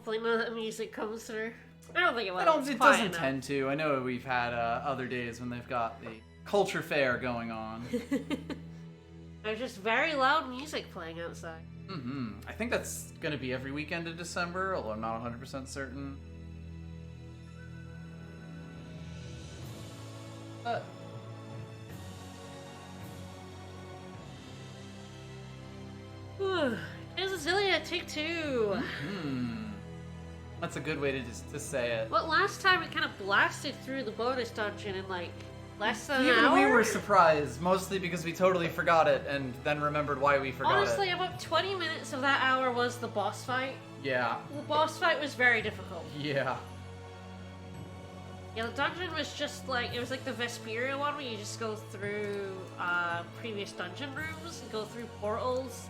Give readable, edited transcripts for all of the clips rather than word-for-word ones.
hopefully none of the music comes through. I don't think it will. It doesn't tend to. I know we've had other days when they've got the culture fair going on. There's just very loud music playing outside. I think that's going to be every weekend in December, although I'm not 100% certain. But... There's Xillia, take 2. That's a good way to say it. Well, last time we kind of blasted through the bonus dungeon in like less than an Even hour. we were surprised, mostly because we totally forgot it and then remembered why we forgot Honestly, it. about 20 minutes of that hour was the boss fight. Yeah. The boss fight was very difficult. Yeah. Yeah, the dungeon was just like, it was like the Vesperia one where you just go through previous dungeon rooms and go through portals.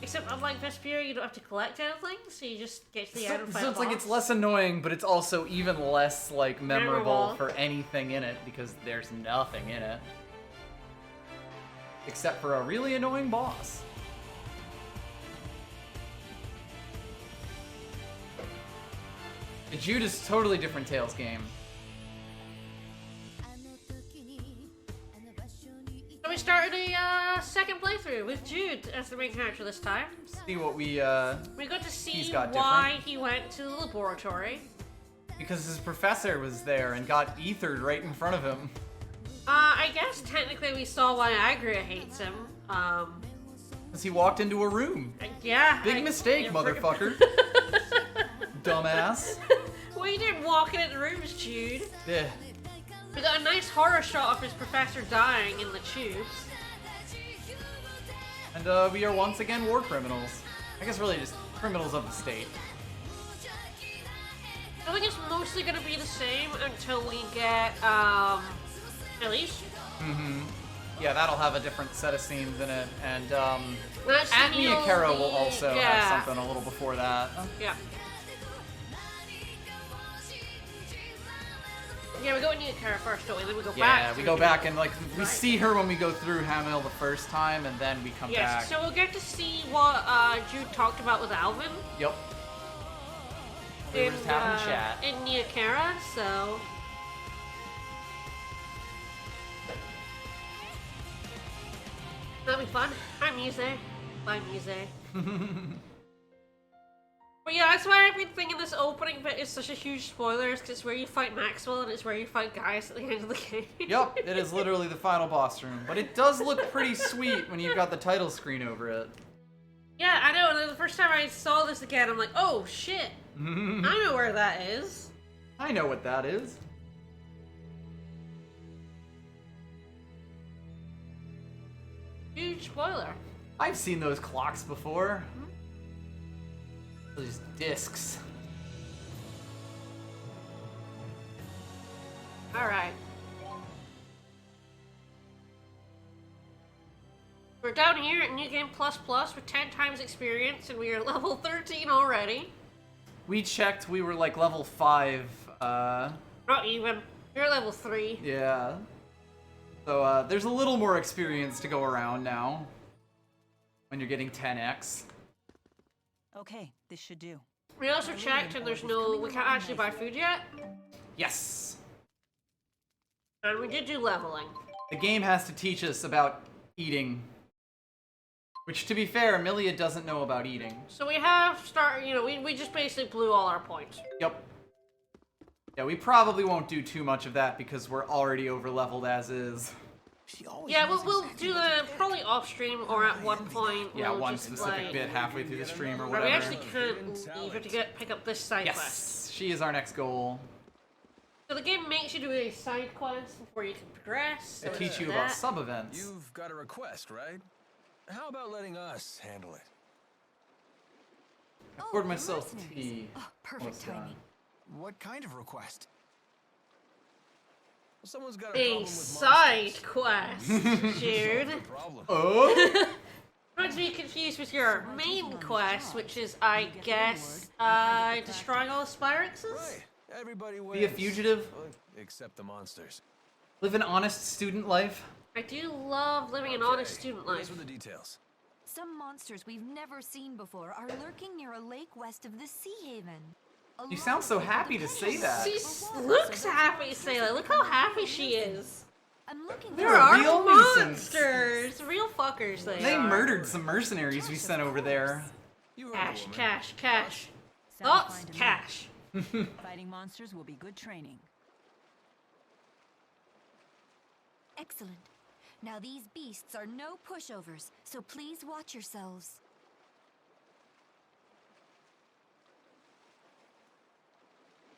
Except unlike Vesperia, you don't have to collect anything, so you just get to the end and fight So it's a like boss. it's less annoying, but it's also even less like memorable Memorable. for anything in it because there's nothing in it. Except for a really annoying boss. Jude is a totally different Tales game. So we started a second playthrough with Jude as the main character this time. See what we got to see got why he went to the laboratory. because his professor was there and got ethered right in front of him. I guess technically we saw why Agria hates him. Because he walked into a room. Yeah. Big mistake, motherfucker. Dumbass. Well, you didn't walk into rooms, Jude. Yeah. We got a nice horror shot of his professor dying in the tubes. And we are once again war criminals. I guess really just criminals of the state. I think it's mostly going to be the same until we get, Elise. Yeah, that'll have a different set of scenes in it, and That's Agnia Kara will the- also yeah. have something a little before that. Yeah. Yeah, we go into Kara first, don't we? Then we go back. Yeah, we to go the- back and like we Right. see her when we go through Hamil the first time, and then we come Yes, back. so we'll get to see what Jude talked about with Alvin Yep. We were just having a chat. in Nia Kara, so... That'll be fun. Hi, Muse. Bye, Muse. But yeah, that's why I've been thinking this opening bit is such a huge spoiler, because it's where you fight Maxwell and it's where you fight Gaius at the end of the game. Yep, it is literally the final boss room, but it does look pretty sweet when you've got the title screen over it. Yeah, I know, and the first time I saw this again, I'm like, oh shit! I know where that is. I know what that is. Huge spoiler. I've seen those clocks before. Those discs. Alright. We're down here at New Game Plus Plus with 10 times experience, and we are level 13 already. We checked, we were like level 5, Not even. You're level 3. yeah. So, there's a little more experience to go around now. When you're getting 10x. Okay, this should do. We also checked, and there's no... We can't actually buy food yet. Yes! And we did do leveling. The game has to teach us about eating. Which, to be fair, Amelia doesn't know about eating. So we have started... You know, we just basically blew all our points. Yep. Yeah, we probably won't do too much of that because we're already over-leveled as is. Yeah, we'll do the probably off stream or at one point. Yeah, we'll one just, specific like, bit halfway through the stream or Right, whatever. we actually can't leave it to pick up this side quest. Yes, she is our next goal. So the game makes you do a side quest before you can progress. So It teach you that. about sub-events. You've got a request, right? How about letting us handle it? I poured myself tea. Oh, perfect Almost done. timing. What kind of request? Someone's got a A problem with side monsters. quest, Jude. No problem. Oh? Not to be confused with your main quest, which is, I guess, destroying all the Spyrexes? Right. Everybody wins. Be a fugitive? Except the monsters. Live an honest student life? I do love living an honest student life. Those were the details. Some monsters we've never seen before are lurking near a lake west of the Sea Haven. You sound so happy to say that. She looks happy to say that. Look how happy she is. I'm looking There They're are real nuisance. monsters. Real fuckers They are. murdered some mercenaries we sent over there. You heard Cash, the woman. cash, cash. Sounds Thoughts? fine to me. Cash. Fighting monsters will be good training. Excellent. Now these beasts are no pushovers, so please watch yourselves.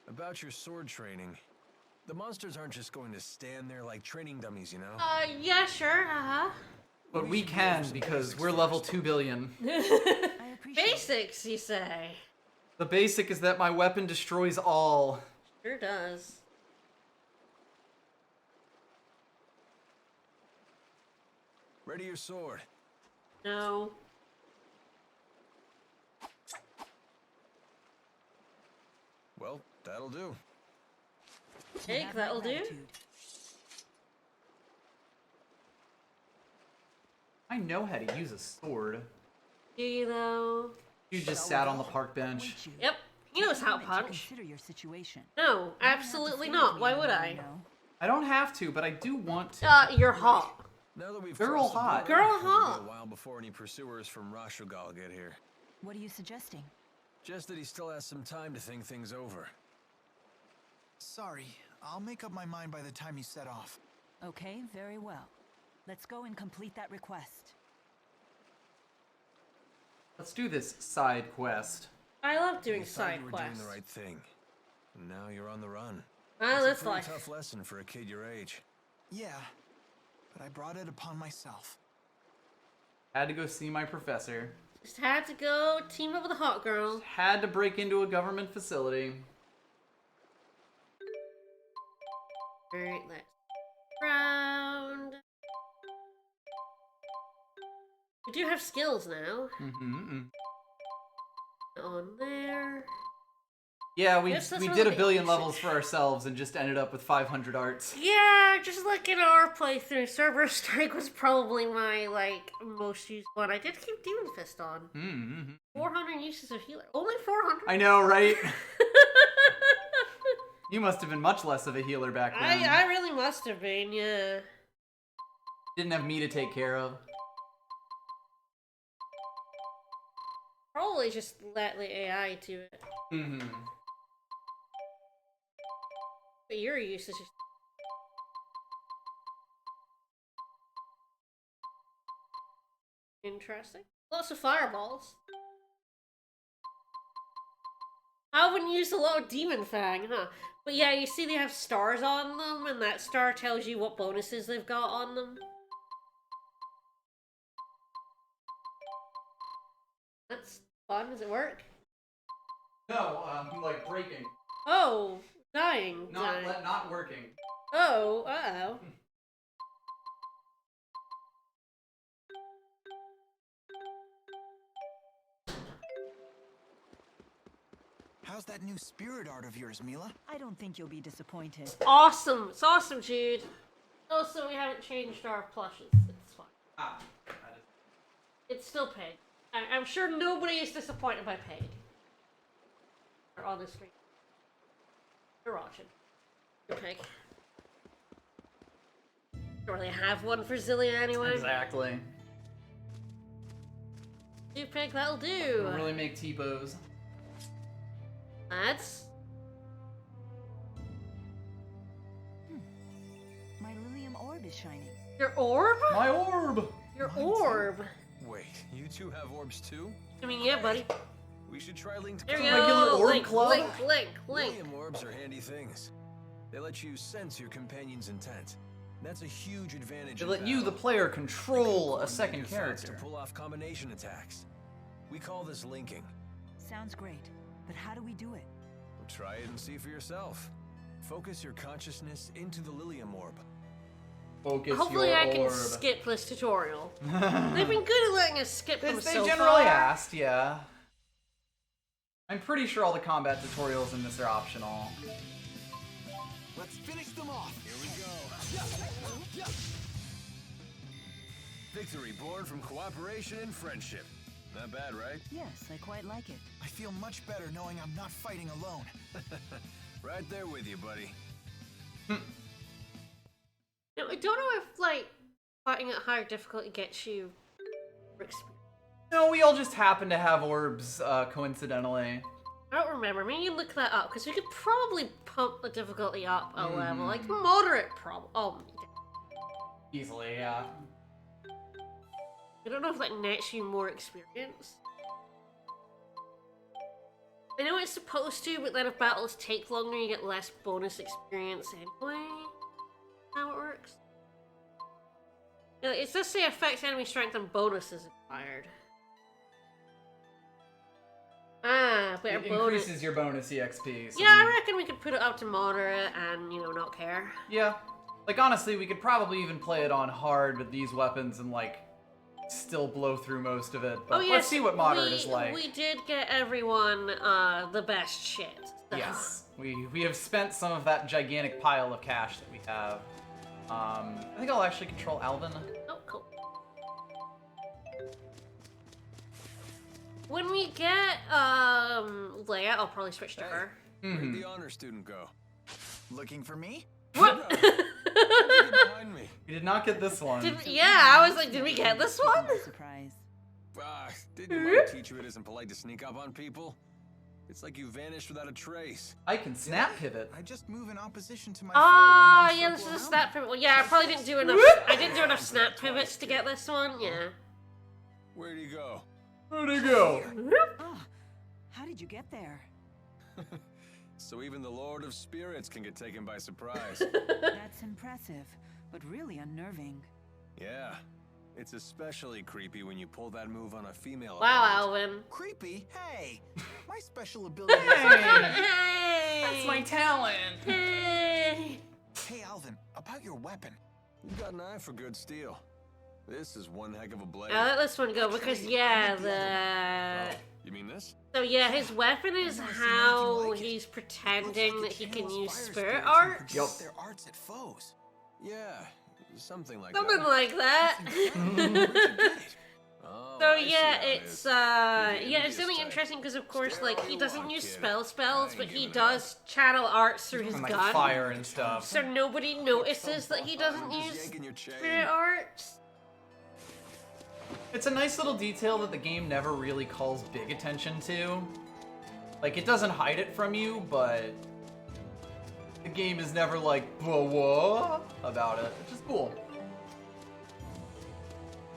About your sword training. The monsters aren't just going to stand there like training dummies, you know? Yeah, sure, But we can because we're level 2 billion. uh-huh. I appreciate it. Basics, you say? The basic is that my weapon destroys all. Sure does. Ready your sword. No. Well, that'll do. You Jake, have my that'll do. gratitude. I know how to use a sword. Do you though? You just sat on the park bench. Wouldn't you? Yep. He knows how to Moment punch. Consider your situation. No, You don't have to absolutely say not. to Why me would what I? know. I don't have to, but I do want to. You're hot. Now that we've Girl crossed the hot. border, Girl it'll be hot. a while before any pursuers from Rashugal get here. What are you suggesting? Just that he still has some time to think things over. Sorry, I'll make up my mind by the time you set off. Okay, very well. Let's go and complete that request. Let's do this side quest. I love doing You thought side you were quests. doing the right thing. And now you're on the run. Ah, It's that's a pretty life. tough lesson for a kid your age. Yeah, but I brought it upon myself. Had to go see my professor. Just had to go team up with a hot girl. Had to break into a government facility. Alright, let's round. We do have skills now. On there. Yeah, we Yes, that's did really a billion basic. levels for ourselves and just ended up with 500 arts. Yeah, just like in our playthrough, Server Strike was probably my, most used one. I did keep Demon Fist on. 400 uses of healer. Only 400? I know, right? You must have been much less of a healer back then. I really must have been, yeah. Didn't have me to take care of. Probably just let the AI do it. But your usage is... Interesting. Lots of fireballs. I wouldn't use a lot of Demon Fang, huh? But yeah, you see they have stars on them, and that star tells you what bonuses they've got on them. That's fun. Does it work? No, like breaking. Oh, dying. Not dying. not working. Oh, uh-oh. How's that new spirit art of yours, Mila? I don't think you'll be disappointed. Awesome. It's awesome, Jude. Also, we haven't changed our plushes. It's fine. Ah, that is... It's still Pig. I'm sure nobody is disappointed by Pig. Or on the street. You're watching. You're Pig. Don't really have one for Xillia anyway. Exactly. Do Pig, that'll do. Don't really make T-bows. Lads. My Lilium orb is shining. Your orb? My orb! Your orb. Wait, you two have orbs too? I mean, yeah, buddy. We should try linked There we club. Regular go. orb Link, club? link. Lilium orbs are handy things. They let you sense your companion's intent. That's a huge advantage. They in let you, the battle. player, They can control a coordinate second your thoughts character. to pull off combination attacks. We call this linking. Sounds great, but how do we do it? Try it and see for yourself. Focus your consciousness into the Lilium orb. Focus Hopefully your I can orb. skip this tutorial. They've been good at letting us skip them They so generally far. asked, yeah. I'm pretty sure all the combat tutorials in this are optional. Let's finish them off. Here we go. Victory born from cooperation and friendship. Not bad, right? Yes, I quite like it. I feel much better knowing I'm not fighting alone. Right there with you, buddy. Now, I don't know if, like, fighting at higher difficulty gets you more experience. No, we all just happen to have orbs, coincidentally. I don't remember. Maybe you look that up, because we could probably pump the difficulty up a level. Like, moderate problem. Oh, Easily, yeah. I don't know if that nets you more experience. I know it's supposed to, but then if battles take longer, you get less bonus experience anyway. How it works? Yeah, it does say affects enemy strength and bonuses expired. Ah, better It bonus. increases your bonus EXP. So Yeah, I reckon we could put it up to moderate and, you know, not care. Yeah. Like, honestly, we could probably even play it on hard with these weapons and, like, still blow through most of it. But yes, let's see what moderate is like. We did get everyone the best shit. So. Yes. We have spent some of that gigantic pile of cash that we have. I think I'll actually control Alvin. Oh, cool. When we get Leia, I'll probably switch to her. Where'd the honor student go? Looking for me? What? Get behind me. We did not get this one. Yeah, I was like, did we get this one? Surprise. Didn't your mom teach you it isn't polite to sneak up on people? It's like you vanished without a trace. I can snap pivot. I just move in opposition to my Oh, foe and yeah, then this is a circle snap around. pivot. Well, yeah, I probably didn't do enough. I didn't do enough snap pivots to get this one. Yeah. Where'd he go? Where'd he go? Oh, how did you get there? So even the Lord of Spirits can get taken by surprise. That's impressive, but really unnerving. Yeah. It's especially creepy when you pull that move on a female. Wow, opponent. Alvin. Creepy? Hey! My special ability is... Hey. That's my talent. Hey. Hey, Alvin, about your weapon. You've got an eye for good steel. This is one heck of a blade. I'll let this one go because yeah, the. You mean this? So yeah, his weapon is how he's pretending that he can use spirit art. Yup. Their arts at foes. Yeah, something like Something that. like that. Where'd you get it? Oh, So I see yeah, how it it's is. yeah, You're it's really type. interesting because of course, Stay like all he you doesn't want, use kid. spells, I ain't but he giving does channel arts through his And, like, gun. fire and stuff. So nobody notices that he doesn't I'm just use yanking your chain. spirit arts. It's a nice little detail that the game never really calls big attention to. Like, it doesn't hide it from you, but the game is never like, whoa, about it, which is cool.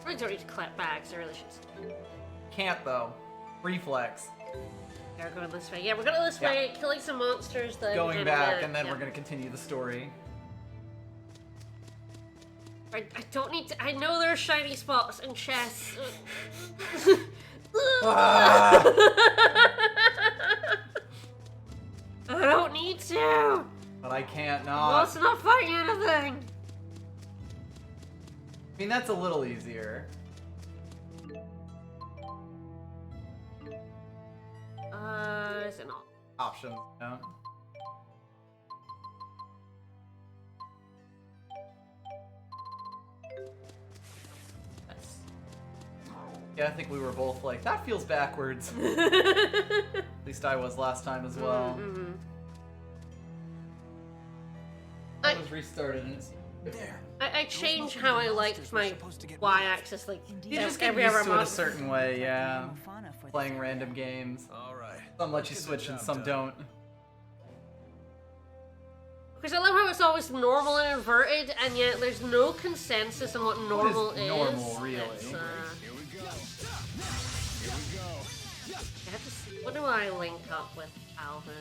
I really don't need to collect bags. I really should. Can't, though. Reflex. We're going this way. Yeah, we're going this Yeah. way, killing some monsters. Then Going back, and then yeah. we're gonna continue the story. I don't need to. I know there are shiny spots and chests. Ah! I don't need to. But I can't Well, not. it's not fighting anything. I mean, that's a little easier. Is it not? Options, no? Yes. Yeah, I think we were both like, that feels backwards. At least I was last time as well. Mm-hmm. I was restarted and it's... There. I change how I like my y-axis, like You just get every used other to it a month. certain way, yeah. Fauna for Playing this. random games. All right. Some let you Get the switch and job some done. don't. Because I love how it's always normal and inverted, and yet there's no consensus on what normal is normal, really? It's, Here we go. Here we go. I have to see, what do I link up with Alvin?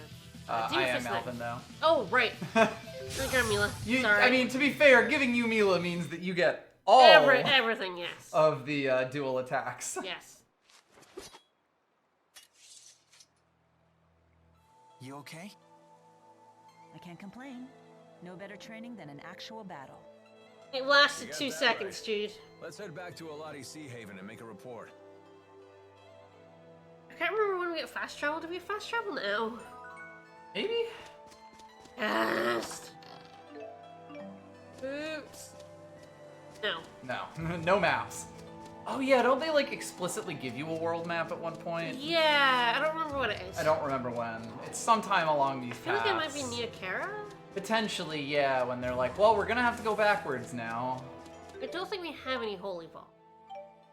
I am Alvin, though. Oh, right. Okay, Mila. Sorry. I mean, to be fair, giving you Mila means that you get all everything, yes. of the dual attacks. Yes. You okay? I can't complain. No better training than an actual battle. It lasted You got 2 that seconds, right. Jude. Let's head back to Alati Sea Haven and make a report. I can't remember when we get fast travel. Do we have fast travel now? Maybe? Fast. Oops. No. No. No maps. Oh yeah, don't they like explicitly give you a world map at one point? Yeah, I don't remember what it is. I don't remember when. It's sometime along these I feel paths. like it might be near Kara? Potentially, yeah, when they're like, well, we're gonna have to go backwards now. I don't think we have any holy ball.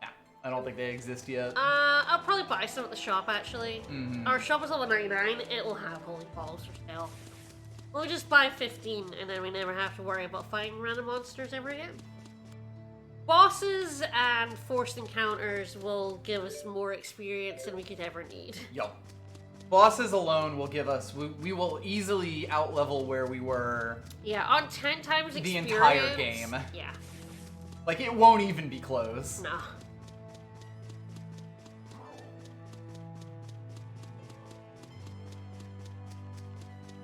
Nah, I don't think they exist yet. I'll probably buy some at the shop, actually. Mhm. Our shop is level 99, it will have holy balls for sale. We'll just buy 15, and then we never have to worry about fighting random monsters ever again. Bosses and forced encounters will give us more experience than we could ever need. Yup. Bosses alone will give us, we will easily outlevel where we were. Yeah, on 10 times The experience. entire game. Yeah, Like, it won't even be close. no.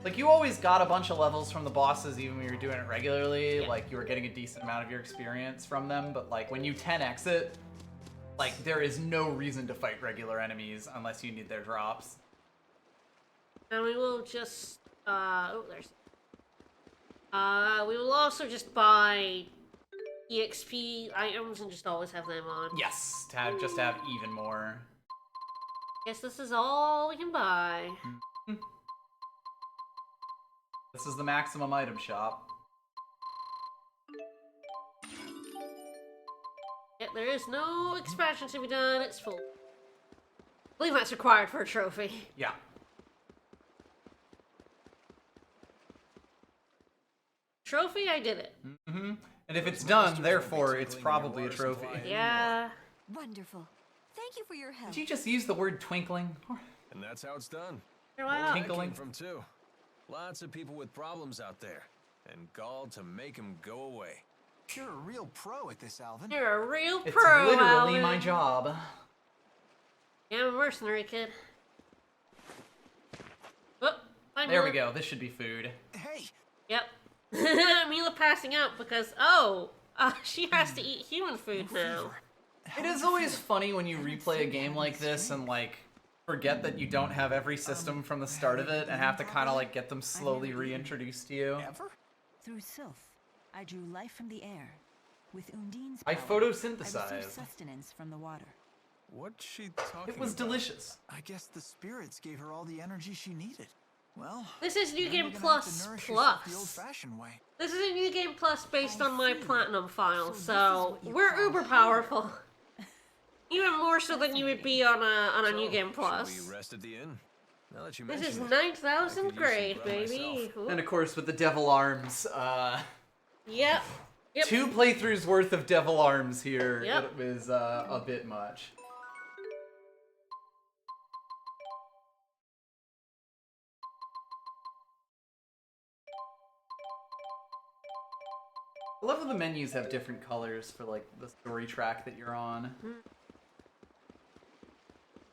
Like, you always got a bunch of levels from the bosses even when you were doing it regularly. Yeah. Like, you were getting a decent amount of your experience from them. But, like, when you 10x it, like, there is no reason to fight regular enemies unless you need their drops. And we will just, oh, there's... we will also just buy EXP items and just always have them on. Yes, to have, just to have even more. Guess this is all we can buy. This is the maximum item shop. Yeah, there is no expansion to be done, it's full. I believe that's required for a trophy. Yeah. Trophy, I did it. Mm-hmm. And if it's done, therefore, it's probably a trophy. Yeah. Wonderful. Thank you for your help. Did you just use the word twinkling? And that's how it's done. Sure, why Where not? that Tinkling. came from too. Lots of people with problems out there, and gall to make them go away. You're a real pro at this, Alvin. You're a real It's pro, literally Alvin. my job. Yeah, I'm a mercenary kid. Oh, There we go. This should be food. Hey, Yep. Mila passing out because, she has to eat human food now. It is always funny when you replay a game like this and, like, forget that you don't have every system from the start of it and have to kind of, like, get them slowly reintroduced to you. ever? Through Sylph, I drew life from the air. With Undine's I power, I photosynthesized. received sustenance from the water. What's she talking It was about? delicious. I guess the spirits gave her all the energy she needed. Well, This is New then Game you're gonna have to Plus nourish yourself the Plus. old-fashioned way. This is a New Game Plus based on my Platinum file, So so this is what you we're call uber powerful. Even more so than you would be on a New So, Game should Plus. we rest at the inn? Now that you This mention is it, I 9,000 could use some grade, grub baby. myself. Ooh. And of course, with the Devil Arms, Yep. Yep. 2 playthroughs worth of Devil Arms here. Yep. It was a bit much. I love how the menus have different colors for, like, the story track that you're on.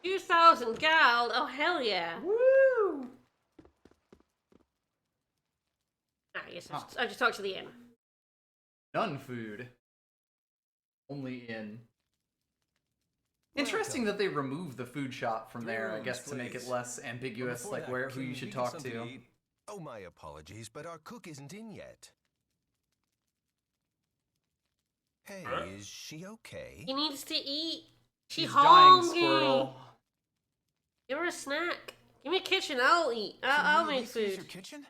2,000 gold. Oh, hell yeah. Woo! Ah, yes, I just talked to the inn. None food. Only in. Interesting that they removed the food shop from there, I rooms, guess, to make it please. less But ambiguous, before like that, who can you should we get talk something to. eat? Oh, my apologies, but our cook isn't in yet. Hey, is she okay? He needs to eat. She's dying, hungry. Squirtle. Give her a snack. Give me a kitchen. I'll eat. I'll Can we at make least use food. your kitchen?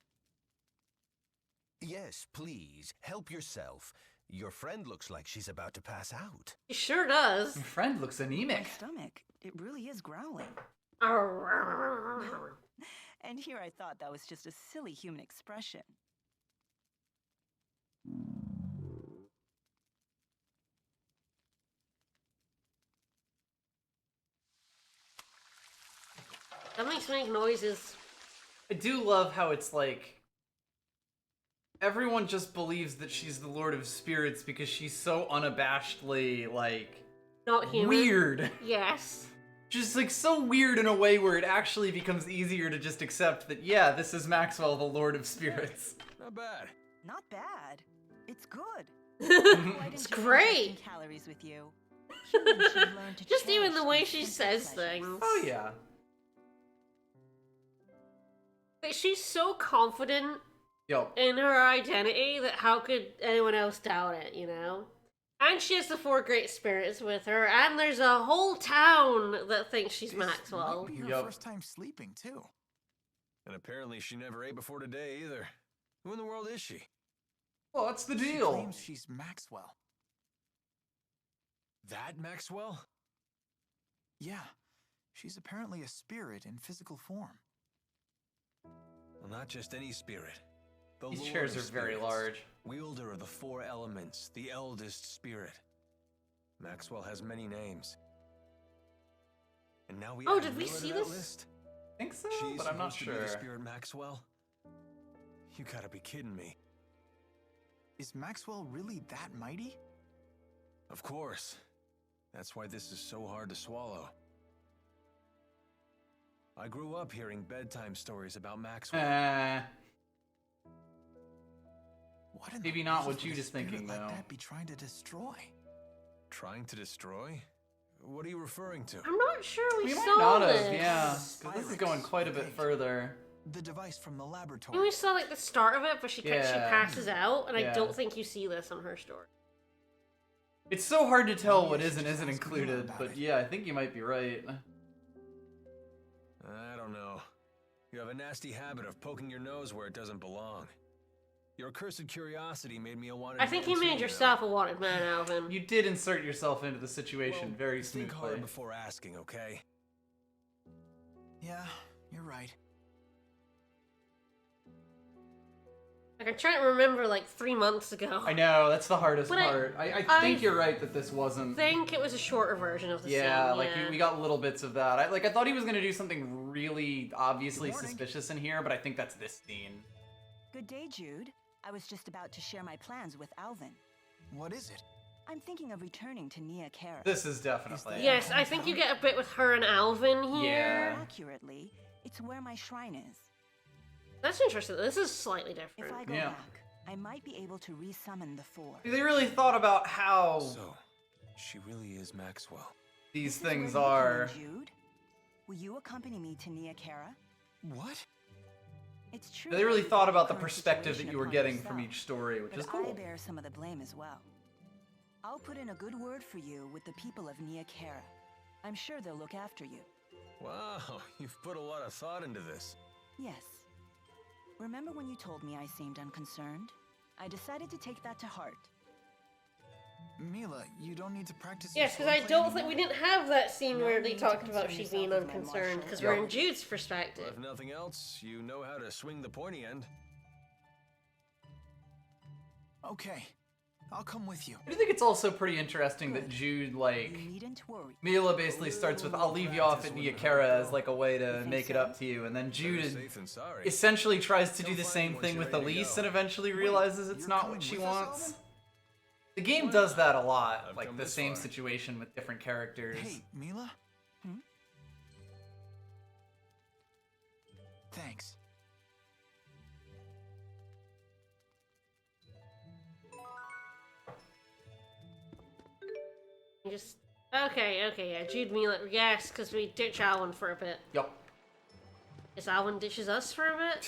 Yes, please, help yourself. Your friend looks like she's about to pass out. He sure does. Your friend looks My anemic. stomach, it really is growling. And here I thought that was just a silly human expression. That makes me make noises. I do love how it's like everyone just believes that she's the Lord of Spirits because she's so unabashedly like Not human. weird. Yes. Just like so weird in a way where it actually becomes easier to just accept that yeah, this is Maxwell, the Lord of Spirits. Not bad. Not bad. It's good. It's great. Calories with you. Humans should learn to Just even cherish the way these she simple says pleasures. things. Oh yeah. Like, she's so confident Yo, in her identity that how could anyone else doubt it, you know? And she has the 4 great spirits with her, and there's a whole town that thinks she's This Maxwell. might be her Yup. first time sleeping, too. And apparently she never ate before today either. Who in the world is she? Well, what's the She deal? claims she's Maxwell. That Maxwell? Yeah, she's apparently a spirit in physical form. Well, not just any spirit. The These Lord chairs of are very Spirits, large. Wielder of the 4 elements, the eldest spirit. Maxwell has many names. And now we Oh, add did we Miller to see that this? list? I think so, She's but I'm not supposed to be sure. the spirit Maxwell? You gotta be kidding me. Is Maxwell really that mighty? Of course. That's why this is so hard to swallow. I grew up hearing bedtime stories about Maxwell. What in Maybe the not world what would Jude a is thinking, spirit like though. that be trying to destroy? Trying to destroy? What are you referring to? I'm not sure we We might saw not this. have, yeah. 'Cause this is going quite a bit further. The device from the I laboratory. think we saw like the start of it, but she Yeah. passes out, and I Yeah. don't think you see this on her story. It's so hard to tell Maybe what I is should and just isn't ask Mila included, about but it. yeah, I think you might be right. I don't know. You have a nasty habit of poking your nose where it doesn't belong. Your accursed curiosity made me a wanted I think man you too, made know. yourself a wanted man, Alvin. You did insert yourself into the situation Well, very think hard smoothly. before asking, okay? Yeah, you're right. Like, I'm trying to remember, like, 3 months ago. I know, that's the hardest But part. I I think you're right that this wasn't... I think it was a shorter version of the Yeah, scene. like yeah. we got little bits of that. I thought he was gonna do something really obviously Good morning. suspicious in here, but I think that's this scene. Good day, Jude. I was just about to share my plans with Alvin. What is it? I'm thinking of returning to Nia Kara. This is definitely. Yes, I think you get a bit with her and Alvin here. Yeah. Accurately, it's where my shrine is. That's interesting. This is slightly If different. I go Yeah. back, I might be able to resummon the 4. They really thought about how So, she really is Maxwell. these This is where things you come in, are. Jude. Will you accompany me to Nia Kara? What? It's true. They really you thought brought about the current perspective that situation you were upon getting from yourself, each story, which but is I cool. bear some of the blame as well. I'll put in a good word for you with the people of Nia Kara. I'm sure they'll look after you. Wow, you've put a lot of thought into this. Yes. Remember when you told me I seemed unconcerned? I decided to take that to heart. Mila, you don't need to practice. Yes, your because I swordplay don't think anymore? we didn't have that scene No where they need to talked about concern she being yourself with my unconcerned, martial because art. we're in Jude's Well, perspective. if nothing else, you know how to swing the pointy end. Okay, I'll come with you. I do think it's also pretty interesting that Jude, You like, needn't worry. Mila basically starts with, I'll leave you off at Nia Kara as like a way to think make it so? up to you, and then Better Jude safe than sorry. essentially tries to do You'll the find same once thing you're with ready to Elise go. and eventually realizes it's you're not coming what she with us, wants. Alvin? The game does that a lot, I've like come the this same far. situation with different characters. Hey, Mila. Hmm? Thanks. Just okay, yeah. Jude Mila, yes, because we ditch Alvin for a bit. Yup. Guess Alvin ditches us for a bit.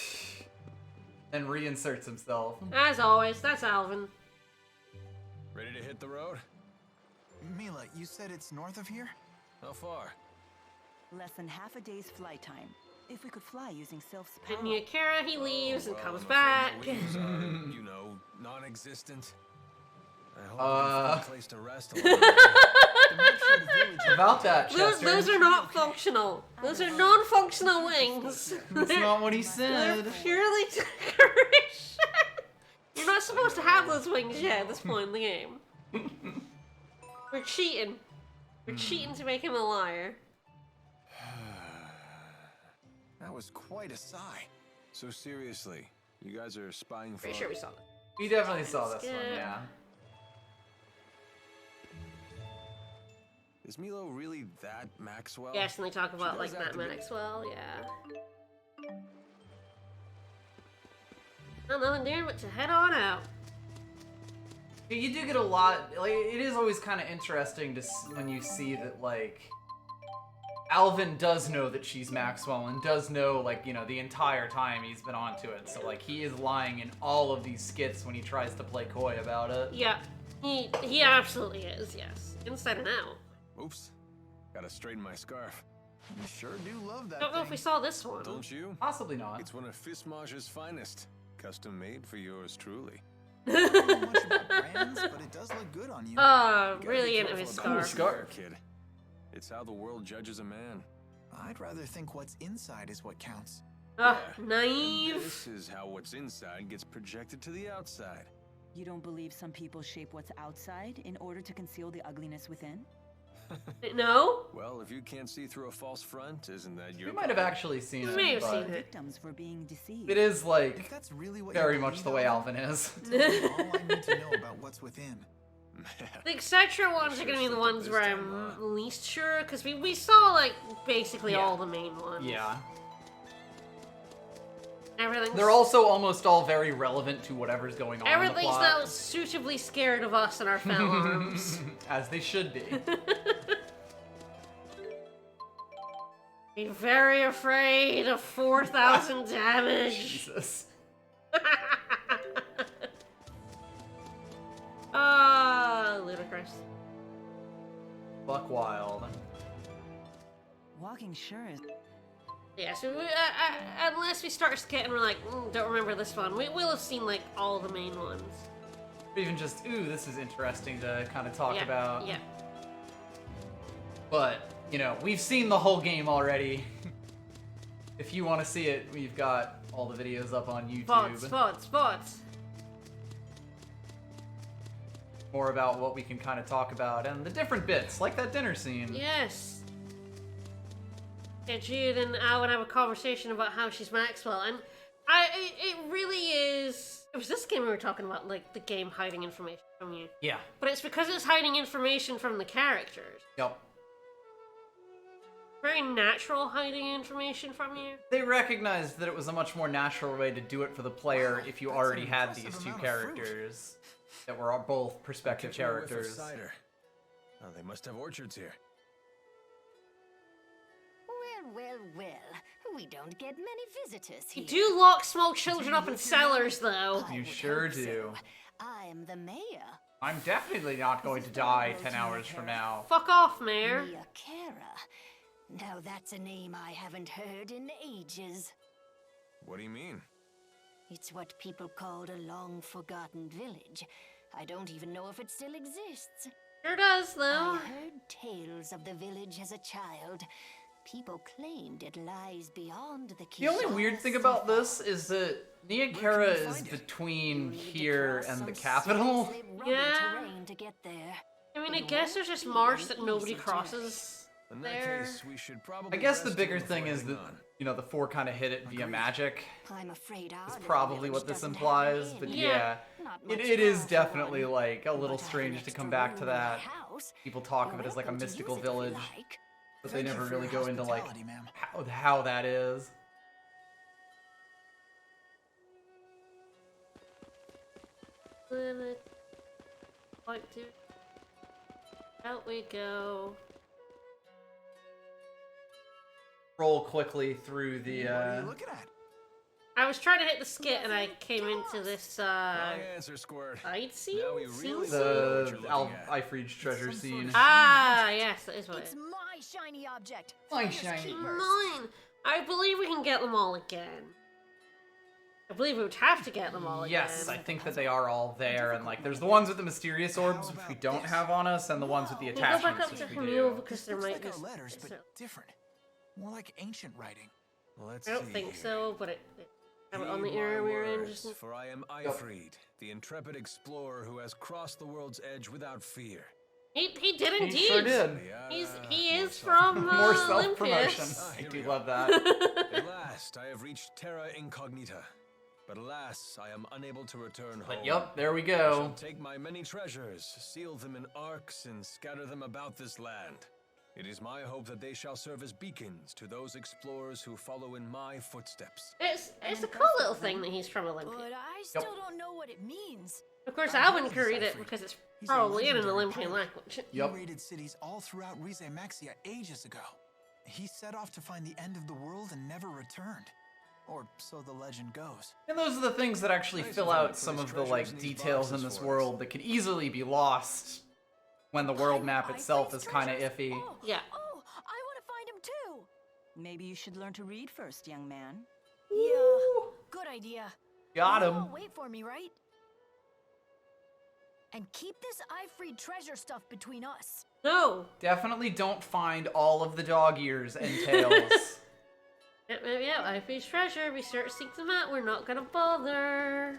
And reinserts himself. As always, that's Alvin. Ready to hit the road? Mila, you said it's north of here? How far? Less than half a day's flight time. If we could fly using Sylph's At power. Nia Kara, he leaves and Well, comes I'm back. afraid my wings are, you know, non-existent. I hope we can find a place to rest along the way. The map showed a village in About that, Those, Chester. those are not functional. Those are non-functional wings. That's not what he They're said. purely decoration. You're not supposed to have those wings yet at this point in the game. We're cheating. We're cheating to make him a liar. That was quite a sigh. So seriously, you guys are spying for... Pretty sure we saw that. We definitely saw this one, Yeah. yeah. Is Milo really that Maxwell? Yes, and they talk about She like does have Matt to be- Maxwell, yeah. Well, nothing doing but to head on out. You do get a lot, like, it is always kind of interesting to when you see that, like, Alvin does know that she's Maxwell and does know, like, you know, the entire time he's been onto it. So, like, he is lying in all of these skits when he tries to play coy about it. Yeah. He absolutely is, yes. Inside and out. Oops. Gotta straighten my scarf. You sure do love that Don't know if thing. we saw this one. Don't you? Possibly not. It's one of Fismage's finest. Custom made for yours truly. I don't know much about brands, but it does look good on you. You gotta Really be into careful his about what scarf. you wear, kid. It's how the world judges a man. I'd rather think what's inside is what counts. Ah, Yeah. naive. This is how what's inside gets projected to the outside. You don't believe some people shape what's outside in order to conceal the ugliness within? No? Well, if you can't see through a false front, isn't that your We might have problem? actually seen We it, may have but seen it. Victims were being deceived. it is If like that's really what very you much the believe, way Alvin, Alvin is. tell me all I need to know about what's within. The etc. ones are gonna be the Sure, ones where this I'm time, least sure, because we saw, like, basically Yeah. all the main ones. Yeah. Everything's, They're also almost all very relevant to whatever's going on in the everything's plot. now suitably scared of us and our fell arms. As they should be. Be very afraid of 4,000 damage. Jesus. Ludicrous. Buck wild. Walking sure is. Yeah, so unless we start skitting, we're like, don't remember this one. We'll have seen, like, all the main ones. Or even just, ooh, this is interesting to kind of talk Yeah, about. yeah. But, you know, we've seen the whole game already. If you want to see it, we've got all the videos up on YouTube. Spots. More about what we can kind of talk about and the different bits, like that dinner scene. Yes. Yeah, Jude and Owen have a conversation about how she's Maxwell, and it really is. It was this game we were talking about, like the game hiding information from you. Yeah. But it's because it's hiding information from the characters. Yep. Very natural hiding information from you. They recognized that it was a much more natural way to do it for the player if you that's already an had impressive these two amount of fruit. characters that were all both perspective Catching a whiff of characters. cider. Oh, they must have orchards here. Well. We don't get many visitors You here. do lock small children up in cellars, though. I You would sure hope so. do. I'm the mayor. I'm definitely not going to die 10 hours from now. Fuck off, Mayor. Mia Cara. Now that's a name I haven't heard in ages. What do you mean? It's what people called a long-forgotten village. I don't even know if it still exists. Sure does, though. I heard tales of the village as a child. People claimed it lies beyond the The only weird thing about this is that Nia Cara can we is find it? between You need to here cross and the some capital. seriously rugged Yeah. terrain to get there. I mean, I It guess there's won't just be marsh an that nobody easy crosses. In that There. case, we should probably. I guess the rest bigger here thing before is that, heading on. you know, the four kind of hit it via Agreed. magic. I'm afraid our Is little probably village what this doesn't have implies, an but inn. yeah, Not it much is else for definitely one. like a little But I have strange an to come extra back to room in my that. house. People talk You're of it as like a welcome to mystical use it if you village, like. but they Thank you never for really your go into like hospitality, ma'am. how that is. Like, dude. Out we go. Roll quickly through the What are you looking at? I was trying to hit the skit and I came into this, Wrong answer, Squirt. fight scene? Now we Scene really scene? know what the you're looking Al at. Ifrid's treasure some scene. sort of- Ah, yes, that is what it It's is. my shiny object. My Finders shiny- keepers. Mine! I believe we can get them all again. I believe we would have to get them all again. Yes, I think that they are all there, and like there's the ones with the mysterious orbs which we don't have on us, and the ones with the Can we go back attachments up to which we Camille do. because This there looks might like be... our letters, but so- different. More like ancient writing. Let's I don't see think here. so, but it have it on the Heed era my we were in words, just... for I am Ifrid, the intrepid explorer who has crossed the world's edge without fear. He did indeed! He sure did. He More is self- from More self-promotion. Olympus. I Here do we go. love that. At last, I have reached Terra Incognita. But alas, I am unable to return home. But yup, there we I shall go. take my many treasures, seal them in arks, and scatter them about this land. It is my hope that they shall serve as beacons to those explorers who follow in my footsteps. It's a cool little thing that he's from Olympus. But I still don't know what it means. Of course, I Alvin know can read this it Ifrit. because it's He's a probably in an legendary Olympian pirate. language. Yup. He raided cities all throughout Rize Maxia ages ago. He set off to find the end of the world and never returned. Or so the legend goes. And those are the things that actually Nice fill of him out to some put of his the treasures like in these details in boxes this for us. world that could easily be lost when the world map itself is kind of iffy. Yeah. Oh, I want to find him too. Maybe you should learn to read first, young man. Yeah, good idea. Got You him. won't wait for me, right? And keep this Ifreed treasure stuff between us. No. Definitely don't find all of the dog ears and tails. Yeah, Ife's treasure. We start seeking them out. We're not gonna bother.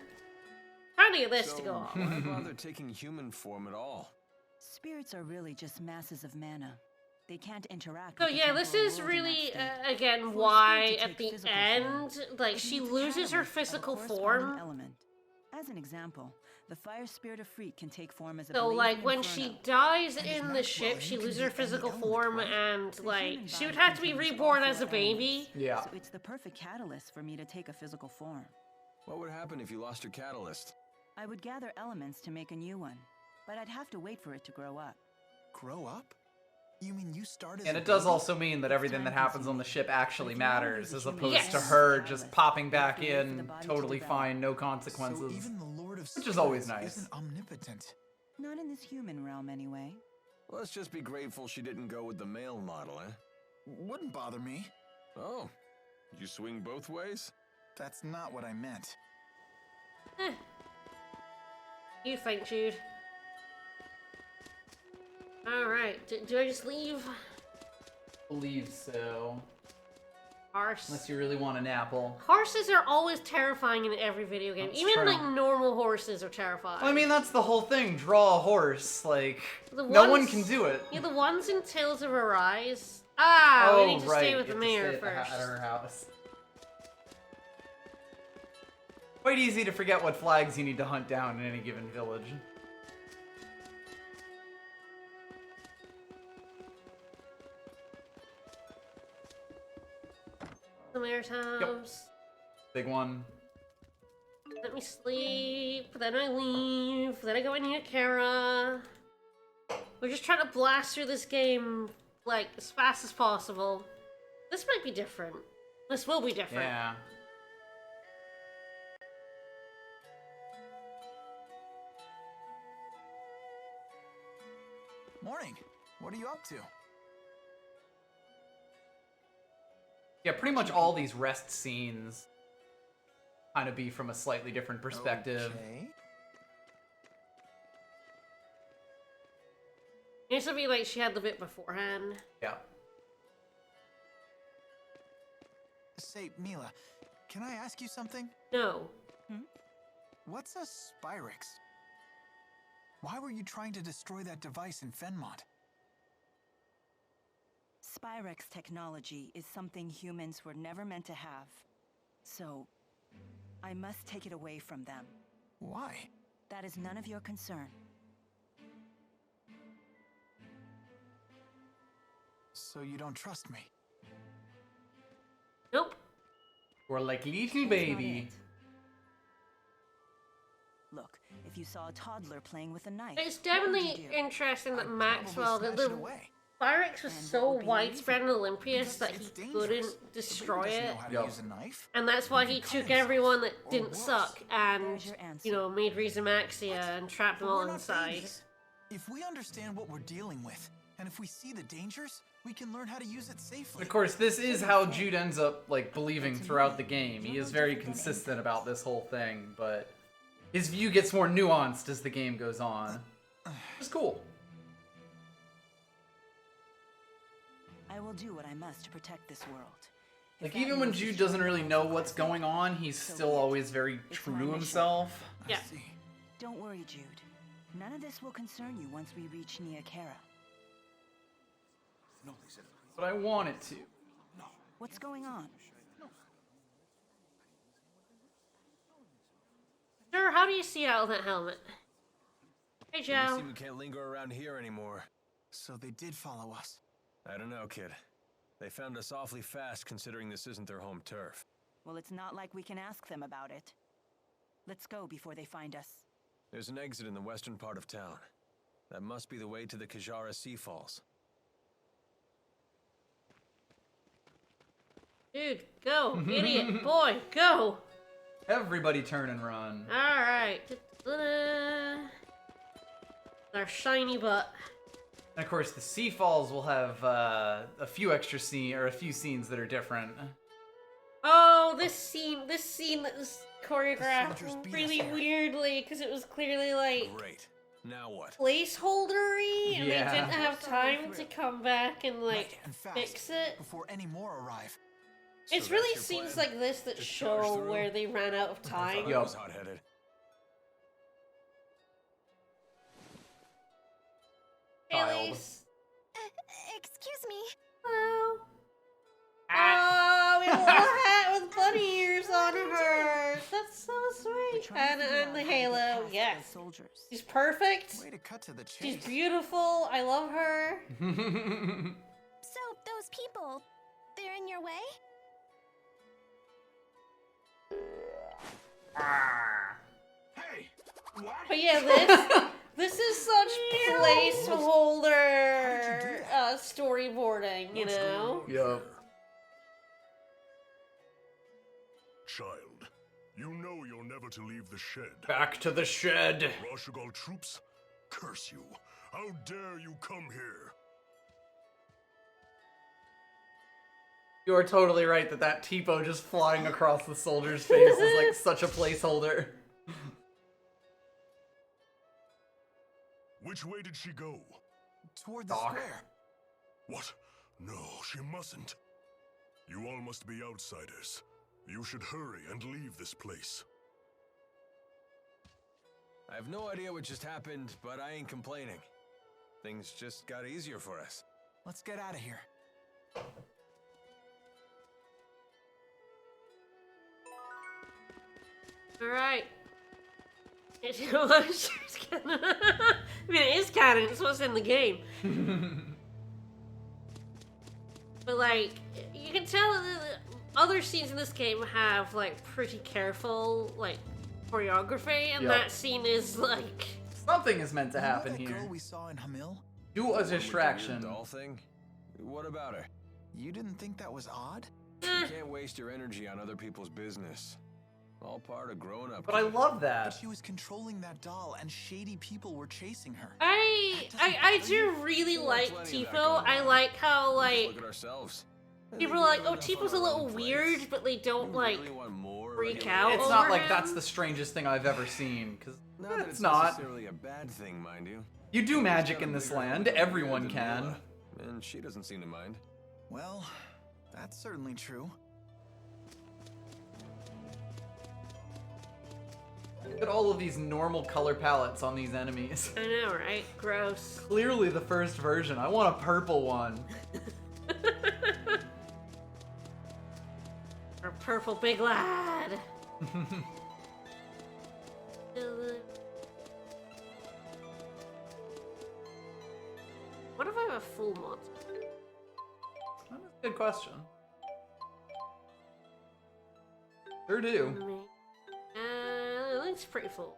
Trying to get this to go off. Why bother taking human form at all? Spirits are really just masses of mana. They can't interact So with the yeah, this temporal is world in that really state. again For a why spirit to at take the physical end, form, like it she needs a loses her catalyst of a physical corresponding form. element. As an example, the fire spirit of Freet can take form as a So like blazing when inferno. she dies And in the Maxwell, ship, she you can loses be her any physical element, form, right? and The like human she would body have to be contains reborn all as a four baby. elements. Yeah. So it's the perfect catalyst for me to take a physical form. What would happen if you lost your catalyst? I would gather elements to make a new one, but I'd have to wait for it to grow up. Grow up? You mean you started? And it does also mean that everything that happens on the ship actually matters, as opposed to her just popping back in, totally fine, no So consequences. even the Lord of Which is always Spirits nice. Isn't omnipotent. Not in this human realm, anyway. Let's just be grateful she didn't go with the male model, eh? Wouldn't bother me. Oh, you swing both ways? That's not what I meant. You think, Jude? Alright, do I just leave? Believe so. Horse. Unless you really want an apple. Horses are always terrifying in every video game. That's Even true. like normal horses are terrifying. Well, I mean, that's the whole thing. Draw a horse. Like, The no one ones- can do it. Yeah, the ones in Tales of Arise. Ah, we need to right. stay with you the have to mayor stay at first. at her house. Quite easy to forget what flags you need to hunt down in any given village. The mayor's house. Big one. Let me sleep. Then I leave. Then I go in here, Kara. We're just trying to blast through this game like as fast as possible. This might be different. This will be different. Yeah. Morning. What are you up to? Yeah, pretty much all these rest scenes kind of be from a slightly different perspective. Okay. It should be like she had the bit beforehand. Yeah. Say, Mila, can I ask you something? No. What's a Spyrix? Why were you trying to destroy that device in Fenmont? Spyrex technology is something humans were never meant to have. So, I must take it away from them. Why? That is none of your concern. So you don't trust me? Nope. Or like little That's not baby. it. Look, if you saw a toddler playing with a knife, It's what would you definitely do? interesting that I'd Maxwell, probably the smash it away. Pyrex was And so what would be your widespread in reason? Olympias that It's he dangerous. couldn't destroy Doesn't it. know how to Yup. use a knife. And that's why he Cut took himself, everyone that or didn't worse. suck and, There's your answer. you know, made Rizamaxia and trapped them But all we're not inside. babies. If we understand what we're dealing with, and if we see the dangers, we can learn how to use it safely. Of course, this is how Jude ends up like believing throughout the game. He is very consistent about this whole thing, but his view gets more nuanced as the game goes on. It's cool. I will do what I must to protect this world. If Like that even when means Jude destroying doesn't really all know of what's us, going on, he's so still be it. always very It's true my to mission. himself. I Yeah. see. Don't worry, Jude. None of this will concern you once we reach Nia Kara. But I want it to. What's going on? Sure, how do you see out of that helmet? Hey, We Joe. see we can't linger around here anymore. So they did follow us. I don't know, kid. They found us awfully fast considering this isn't their home turf. Well, it's not like we can ask them about it. Let's go before they find us. There's an exit in the western part of town. That must be the way to the Kajara Sea Falls. Dude, go! Idiot! Boy, go! Everybody turn and run. Alright. Our shiny butt. And of course, the Sea Falls will have a few scenes that are different. Oh, this scene that was choreographed soldiers beat us really here. weirdly, because it was clearly, like, Great. Now what? placeholdery, and Yeah. they didn't have time to come back and, like, Right, and fast, fix it. before any more arrive. So It's that's really your scenes plan? like this that Just charge show through? where they ran out of I time. thought I was hot-headed. Hey, Child. Elise. Excuse me. Hello. Oh, we have a little hat with bunny ears on her. That's so sweet. And the halo, yes. Soldiers. She's perfect. Way to cut to the She's chase. beautiful. I love her. So, those people, they're in your way? Hey, what? But yeah, this is such placeholder storyboarding, you know? Yup. Child, you know you're never to leave the shed. Back to the shed. Rashugal troops, curse you. How dare you come here? You are totally right that Tipo just flying across the soldier's face is like such a placeholder. Which way did she go? Toward the Doc. square. What? No, she mustn't. You all must be outsiders. You should hurry and leave this place. I have no idea what just happened, but I ain't complaining. Things just got easier for us. Let's get out of here. Alright. It's canon. I mean, it is canon. It's what's in the game. But, like, you can tell that the other scenes in this game have, like, pretty careful, like, choreography, and Yup. that scene is, like... Something is meant to You know happen that here. girl we saw in Hamil? Do a One with the weird distraction. doll thing? What about her? You didn't think that was odd? You can't waste your energy on other people's business. All part of growing up. But I kid. love But that. she was controlling that doll, and shady people were chasing her. I do really Well, like plenty of that Tipo. going I on. like how, Just like, look at ourselves. people are like, oh, Tipo's a little weird, but they don't, like, freak out It's over not like him. that's the strangest thing I've ever seen, because Not that it's it's not. necessarily a bad thing, mind you. You do magic Got a in this bigger land, ego everyone than can. Mila, and she doesn't seem to mind. Well, that's certainly true. Look at all of these normal color palettes on these enemies. I know, right? Gross. Clearly the first version. I want a purple one. Our purple big lad. What if I have a full monster? That's a good question. Sure do. It's pretty full.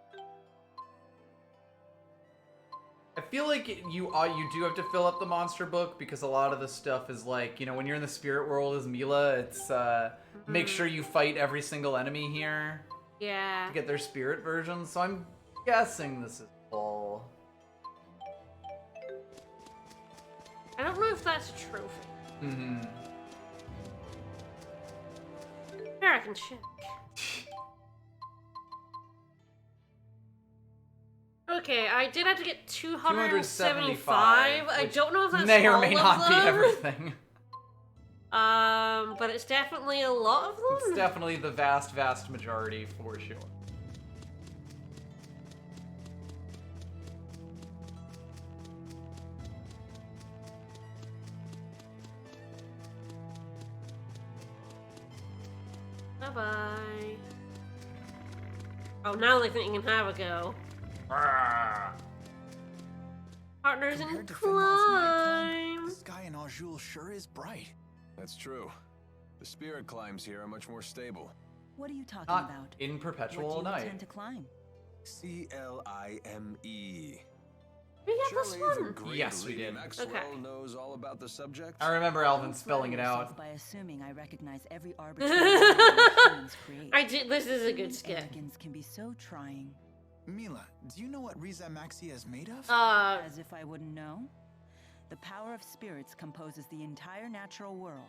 I feel like you do have to fill up the monster book because a lot of the stuff is like, you know, when you're in the spirit world as Mila, it's make sure you fight every single enemy here Yeah. to get their spirit version. So I'm guessing this is full. I don't know if that's a trophy. Mm-hmm. Here, I can check. Okay, I did have to get 275. I which don't know if that's may or all may of not be them. everything. But it's definitely a lot of them. It's definitely the vast, vast majority for sure. Bye-bye. Oh, now they think you can have a go. Partners in Compared to Fenwell's nighttime, climb. the sky in Azul sure is bright. That's true. The spirit climbs here are much more stable. What are you talking Not about? in What perpetual do you night. intend to climb? CLIME. What We got this Surely the one. great Yes, we Lady did. Maxwell Okay. knows all about the subject. I remember Alvin Don't spelling it flatter yourself out. by assuming I recognize every arbitrary humans create. I did. This is a good Human skit. arrogance can be so trying. Mila, do you know what Riza Maxia is made of? As if I wouldn't know. The power of spirits composes the entire natural world.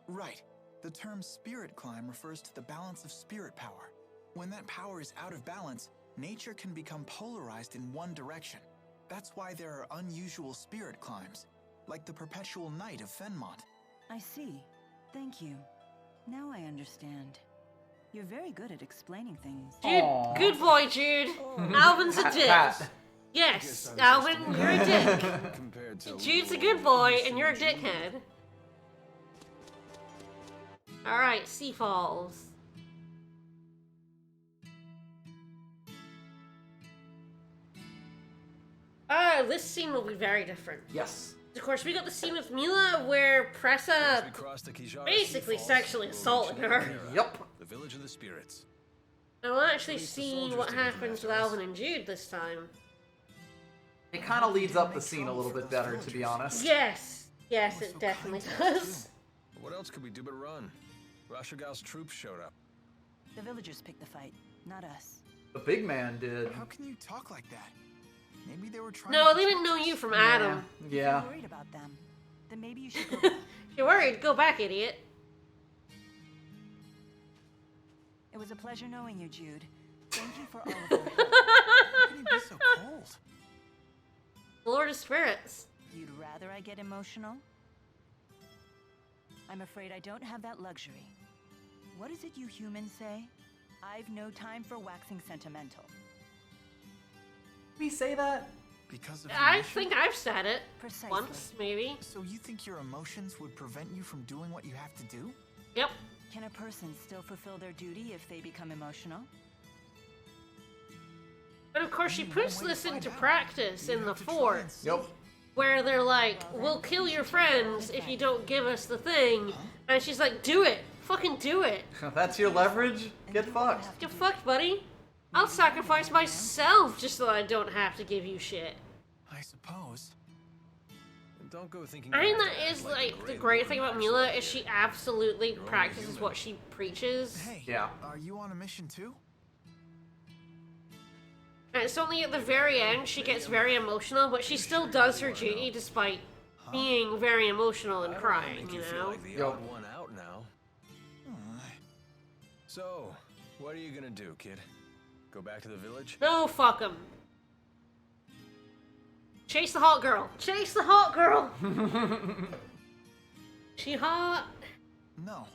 Right. The term spirit climb refers to the balance of spirit power. When that power is out of balance, nature can become polarized in one direction. That's why there are unusual spirit climbs, like the perpetual night of Fenmont. I see. Thank you. Now I understand. You're very good at explaining things. Jude, Aw. good boy, Jude. Alvin's a dick. Pat. Yes, Alvin, you're a dick. Compared to Jude's a good boy, and you're a dickhead. Alright, Sea Falls. This scene will be very different. Yes. Of course, we got the scene with Mila where Pressa we cross the Kijara basically Sea Falls, sexually we'll reach assaulted the her. area, Yep. The village of the spirits. And we'll actually Release the see soldiers what to get happens with after us. Alvin and Jude this time. It kind of leads up the scene a little bit better, to be honest. Yes, yes, it definitely does. What else could we do but run? Rashagal's troops showed up. The villagers picked the fight, not us. The big man did. How can you talk like that? Maybe they were trying No, to they didn't protect know us. you from Adam. If Yeah. you're worried about them, then maybe you should go back. You're worried? Go back, idiot. It was a pleasure knowing you, Jude. Thank you for all of your help. How can you be so cold? Lord of Spirits. You'd rather I get emotional? I'm afraid I don't have that luxury. What is it you humans say? I've no time for waxing sentimental. Did we say that? Because of I emotion? think I've said it Precisely. once, maybe. So you think your emotions would prevent you from doing what you have to do? Yep. Can a person still fulfill their duty if they become emotional? And of course, she Only one puts way to this find into out. practice You in the have to try fort, and see. Yep. where they're like, "We'll kill your friends if you don't give us the thing," and she's like, "Do it, fucking do it." That's your leverage? Get fucked. Get fucked, buddy. I'll sacrifice myself just so I don't have to give you shit. I suppose. And don't go thinking. I you think have that to act is like like the Lord great thing about Maxwell Mila here. is she absolutely You're only practices human. what she preaches. Hey, Yeah. are you on a mission too? And it's only at the very end she gets very emotional, but she still does her duty despite being very emotional and I don't wanna crying, make you feel know? like the Yup. odd one out now. So, what are you gonna do, kid? Go back to the village? No, fuck him. Chase the hot girl. Chase the hot girl. She hot. No.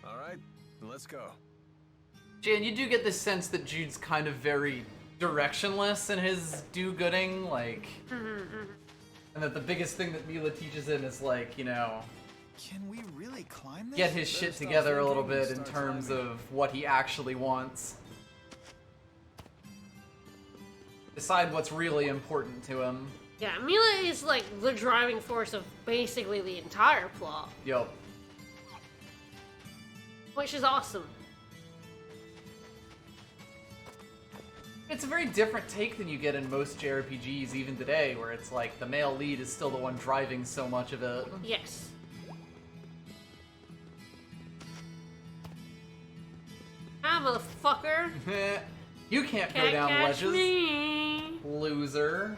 All right, then let's go. Jan, you do get this sense that Jude's kind of very directionless in his do-gooding, like... And that the biggest thing that Mila teaches him is, like, you know, Can we really climb this? get his shit stop together a little thinking bit and in start terms climbing. of what he actually wants. Decide what's really important to him. Yeah, Mila is like the driving force of basically the entire plot, Yup. which is awesome. It's a very different take than you get in most JRPGs even today, where it's like the male lead is still the one driving so much of it. Yes. Ah, motherfucker. You can't go Can't down catch ledges, me. loser.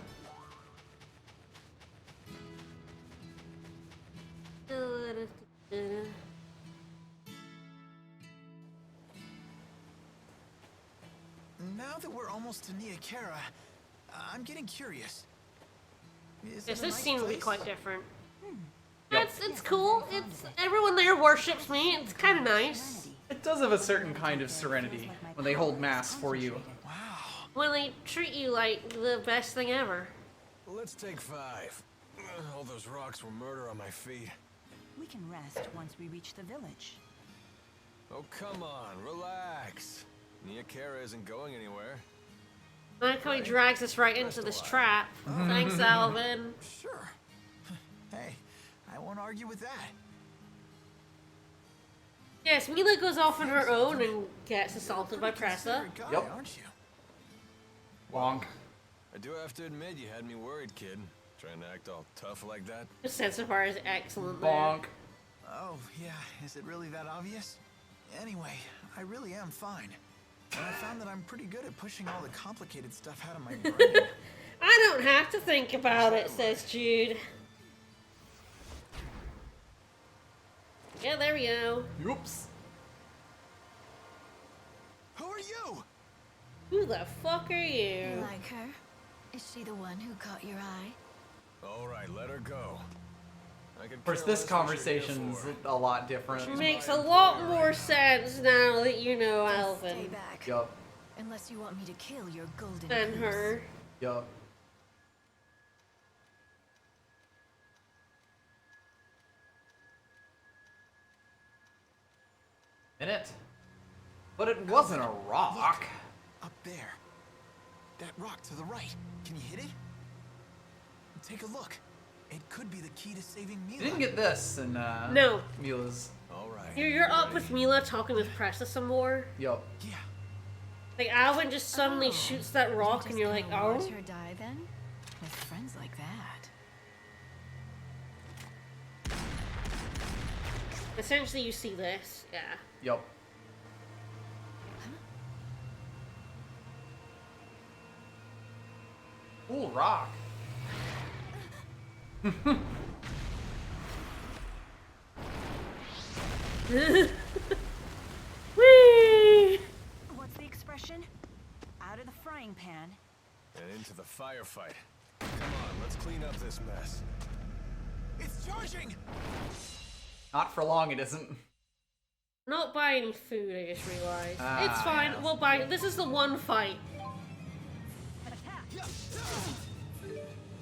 Now that we're almost to Niakara, I'm getting curious. Is Yes, it a this nice scene will be place? quite different. Yep. It's cool. It's everyone there worships me. It's kind of nice It does have a certain kind of serenity when they hold mass for you. Wow. when they treat you like the best thing ever. Let's take 5. All those rocks were murder on my feet. We can rest once we reach the village. Oh, come on, relax. Niakara isn't going anywhere. I like how he drags us right into this trap. Thanks, Alvin. Sure. Hey, I won't argue with that. Yes, Mila goes off on her own and gets assaulted by Pretty Pressa. considerate guy, Yep. aren't you? Bonk. I do have to admit, you had me worried, kid. Trying to act all tough like that. The sense of art is excellent there. Bonk. Oh, yeah, is it really that obvious? Anyway, I really am fine. And I found that I'm pretty good at pushing all the complicated stuff out of my brain. I don't have to think about it, says Jude. Yeah, there we go. Oops. Who are you? Who the fuck are you? Like her? Is she the one who caught your eye? All right, let her go. Of course, this conversation's a lot different. Makes a lot more sense now that you know Stay Alvin back. Yup. Unless you want me to kill your golden and goose. her. Yup. In it. But it wasn't a rock. Up there. That rock to the right. Can you hit it? Take a look. It could be the key to saving Mila. You didn't get this in No. Mila's. All right. You're up with Mila talking with Presta some more. Yup. Yeah. Like Alvin just suddenly shoots that rock and you're like, oh. Watch her die then? With friends like that. Essentially you see this, yeah. Yup. Cool rock. Whee! What's the expression? Out of the frying pan. And into the firefight. Come on, let's clean up this mess. It's charging! Not for long, it isn't. Not buy any food, I just realized. Ah, It's fine, yeah. we'll buy. This is the one fight.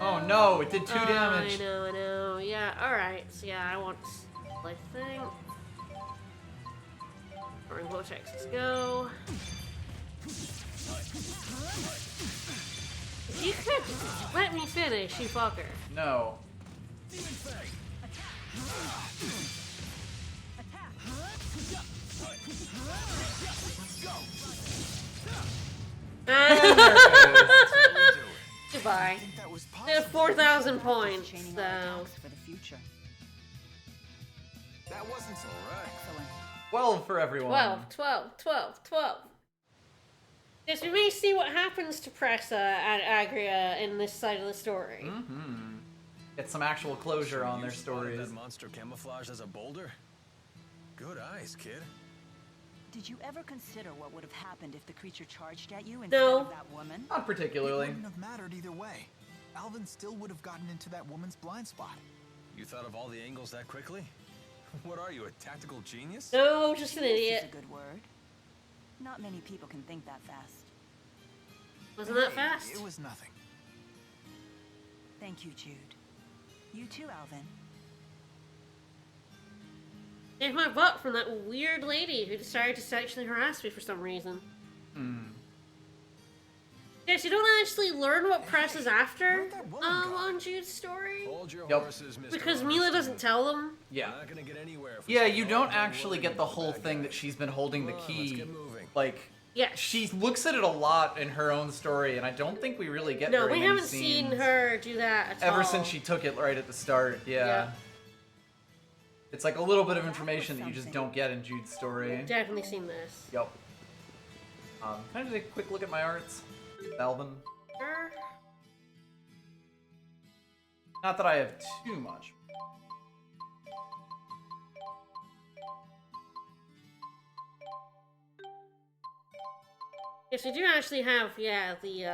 Oh no, it did 2 damage. I know. Yeah, alright. So yeah, I want life thing. Rainbow checks, let's go. You could let me finish, you fucker. No. And there it goes. Goodbye. I think that was They have possible. 4,000 points, Chaining so... our attacks for the future. That wasn't so right. Excellent. 12 for everyone. 12. Yes, we may see what happens to Pressa and Agria in this side of the story. Mm-hmm. Get some actual closure on their You spotted stories. That monster camouflaged as a boulder? Good eyes, kid. Did you ever consider what would have happened if the creature charged at you instead No. of that woman? Not It particularly. wouldn't have mattered either way. Alvin still would have gotten into that woman's blind spot. You thought of all the angles that quickly? What are you, a tactical genius? No, just an Genius idiot. is a good word. Not many people can think that fast. Wasn't that Hey, fast? It was nothing. Thank you, Jude. You too, Alvin. Saved my butt from that weird lady who decided to sexually harass me for some reason. Hmm. Yes, you don't actually learn what Press is after Where'd that woman go? on Jude's story. Hold your Yep. horses, Mr. Because Augustine. Mila doesn't tell them. Yeah. We're not gonna get anywhere if we Yeah, spend you all don't day actually worrying get the about whole bad thing guys. that she's been holding the Come on, key. let's get moving. Like, Yes. she looks at it a lot in her own story, and I don't think we really get No, very we many haven't scenes seen her do that at all. ever since she took it right at the start. Yeah. Yeah. It's like a little bit of information that you just don't get in Jude's story. Definitely seen this. Yep. Can I just take a quick look at my arts? Alvin? Sure. Not that I have too much. Yes, we do actually have, yeah, the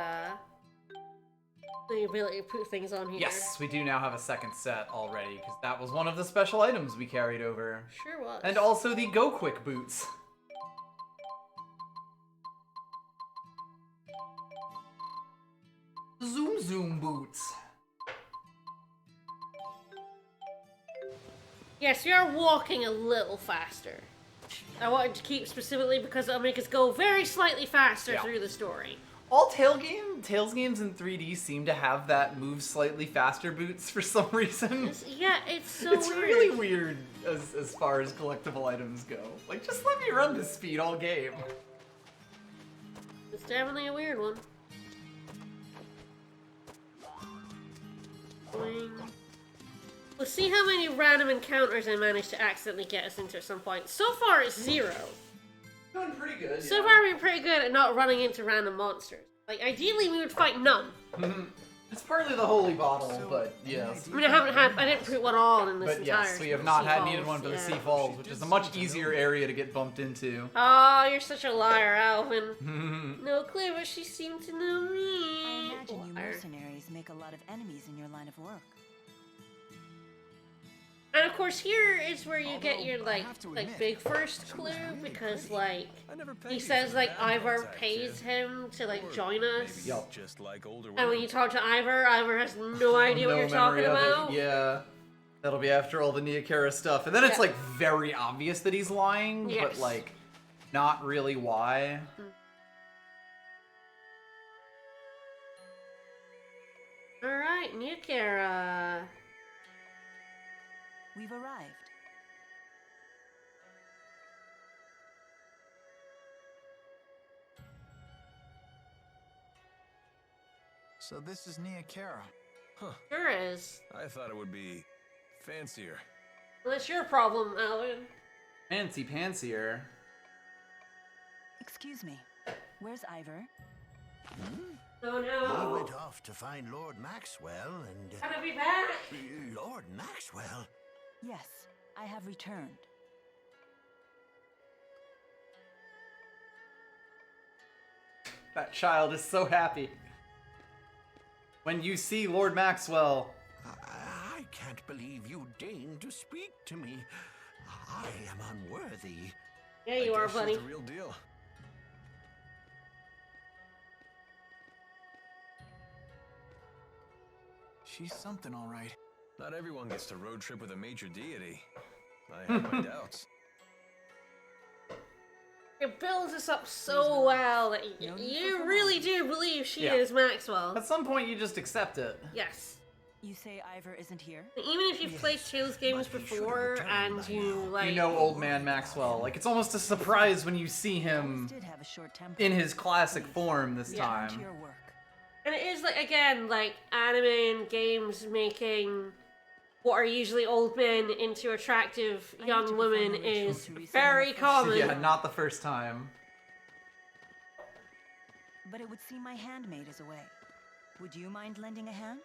ability to put things on here. Yes, we do now have a second set already, because that was one of the special items we carried over. Sure was. And also the Go Quick boots. Zoom Zoom boots. Yes, we are walking a little faster. I wanted to keep specifically because it'll make us go very slightly faster Yeah. through the story. All Tales games in 3D seem to have that move slightly faster boots for some reason. Yeah, it's so It's weird. really weird as far as collectible items go. Like, just let me run this speed all game. It's definitely a weird one. Let's see how many random encounters I managed to accidentally get us into at some point. So far, it's 0. Doing pretty good. So far, we've been pretty good at not running into random monsters. Like, ideally, we would fight none. It's partly the holy bottle, but yes. I mean, I didn't put one on in this But entire yes, we have not Sea needed one for the Falls, Sea Falls, which is a much easier area to get bumped into. Oh, you're such a liar, Alvin. No clue, but she seemed to know me. I imagine you Liar. mercenaries make a lot of enemies in your line of work. And of course, here is where you get Although, your I have to admit, big first she clue, was really because pretty. like I never pegged he you says for like that Ivor type, pays kid. him to like Or join maybe us. Yup. just like older And when women. you talk to Ivor, Ivor has no idea what No you're talking memory of it. about. Yeah. That'll be after all the Neokara stuff. And then it's Yeah. like very obvious that he's lying, but Yes. like not really why. Alright, Neokara. We've arrived. So this is Neokara. Sure is. I thought it would be fancier. Well, that's your problem, Alvin. Fancy pancier. Excuse me. Where's Ivor? Oh He no. went off to find Lord Maxwell and... Gotta be back. Lord Maxwell? Yes, I have returned. That child is so happy. When you see Lord Maxwell. I can't believe you deigned to speak to me. I am unworthy. Yeah, you are, Guess she's buddy. the real deal. She's something, all right. Not everyone gets to road trip with a major deity. I have my doubts. It builds us up so well that No need you for really do believe she Yeah. is Maxwell. At some point, you just accept it. Yes. You say Ivor isn't here? Even if you've played Tales games but he should have before returned and by you now. like You know old man Maxwell. Like, it's almost a surprise when you see him Did have a short temper. in his classic Please, form this Yeah. return to time. your work. And it is like again like anime and games making what are usually old men into attractive I need young to women perform a ritual is to resummon very the first- common. Yeah, not the first time. But it would seem my handmaid is away. Would you mind lending a hand?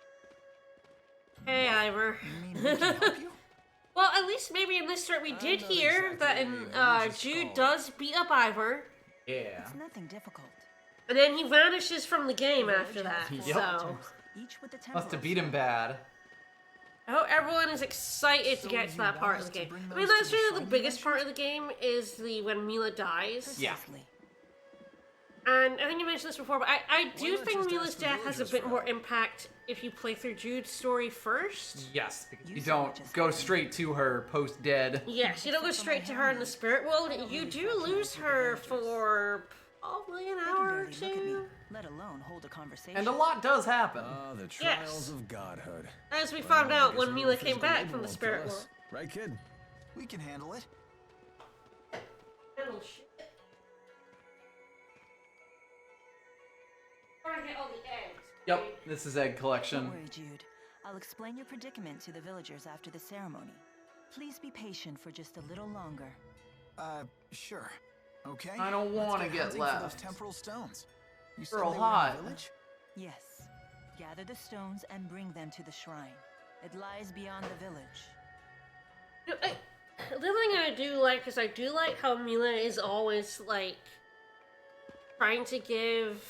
Hey, Ivor. You mean we can help you? Well, at least maybe in this story we did not hear exactly that a in religious Jude scholar. does beat up Ivor, Yeah. It's nothing difficult. and then he vanishes from the game after that. Yep. So Each with the temporal Must have beat him stone. bad. I hope everyone is excited to So get to you that want part of us the to game. bring I mean, those that's to the really the shrine biggest you part of the game is the when Mila dies. Yeah. Precisely. And I think you mentioned this before, but I do not think just Mila's ask the death has a villagers bit for more help? impact if you play through Jude's story first. Yes, because You you said don't just go then. straight to her post dead. Yes, you don't go straight to her in the spirit world. You do lose her for probably an They can hour or barely look at me, two. let alone hold a conversation. And a lot does happen. Ah, the Yes. trials of godhood. As we Well, found I out guess when a Mila little came physical back labor from the won't spirit kill us. world. Right, kid? We can handle it. Oh, shit. Trying to get all the eggs. Yep, right? this is egg Don't collection. worry, Jude. I'll explain your predicament to the villagers after the ceremony. Please be patient for just a little longer. Sure. Okay. I don't let's wanna get hunting for those left. temporal stones. You They're all said they were in hot. the village? Yes. Gather the stones and bring them to the shrine. It lies beyond the village. No, the other thing I do like is I do like how Mila is always like trying to give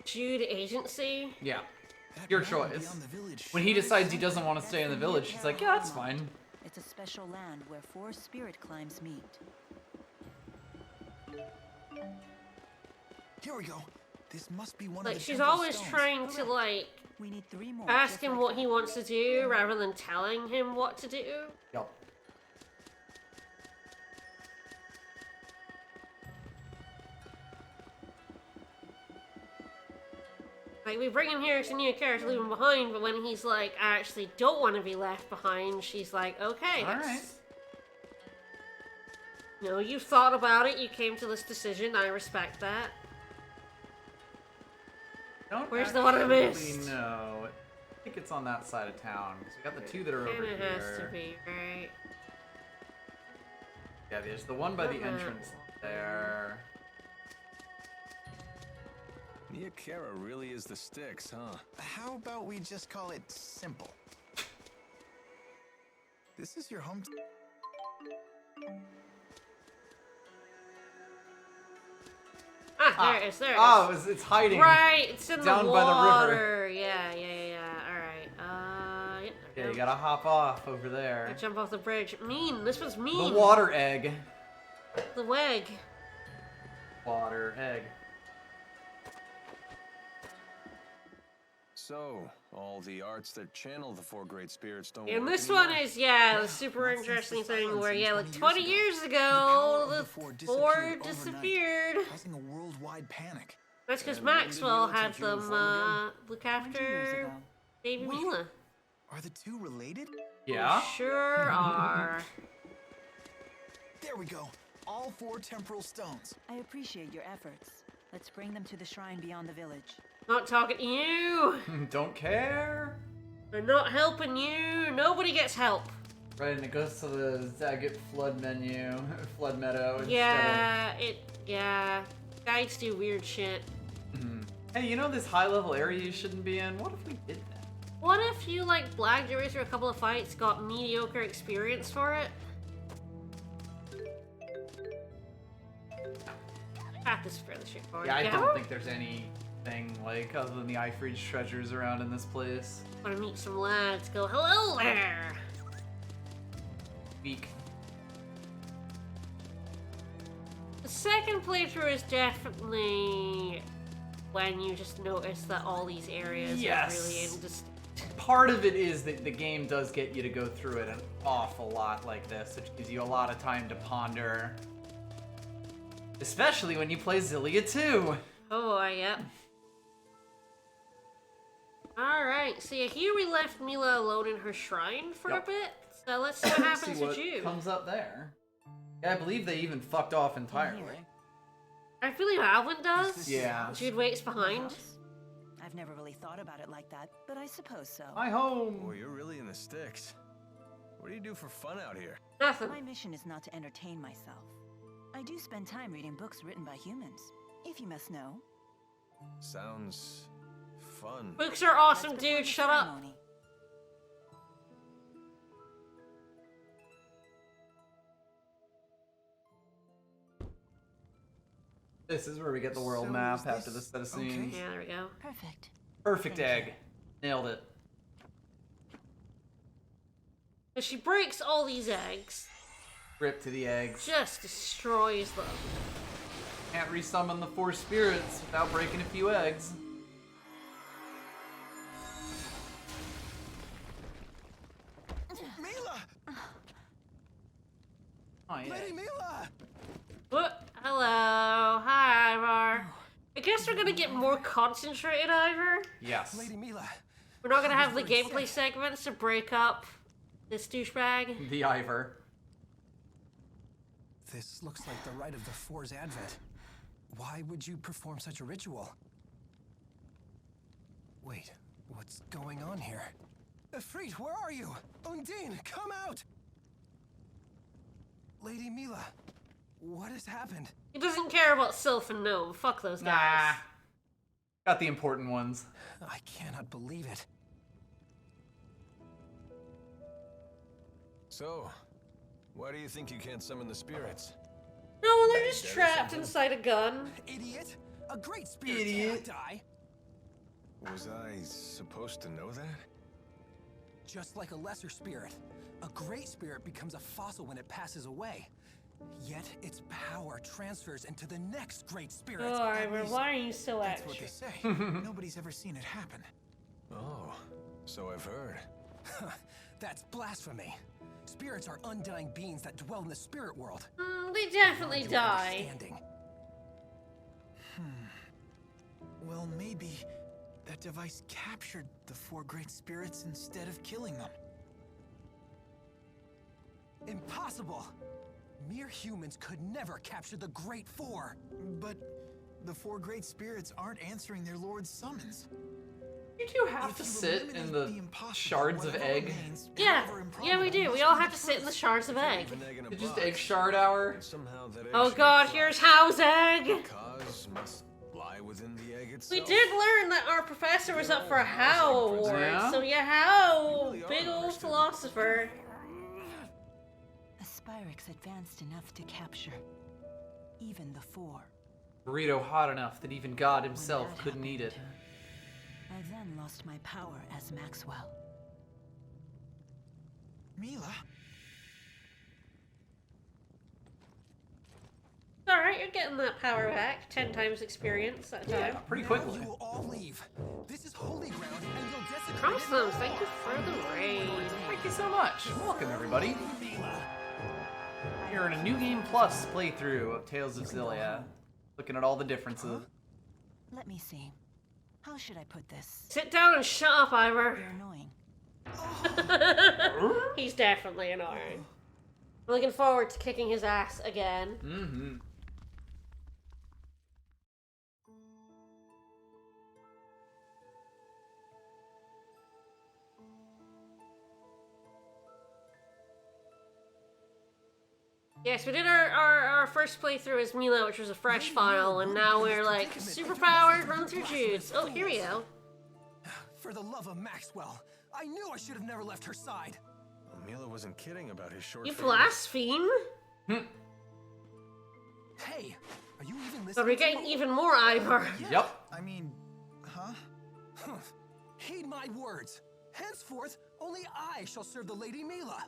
Jude agency. Yeah. That Your land choice. beyond the village When he sure decides he is doesn't want to That's stay in the the village, he's like, yeah, that's fine. It's a special land where 4 spirit climbs meet. Here we go. This must be one of Like the she's temple always stones. trying to like We need 3 more. ask just him like what that. he wants to do rather than telling him what to do. Yep. Like we bring him here to new character, leave him behind, but when he's like, I actually don't want to be left behind, she's like, okay, that's... Alright. You know, you've thought about it, you came to this decision, I respect that. Don't Where's the one I actually missed? know. I think it's on that side of town. So we got the two that are over Kinda here. has to be, right? Yeah, there's the one by the entrance there. Nia Khera really is the sticks, huh? How about we just call it simple? This is your home. Ah, there it is, there it is. Oh, it's hiding. Right, it's in down the by the water. river. Yeah. Alright, yep, Yeah, you gotta hop off over there. I jump off the bridge. Mean, this was mean. The water egg. The weg. Water egg. So, all the arts that channel the four great spirits don't And work this anymore? one is, the super not since interesting the thing silence where, in like 20 20 years years ago, ago, the the four four disappeared disappeared. causing a worldwide panic. That's because And when did Maxwell Mila had take your them, form again? look 20 years after ago. baby Wait. Mila. Are the two related? Yeah? Sure are. There we go. All 4 temporal stones. I appreciate your efforts. Let's bring them to the shrine beyond the village. Not talking to you. Don't care. They're not helping you. Nobody gets help. Right, and it goes to the Zagat flood menu, flood meadow. Yeah. Guides do weird shit. Hey, you know this high-level area you shouldn't be in? What if we did that? What if you, like, blagged your way through a couple of fights, got mediocre experience for it? Path is fairly straightforward. Yeah, I don't think there's anything, like, other than the Ifridge treasures around in this place. Want to meet some lads, go, hello there! Weak. The second playthrough is definitely when you just notice that all these areas Yes. are really indistinct. Part of it is that the game does get you to go through it an awful lot like this, which gives you a lot of time to ponder. Especially when you play Xillia 2. Oh, yeah. Alright, so yeah, here we left Mila alone in her shrine for a bit. So let's see what happens See with what Jude. comes up there. Yeah, I believe they even fucked off entirely. I believe Alvin does. Yeah. Jude waits behind. I've never really thought about it like that, but I suppose so. My home. Boy, you're really in the sticks. What do you do for fun out here? Nothing. My mission is not to entertain myself. I do spend time reading books written by humans, if you must know. Sounds fun. Books are awesome, That's before dude. the Shut up. ceremony. This is where we get the world So map is after this- this set of okay. scenes. Yeah, there we go. Perfect. Perfect Thank egg. Nailed it. If she breaks all these eggs, Rip to the eggs. just destroys them. Can't resummon the 4 spirits without breaking a few eggs. Mila! Oh, yeah. Lady Mila! What? Hello. Hi, Ivar. I guess we're gonna get more concentrated, Ivor. Yes. Lady Mila. We're not gonna have the What he gameplay said. segments to break up this douchebag. The Ivor. This looks like the rite of the Four's advent. Why would you perform such a ritual? Wait, what's going on here? Efreet, where are you? Undine, come out! Lady Mila, what has happened? He doesn't care about Sylph and Gnome. Fuck those guys. Nah. Got the important ones. I cannot believe it. So, why do you think you can't summon the spirits? No, they're just Dead or trapped something? inside a gun. Idiot! A great spirit Idiot. cannot die! Was I supposed to know that? Just like a lesser spirit, a great spirit becomes a fossil when it passes away. Yet its power transfers into the next great spirit. Oh, At Ivor, least why are you so that's what anxious? they say. Nobody's ever seen it happen. Oh, so I've heard. That's blasphemy. Spirits are undying beings that dwell in the spirit world. They definitely Your die. understanding. Well, maybe that device captured the 4 great spirits instead of killing them. Impossible! Mere humans could never capture the Great Four. But the 4 great spirits aren't answering their lord's summons. You do have to sit in the shards of egg. Yeah, we do. We all have to sit in the shards of egg. It's just egg shard hour. Oh god, here's How's egg! Cause must lie within the egg itself. We did learn that our professor was up for a How award, Yeah? so yeah, How, big old philosopher. A Spyrix advanced enough to capture even the Four. Burrito hot enough that even God himself couldn't eat it. I then lost my power as Maxwell. Mila? Alright, you're getting that power back. 10 times experience that time. Yeah, pretty quickly. You will all leave. This is holy ground, and you'll desecrate Crumbstones, thank you for the raid. Thank you so much. Welcome, everybody. You're in a New Game Plus playthrough of Tales of Xillia. Looking at all the differences. Let me see. How should I put this? Sit down and shut up, Ivor. You're annoying. He's definitely annoying. I'm looking forward to kicking his ass again. Mm-hmm. Yes, we did our first playthrough as Mila, which was a fresh file, and now we're like superpowered, run through Jude's. Oh, here we go. For the love of Maxwell, I knew I should have never left her side. Mila wasn't kidding about his short You fingers. blaspheme. Hey, are you even listening? So we're getting even more Ivor. Yep. I mean, huh? Heed my words. Henceforth, only I shall serve the Lady Mila.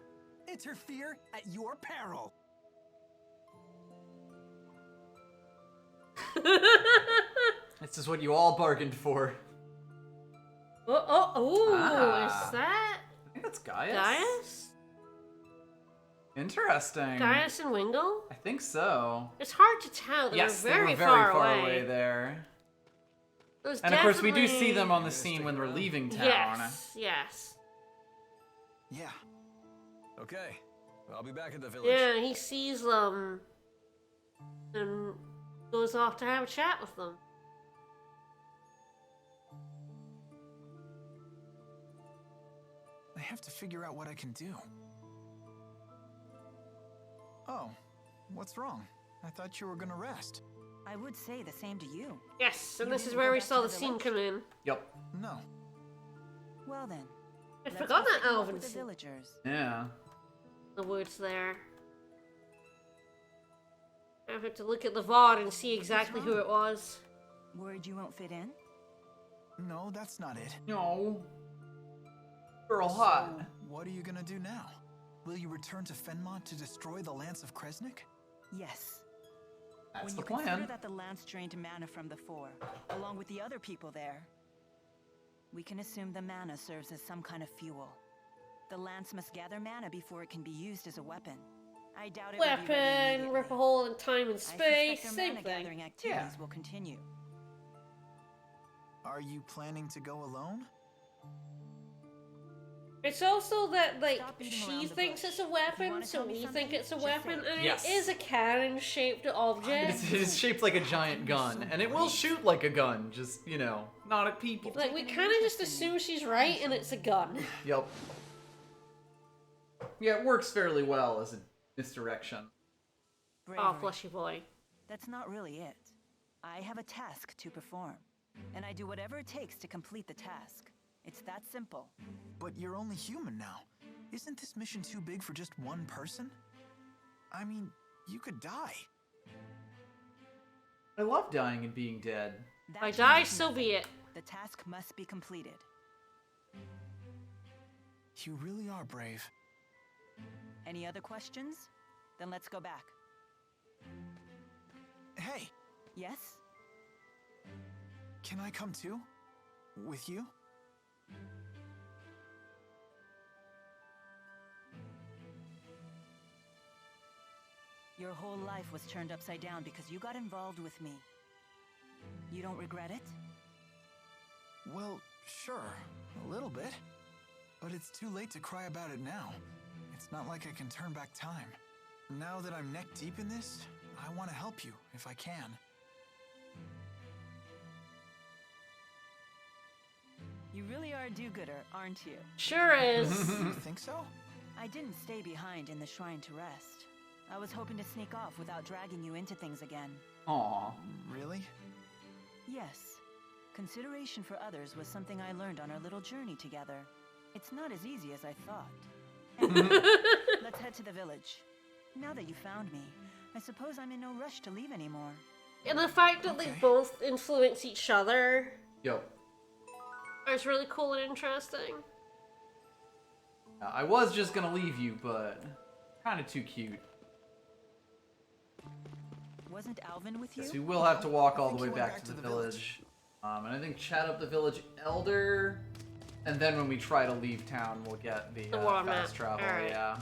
Interfere at your peril. This is what you all bargained for. Is that I think that's Gaius. Gaius? Interesting. Gaius and Wingle? I think so. It's hard to tell. They Yes, were they very, were very far away. away there. It was And of course, we do see definitely- them on the scene when we're leaving town. Yes. Yeah. Okay, I'll be back at the village. Yeah, he sees them and goes off to have a chat with them. I have to figure out what I can do. Oh, what's wrong? I thought you were gonna rest. I would say the same to you. Yes, and You this is didn't where go we back saw to the the scene village? come in. Yep. No. Well then. I let's forgot go that set you up elven with the scene. villagers. Yeah. The woods there. I have to look at the VOD and see exactly who it was. Worried you won't fit in? No, that's not it. No. Girl hot. So, what are you gonna do now? Will you return to Fenmont to destroy the Lance of Kresnik? Yes. That's When the you consider plan. that the Lance drained mana from the Four, along with the other people there, we can assume the mana serves as some kind of fuel. The Lance must gather mana before it can be used as a weapon. I doubt it will be ready Weapon, immediately. rip a hole in time and I space, suspect their same mana thing. gathering activities will continue. Are you planning to go alone? It's also that, like, Stop beating she around the thinks bush. it's a If you weapon, wanna so tell me we something, think it's a just weapon, say it. and Yes. it is a cannon-shaped object. It is shaped like a giant gun, and it will shoot like a gun, just, you know, not at people. Like, we kind of just assume she's right, and it's a gun. Yep. Yeah, it works fairly well as a misdirection. Oh, Bravery. fleshy boy. That's not really it. I have a task to perform, and I do whatever it takes to complete the task. It's that simple. But you're only human now. Isn't this mission too big for just one person? I mean, you could die. I love dying and being dead. That If I die, changes so be it. The task must be completed. You really are brave. Any other questions? Then let's go back. Hey, Yes? can I come too? With you? Your whole life was turned upside down because you got involved with me. You don't regret it? Well, sure, a little bit. But it's too late to cry about it now. It's not like I can turn back time. Now that I'm neck deep in this, I want to help you if I can. You really are a do-gooder, aren't you? Sure is. You think so? I didn't stay behind in the shrine to rest. I was hoping to sneak off without dragging you into things again. Aw. Really? Yes. Consideration for others was something I learned on our little journey together. It's not as easy as I thought. Anyway, let's head to the village. Now that you found me, I suppose I'm in no rush to leave anymore. And the fact that they both influence each other Yo. is really cool and interesting. I was just gonna leave you, but kind of too cute. Wasn't Alvin with you? So we will have to walk all the think way he went back to the village. And I think chat up the village elder, and then when we try to leave town, we'll get the world map. fast travel. Alright. Yeah.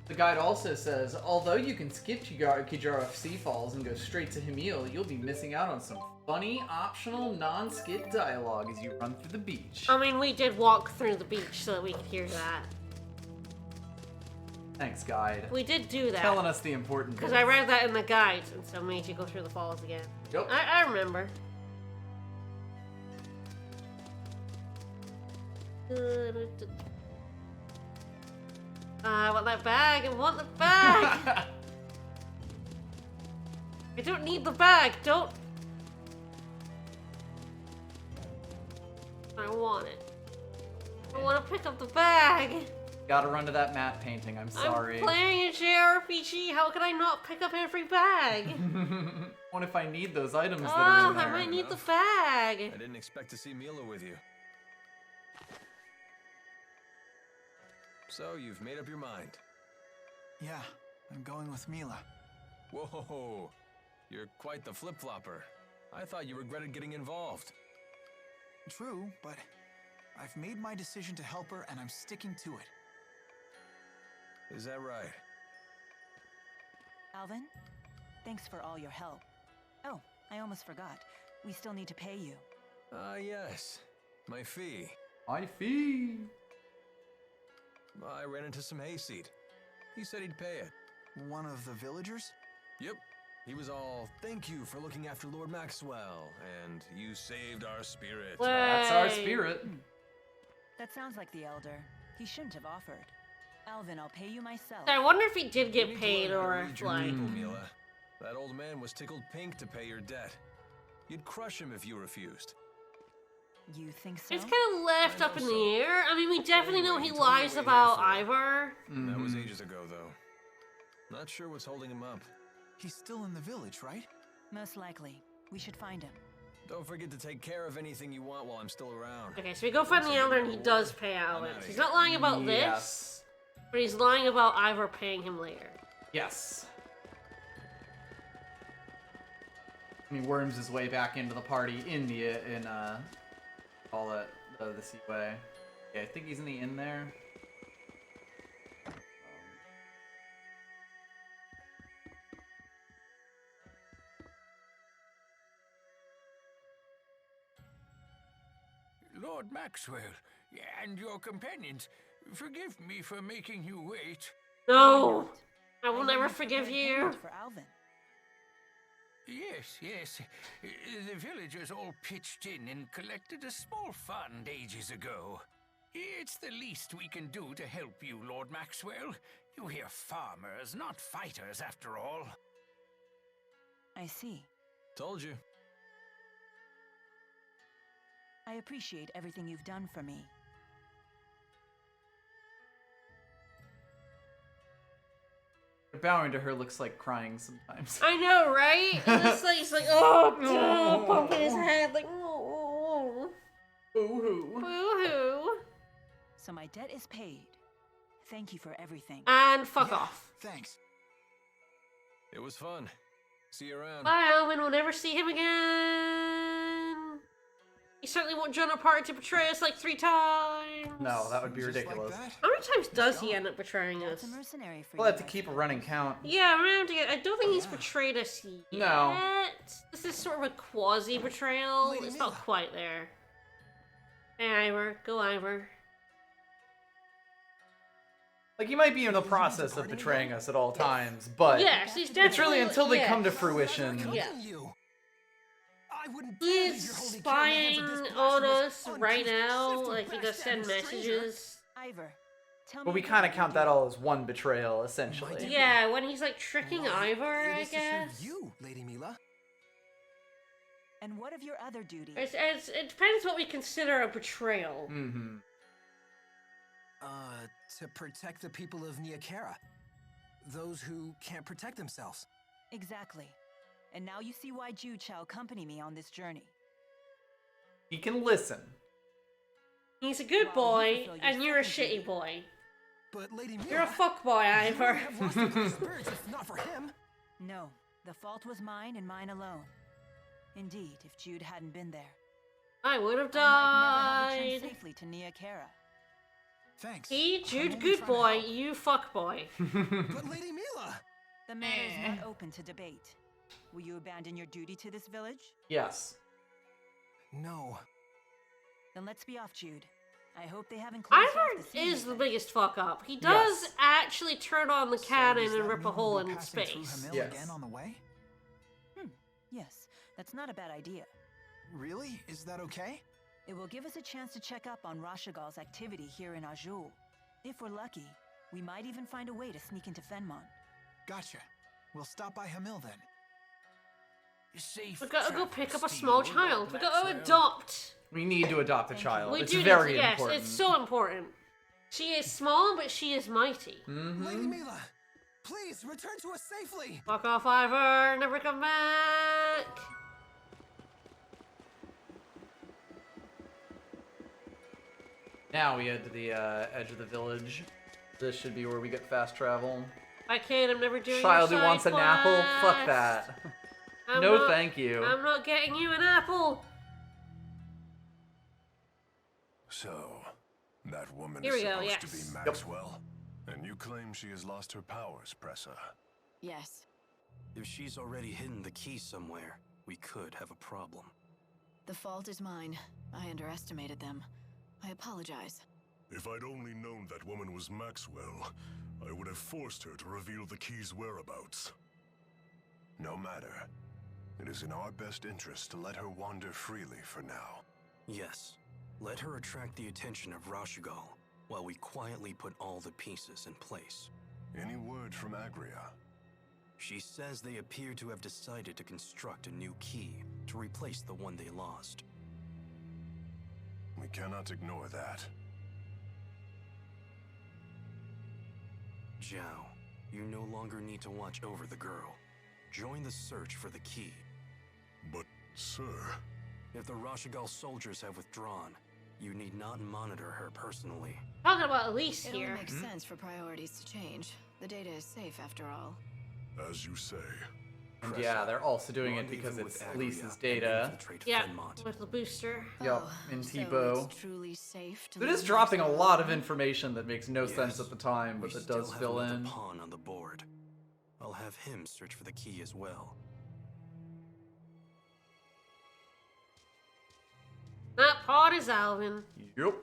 The guide also says, although you can skip Kijara Sea Falls and go straight to Himil, you'll be missing out on some funny, optional, non-skip dialogue as you run through the beach. I mean, we did walk through the beach so that we could hear that. Thanks, guide. We did do that. Telling us the important Because bits. I read that in the guides, and so made you go through the falls again. Yep. I remember. I want that bag. I want the bag. I don't need the bag. Don't. I want it. I want to pick up the bag. Gotta run to that matte painting, I'm sorry. I'm playing a JRPG. How can I not pick up every bag? What if I need those items that are in there? I might need the bag. I didn't expect to see Mila with you. So, you've made up your mind. Yeah, I'm going with Mila. Whoa, you're quite the flip-flopper. I thought you regretted getting involved. True, but I've made my decision to help her and I'm sticking to it. Is that right? Alvin, thanks for all your help. Oh, I almost forgot. We still need to pay you. Yes. My fee. My fee. I ran into some hayseed. He said he'd pay it. One of the villagers? Yep. He was all, thank you for looking after Lord Maxwell, and you saved our spirit. That's our Way. spirit. That sounds like the Elder. He shouldn't have offered. Alvin, I'll pay you myself. I wonder if he did You get need to paid learn how to or read if, your like... people, Mila. That old man was tickled pink to pay your debt. You'd crush him if you refused. You think so? It's kind of left I up in know the so. air. I mean, we definitely know Anyway, he he told me lies what he about had for. Ivor. That was ages ago, though. Not sure what's holding him up. He's still in the village, right? Most likely. We should find him. Don't forget to take care of anything you want while I'm still around. Okay, so we go find the Elder and he does pay Alvin. outta He's here. not lying about this, Yes. but he's lying about Ivor paying him later. Yes. He worms his way back into the party in the call it the Seaway. Yeah, I think he's in the inn there. Lord Maxwell, and your companions, forgive me for making you wait. No! I will I never need to forgive prepare you. payment For Alvin. Yes. The villagers all pitched in and collected a small fund ages ago. It's the least we can do to help you, Lord Maxwell. You hear farmers, not fighters, after all. I see. Told you. I appreciate everything you've done for me. Bowing to her looks like crying sometimes. I know, right? And it's like, he's like, oh, no, bumping his head, like, oh, Boo-hoo. boo-hoo. So my debt is paid. Thank you for everything. And fuck Yeah, off. Thanks. It was fun. See you around. Bye, Alvin. We'll never see him again. He certainly won't join our party to betray us like 3 times. No, that would be Just ridiculous. Like that? How many times does he end up betraying That's us? a mercenary for We'll you. have to keep a running count. Yeah, we're gonna have to get. I don't think he's Yeah. betrayed us yet. No. This is sort of a quasi betrayal. Lady It's not Mila. quite there. Hey, Ivor. Go, Ivor. Like, he might be in the process of betraying us at all times, but Yes, he's definitely. it's really until they yes. come to fruition. Yeah. You. I wouldn't dare leave He's your holy care in the hands spying of this on blasphemous, us right uncouth, now. shifty Like, he does send backstabbing stranger. messages. Ivor, tell But me we kind of again, count you that do. all as one betrayal, essentially. Yeah, when he's like tricking Why, Ivor, it I is to serve guess. you, Lady Mila. And what of your other duties? It depends what we consider a betrayal. Mm-hmm. To protect the people of Neokera. Those who can't protect themselves. Exactly. And now you see why Jude shall accompany me on this journey. He can listen. He's a good Well, boy, you fulfill your and you're a second duty. shitty boy. But Lady Mila, You're a fuckboy, you Ivor. would have lost the good spirits if not for him. No, the fault was mine and mine alone. Indeed, if Jude hadn't been there, I would have I might never have died. returned safely to Neokera. Thanks. See, I'm Jude, only good trying to boy, help. you fuckboy. But Lady Mila! The matter is not open to debate. Will you abandon your duty to this village? Yes. No. Then let's be off, Jude. I hope they haven't closed off Ivor the scene is the yet. biggest fuck up. He does Yes. actually turn on the So cannon does and that rip a mean hole we'll be in passing through space. Hamil Yes. again on the way? Yes, that's not a bad idea. Really? Is that okay? It will give us a chance to check up on Rashagal's activity here in Azul. If we're lucky, we might even find a way to sneak into Fenmon. Gotcha. We'll stop by Hamil then. Safe We gotta go travels pick up a to small you, child. Lord We gotta Maxwell. adopt. We need to adopt a Thank you. child. We It's do need very to, yes, important. it's so important. She is small, but she is mighty. Lady Mila, please return to us safely! Fuck off, Ivor. Never come back. Now we head to the edge of the village. This should be where we get fast travel. I can't. I'm never doing Child your who wants side an apple? Fuck quest. that. I'm No not- thank you. I'm not getting you an apple. So, that woman Here is we go, supposed to yes. be Maxwell. And you claim she has lost her powers, Pressa. Yes. If she's already hidden the key somewhere, we could have a problem. The fault is mine. I underestimated them. I apologize. If I'd only known that woman was Maxwell, I would have forced her to reveal the key's whereabouts. No matter. It is in our best interest to let her wander freely for now. Yes. Let her attract the attention of Rashagal, while we quietly put all the pieces in place. Any word from Agria? She says they appear to have decided to construct a new key to replace the one they lost. We cannot ignore that. Zhao, you no longer need to watch over the girl. Join the search for the key. But, sir... If the Rashagal soldiers have withdrawn, you need not monitor her personally. Talking about Elise It only here. makes sense for priorities to change. The data is safe after all. As you say. And yeah, they're also doing it because Rendezvous it's with Agria Lisa's and data. infiltrate Yeah, Fenmont. with the booster. Yup, Oh, in so Tipo. it's truly safe to It is leave dropping a Maxwell lot of alone? information that makes no sense at the time, but We that still does have fill another in. pawn on the board. I'll have him search for the key as well. That pod is Alvin. Yup.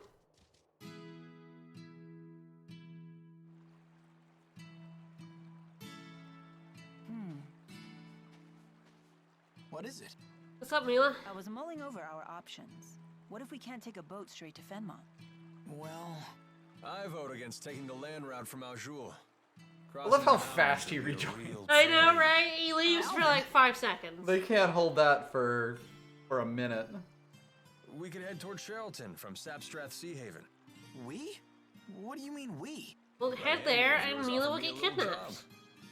What is it? What's up, Mila? I was mulling over our options. What if we can't take a boat straight to Fenmon? Well... I vote against taking the land route from Azul. I love how fast he rejoins. I know, right? He leaves for like 5 seconds. They can't hold that for a minute. We could head toward Sherrilton from Sapstrath Sea Haven. We? What do you mean we? We'll head there and Mila will get kidnapped.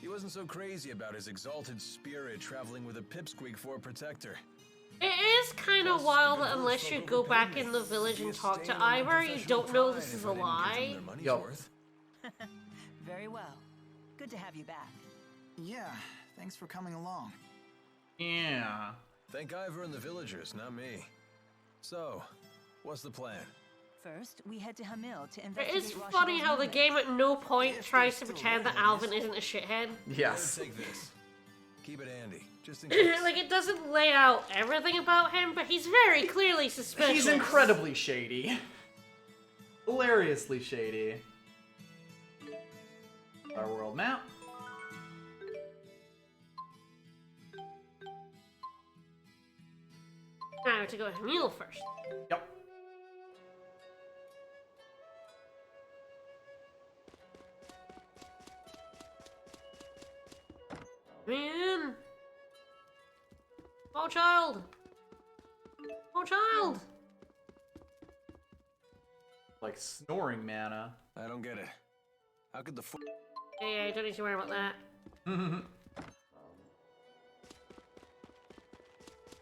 He wasn't so crazy about his exalted spirit traveling with a pipsqueak for a protector. It is kind of wild that unless you go back in the village and talk to Ivor, you don't know this is a lie. Yup. Very well. Good to have you back. Yeah, thanks for coming along. Yeah. Thank Ivor and the villagers, not me. So, what's the plan? First, we head to Hamil to It investigate is funny Rashagal's how the movements. game at no point tries to pretend that Alvin isn't a shithead. Yes. Take this. Keep it handy, just in case. Like, it doesn't lay out everything about him, but he's very clearly suspicious. He's incredibly shady. Hilariously shady. Our world map. I have to go to Mule first. Yep. Man! Small child! Small child! Like snoring mana. I don't get it. How could the Hey, don't need to worry about that.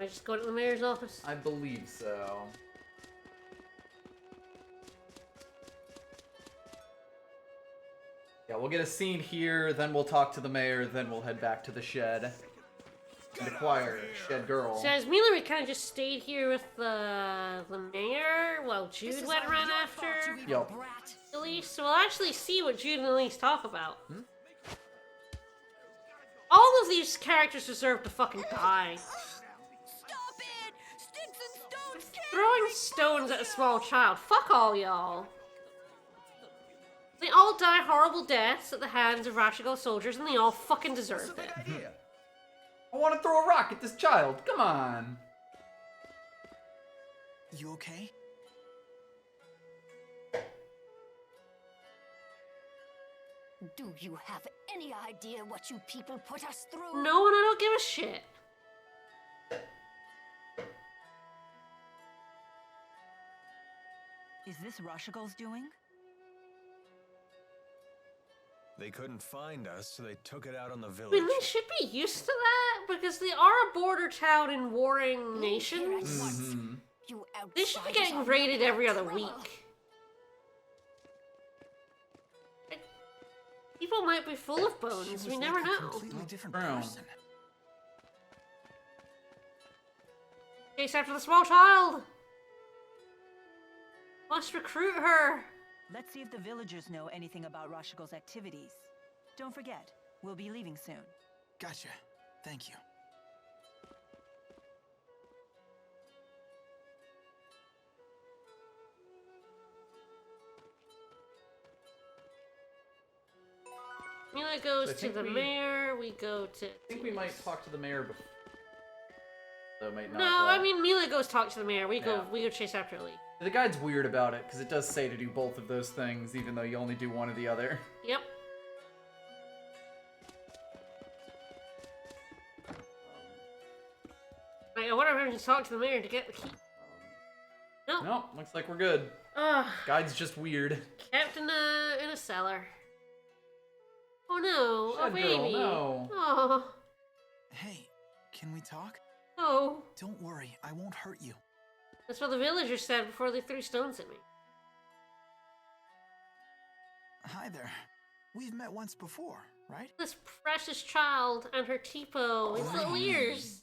I just go to the mayor's office. I believe so. Yeah, we'll get a scene here, then we'll talk to the mayor, then we'll head back to the shed. And acquire Shed Girl. So as Mila kind of just stayed here with the mayor while Jude went around after Yup. Elise. So we'll actually see what Jude and Elise talk about. All of these characters deserve to fucking die. Stop it! Sticks and stones can't Throwing stones at a small child. Fuck all y'all. They all die horrible deaths at the hands of Rashigal soldiers, and they all fucking deserved it. I want to throw a rock at this child. Come on. You okay? Do you have any idea what you people put us through? No, and I don't give a shit. Is this Rashigal's doing? They couldn't find us, so they took it out on the I village. mean, they should be used to that, because they are a border town in warring nations. You They should be outsiders getting are raided no every other trouble. week. People might be full of She bones, was we like never a know. completely different True. person. Chase after the small child! Must recruit her! Let's see if the villagers know anything about Rashigal's activities. Don't forget, we'll be leaving soon. Gotcha. Thank you. Mila goes So I to think the we- mayor, we go to... I think we might talk to the mayor before. So it might not. No, I mean, Mila goes talk to the mayor, we Yeah. go chase after Lee. The guide's weird about it, because it does say to do both of those things, even though you only do one or the other. Yep. Wait, I wonder if I can talk to the mayor to get the key. Nope. Nope, looks like we're good. Ugh. Guide's just weird. Kept in a cellar. Oh no, a Shed girl, baby. no. Oh, Hey, can we talk? no. Don't worry, I won't hurt you. That's what the villagers said before they threw stones at me. Hi there. We've met once before, right? This precious child and her tipo, his little ears.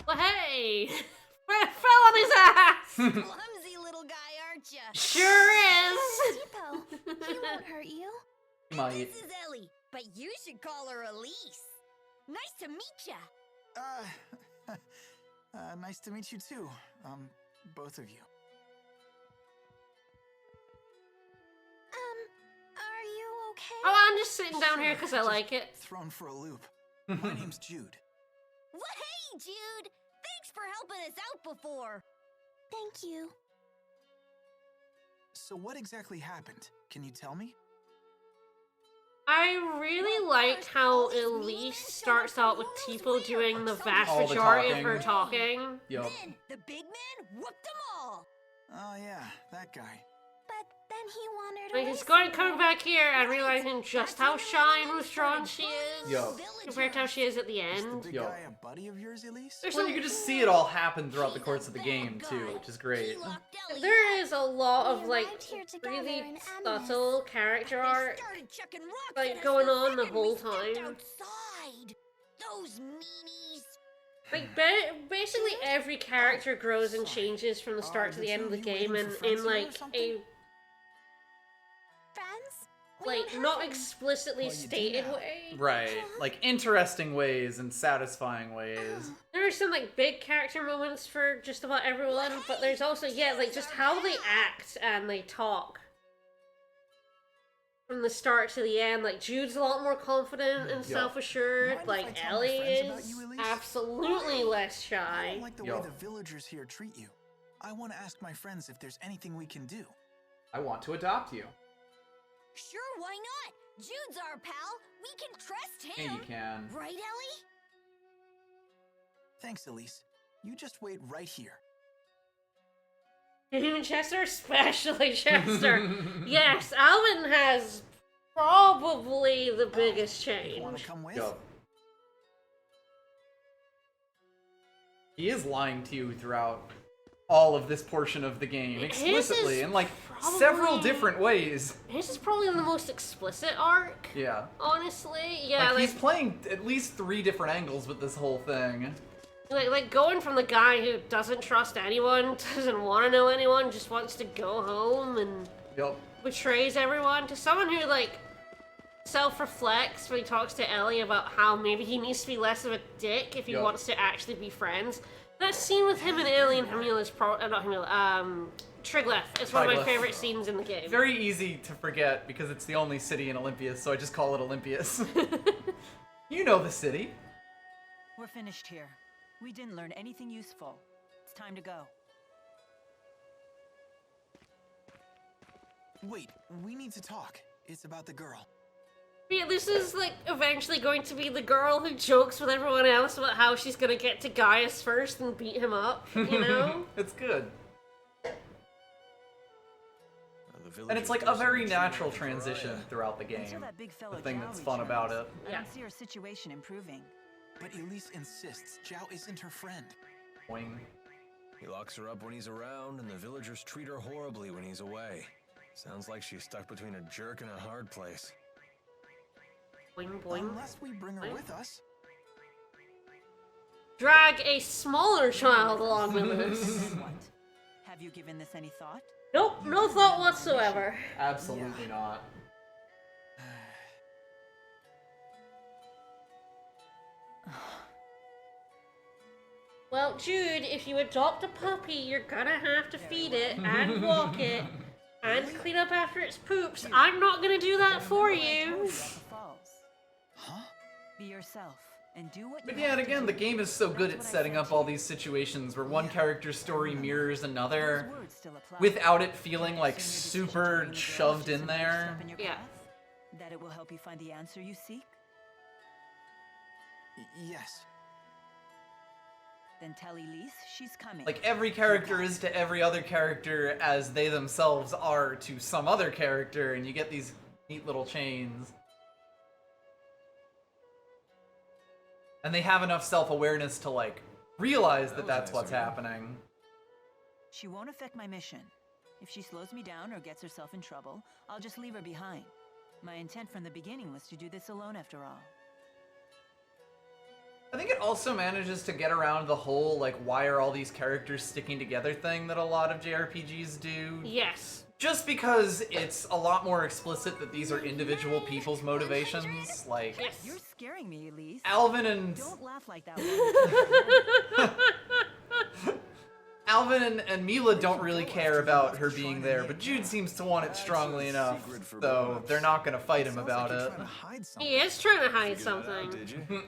Well, hey! Fell on his ass! Clumsy little guy, aren't ya? Sure is! Tipo, he won't hurt you. Might. This is Ellie, but you should call her Elise. Nice to meet ya. Nice to meet you too. Both of you. Are you okay? Oh, I'm just sitting down here because I like it. Thrown for a loop. My name's Jude. Well, hey, Jude. Thanks for helping us out before. Thank you. So what exactly happened? Can you tell me? I really liked how Elise starts out with Tipo doing the vast All the majority of talking. her talking. Yup. Then the big man whooped them all. Oh yeah, that guy. But then he wandered Like, away he's going somewhere. coming back here and realizing just how shy and withdrawn she is. Yup. Compared to how she is at the Is the end. big Yo. guy a buddy of yours, Elise? There's Well, a- you can just see it all happen throughout the course of the game, too, which is great. He locked Ellie There up. is a lot of, We like, arrived here together really in Animus. subtle character They art. started chucking rocks like, at us going on the second whole we stepped time. Outside. Those meanies. Like, basically every character grows and changes from the start to the end of the game, and in, like, a, Friends? We like, don't have not any. explicitly Well, you do stated now. way. Right. Like, interesting ways and satisfying ways. There are some, like, big character moments for just about everyone, but there's also, yeah, like, just how they act and they talk. from the start to the end. Like, Jude's a lot more confident and self-assured. Mind if I Like, tell my Ellie friends about is you, Elise? absolutely less I shy. don't like the way the villagers here treat you. I want to ask my friends if there's anything we can do. I want to adopt you. Sure, why not? Jude's our pal. We can trust him. Yeah, you can. Right, Ellie? Thanks, Elise. You just wait right here. Even Chester, especially Chester. Yes, Alvin has probably the biggest change. Want to come with? Yo. He is lying to you throughout all of this portion of the game, explicitly, in like several different ways. His is probably the most explicit arc. Yeah. Honestly, yeah. Like, he's playing at least 3 different angles with this whole thing. Like going from the guy who doesn't trust anyone, doesn't want to know anyone, just wants to go home and betrays everyone, to someone who like self-reflects when he talks to Ellie about how maybe he needs to be less of a dick if he wants to actually be friends. That scene with him and Ellie and Hamila is not Hamila, Triglav is one of my favorite scenes in the game. Very easy to forget because it's the only city in Olympias, so I just call it Olympias. You know the city. We're finished here. We didn't learn anything useful. It's time to go. Wait, we need to talk. It's about the girl. Yeah, this is like eventually going to be the girl who jokes with everyone else about how she's gonna get to Gaius first and beat him up, you know? It's good. And it's like a very natural transition throughout the game. The thing that's fun about it. I don't see her situation improving. But Elise insists Zhao isn't her friend. Boing. He locks her up when he's around, and the villagers treat her horribly when he's away. Sounds like she's stuck between a jerk and a hard place. Boing, boing. Unless we bring her with us. Drag a smaller child along with us. What? Have you given this any thought? Nope, no thought whatsoever. Absolutely not. Well, Jude, if you adopt a puppy, you're gonna have to feed it and walk it and clean up after its poops. I'm not gonna do that for you. Huh? Be yourself and do what you But yeah, and again, the game is so good at setting up all these situations where one character's story mirrors another without it feeling like super shoved in there. Yeah. That it will help you find the answer you seek? Yes. Then tell Elise she's coming. Like, every character is to every other character as they themselves are to some other character, and you get these neat little chains. And they have enough self-awareness to, like, realize that that's what's happening. She won't affect my mission. If she slows me down or gets herself in trouble, I'll just leave her behind. My intent from the beginning was to do this alone after all. I think it also manages to get around the whole, like, why are all these characters sticking together thing that a lot of JRPGs do. Yes. Just because it's a lot more explicit that these are individual people's motivations, like... Yes. You're scaring me, Elise. Alvin and... Don't laugh like that. Alvin and Mila don't really care about her being there, but Jude seems to want it strongly enough, though they're not gonna fight him about it. He is trying to hide something. Did you?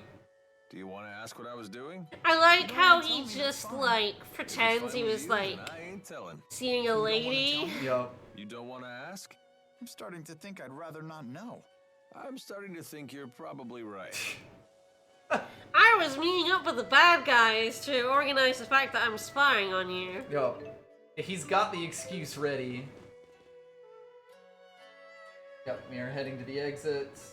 Do you want to ask what I was doing? I like how he just, like, pretends he was, like, I ain't telling. seeing a lady. Yup. You don't want to ask? I'm starting to think I'd rather not know. I'm starting to think you're probably right. I was meeting up with the bad guys to organize the fact that I'm spying on you. Yup. He's got the excuse ready. Yep, we are heading to the exits.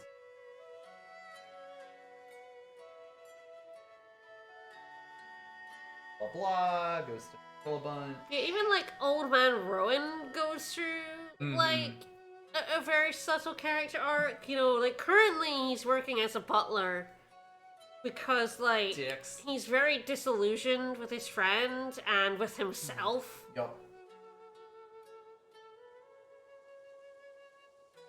Blah blah, goes to kill a bunch. Yeah, even like Old Man Rowan goes through like a very subtle character arc. You know, like currently he's working as a butler because like he's very disillusioned with his friend and with himself. Yup.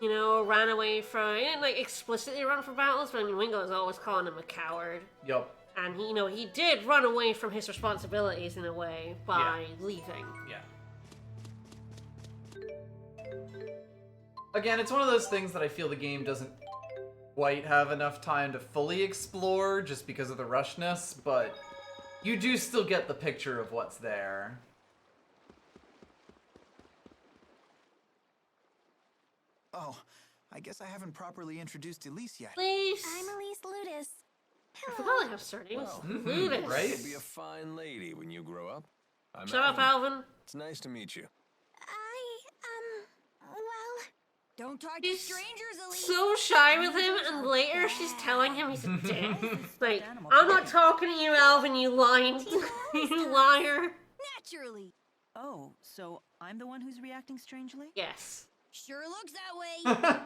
You know, ran away from. He didn't like explicitly run from battles, but I mean, Wingo was always calling him a coward. Yup. And he, you know, he did run away from his responsibilities in a way by leaving. Yeah. Again, it's one of those things that I feel the game doesn't quite have enough time to fully explore just because of the rushness, but you do still get the picture of what's there. Oh, I guess I haven't properly introduced Elise yet. Please. I'm Elise Ludus. I forgot I have surnames. Well, Ludus. right? You'll be a fine lady when you grow up. I'm Shut up, Alvin. It's nice to meet you. Well, don't talk to She's strangers, Elise. so shy with him, and later she's telling him he's a dick. Like, Animal I'm not kingdom. talking to you, Alvin, you lying, you liar. Naturally. Oh, so I'm the one who's reacting strangely? Yes. Sure looks that way.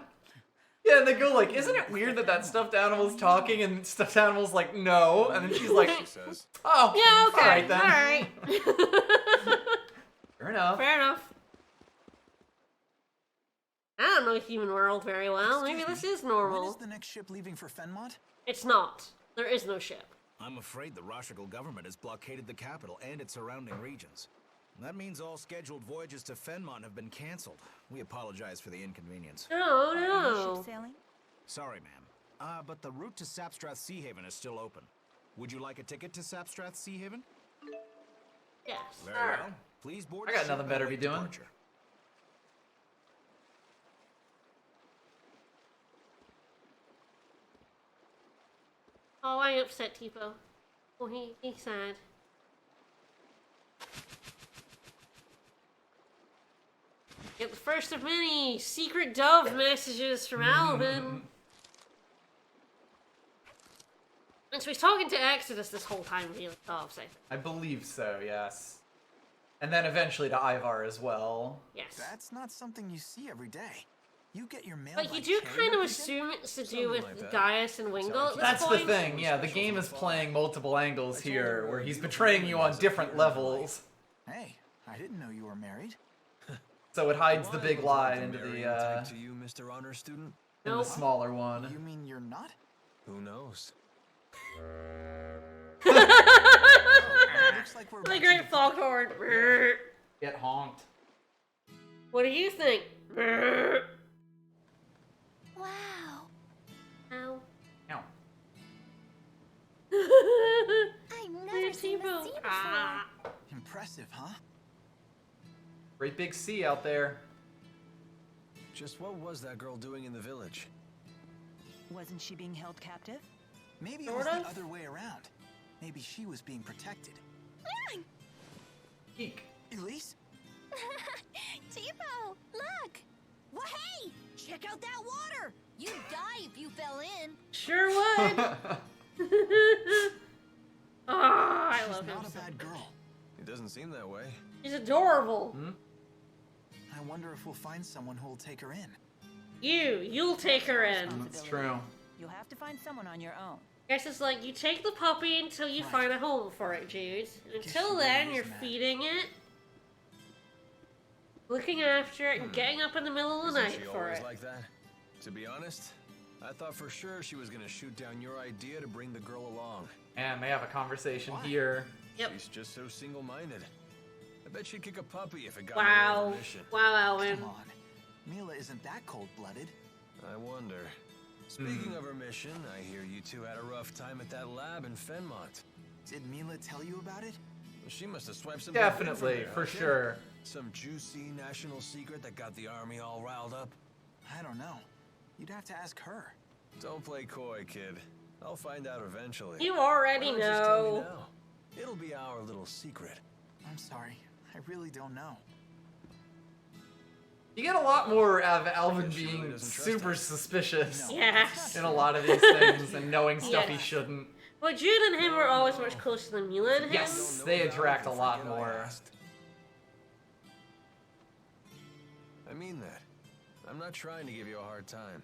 Yeah, and they go like, isn't it weird that that stuffed animal's talking and stuffed animal's like, no? And then she's like, She says. oh, Yeah, okay. alright then. Alright. Fair enough. Fair enough. I don't know human world very well. Maybe Excuse this is When normal. is the next ship leaving for Fenmont? It's not. There is no ship. I'm afraid the Rashigal government has blockaded the capital and its surrounding regions. That means all scheduled voyages to Fenmont have been cancelled. We apologize for the inconvenience. No, Any no. ship sailing? Sorry, ma'am. But the route to Sapstrath Sea Haven is still open. Would you like a ticket to Sapstrath Sea Haven? Yes. Very Alright. well. Please board I the got ship nothing and better to await be doing. departure. Oh, I upset Tipo. Oh, he's sad. Get the first of many secret dove messages from Alvin. And so he's talking to Exodus this whole time, really doves, I think. I believe so, yes. And then eventually to Ivar as well. Yes. That's not something you see every day. You get your mail. But by you do carrier kind of pigeon? assume it's to do Something with like that. Gaius and Wingle at this That's the point. thing, yeah, the game is playing multiple angles here, where he's betraying you on different levels. Hey, I didn't know you were married. So it hides the Why big would lie Dr. into the, Marion type to you, Mr. Honor Student? in the Nope. smaller You one. mean you're not? Who knows? Looks like we're The about great to- foghorn. Get honked. What do you think? Wow. Ow. Ow. I've never seen the sea before. Ah. Impressive, huh? Great big sea out there. Just what was that girl doing in the village? Wasn't she being held captive? Maybe it Sort was of. the other way around. Maybe she was being protected. Eek. Elise? Tipo, look. Well, hey, check out that water. You'd die if you fell in. Sure would. Oh, I She's love him. not a so bad much. girl. It doesn't seem that way. She's adorable. I wonder if we'll find someone who'll take her in. You'll take her in. That's true. You'll have to find someone on your own. Guess it's like you take the puppy until you Right. find a home for it, Jude. And Guess until she really then, is you're mad. feeding it, looking after it, and getting up in the middle of the Isn't night she for always it. like that? To be honest, I thought for sure she was gonna shoot down your idea to bring the girl along. And they have a conversation Why? here. Yep. She's just so single-minded. I bet she'd kick a puppy if it got in the way of Wow. her mission. Wow, Alvin. Come on. Mila isn't that cold-blooded. I wonder. Speaking of her mission, I hear you two had a rough time at that lab in Fenmont. Did Mila tell you about it? Well, she must have swiped some Definitely, for sure. Some juicy national secret that got the army all riled up. I don't know. You'd have to ask her. Don't play coy, kid. I'll find out eventually. You already Why don't you just tell me know. now? It'll be our little secret. I'm sorry. I really don't know. You get a lot more of Alvin Guess she really being doesn't trust super us. suspicious No. Yes. in a lot of these things and knowing stuff he Yes. shouldn't. But Jude and him are always much closer than Mila and him. Yes. Don't They know about interact it, a lot forget I more. asked. I mean that. I'm not trying to give you a hard time.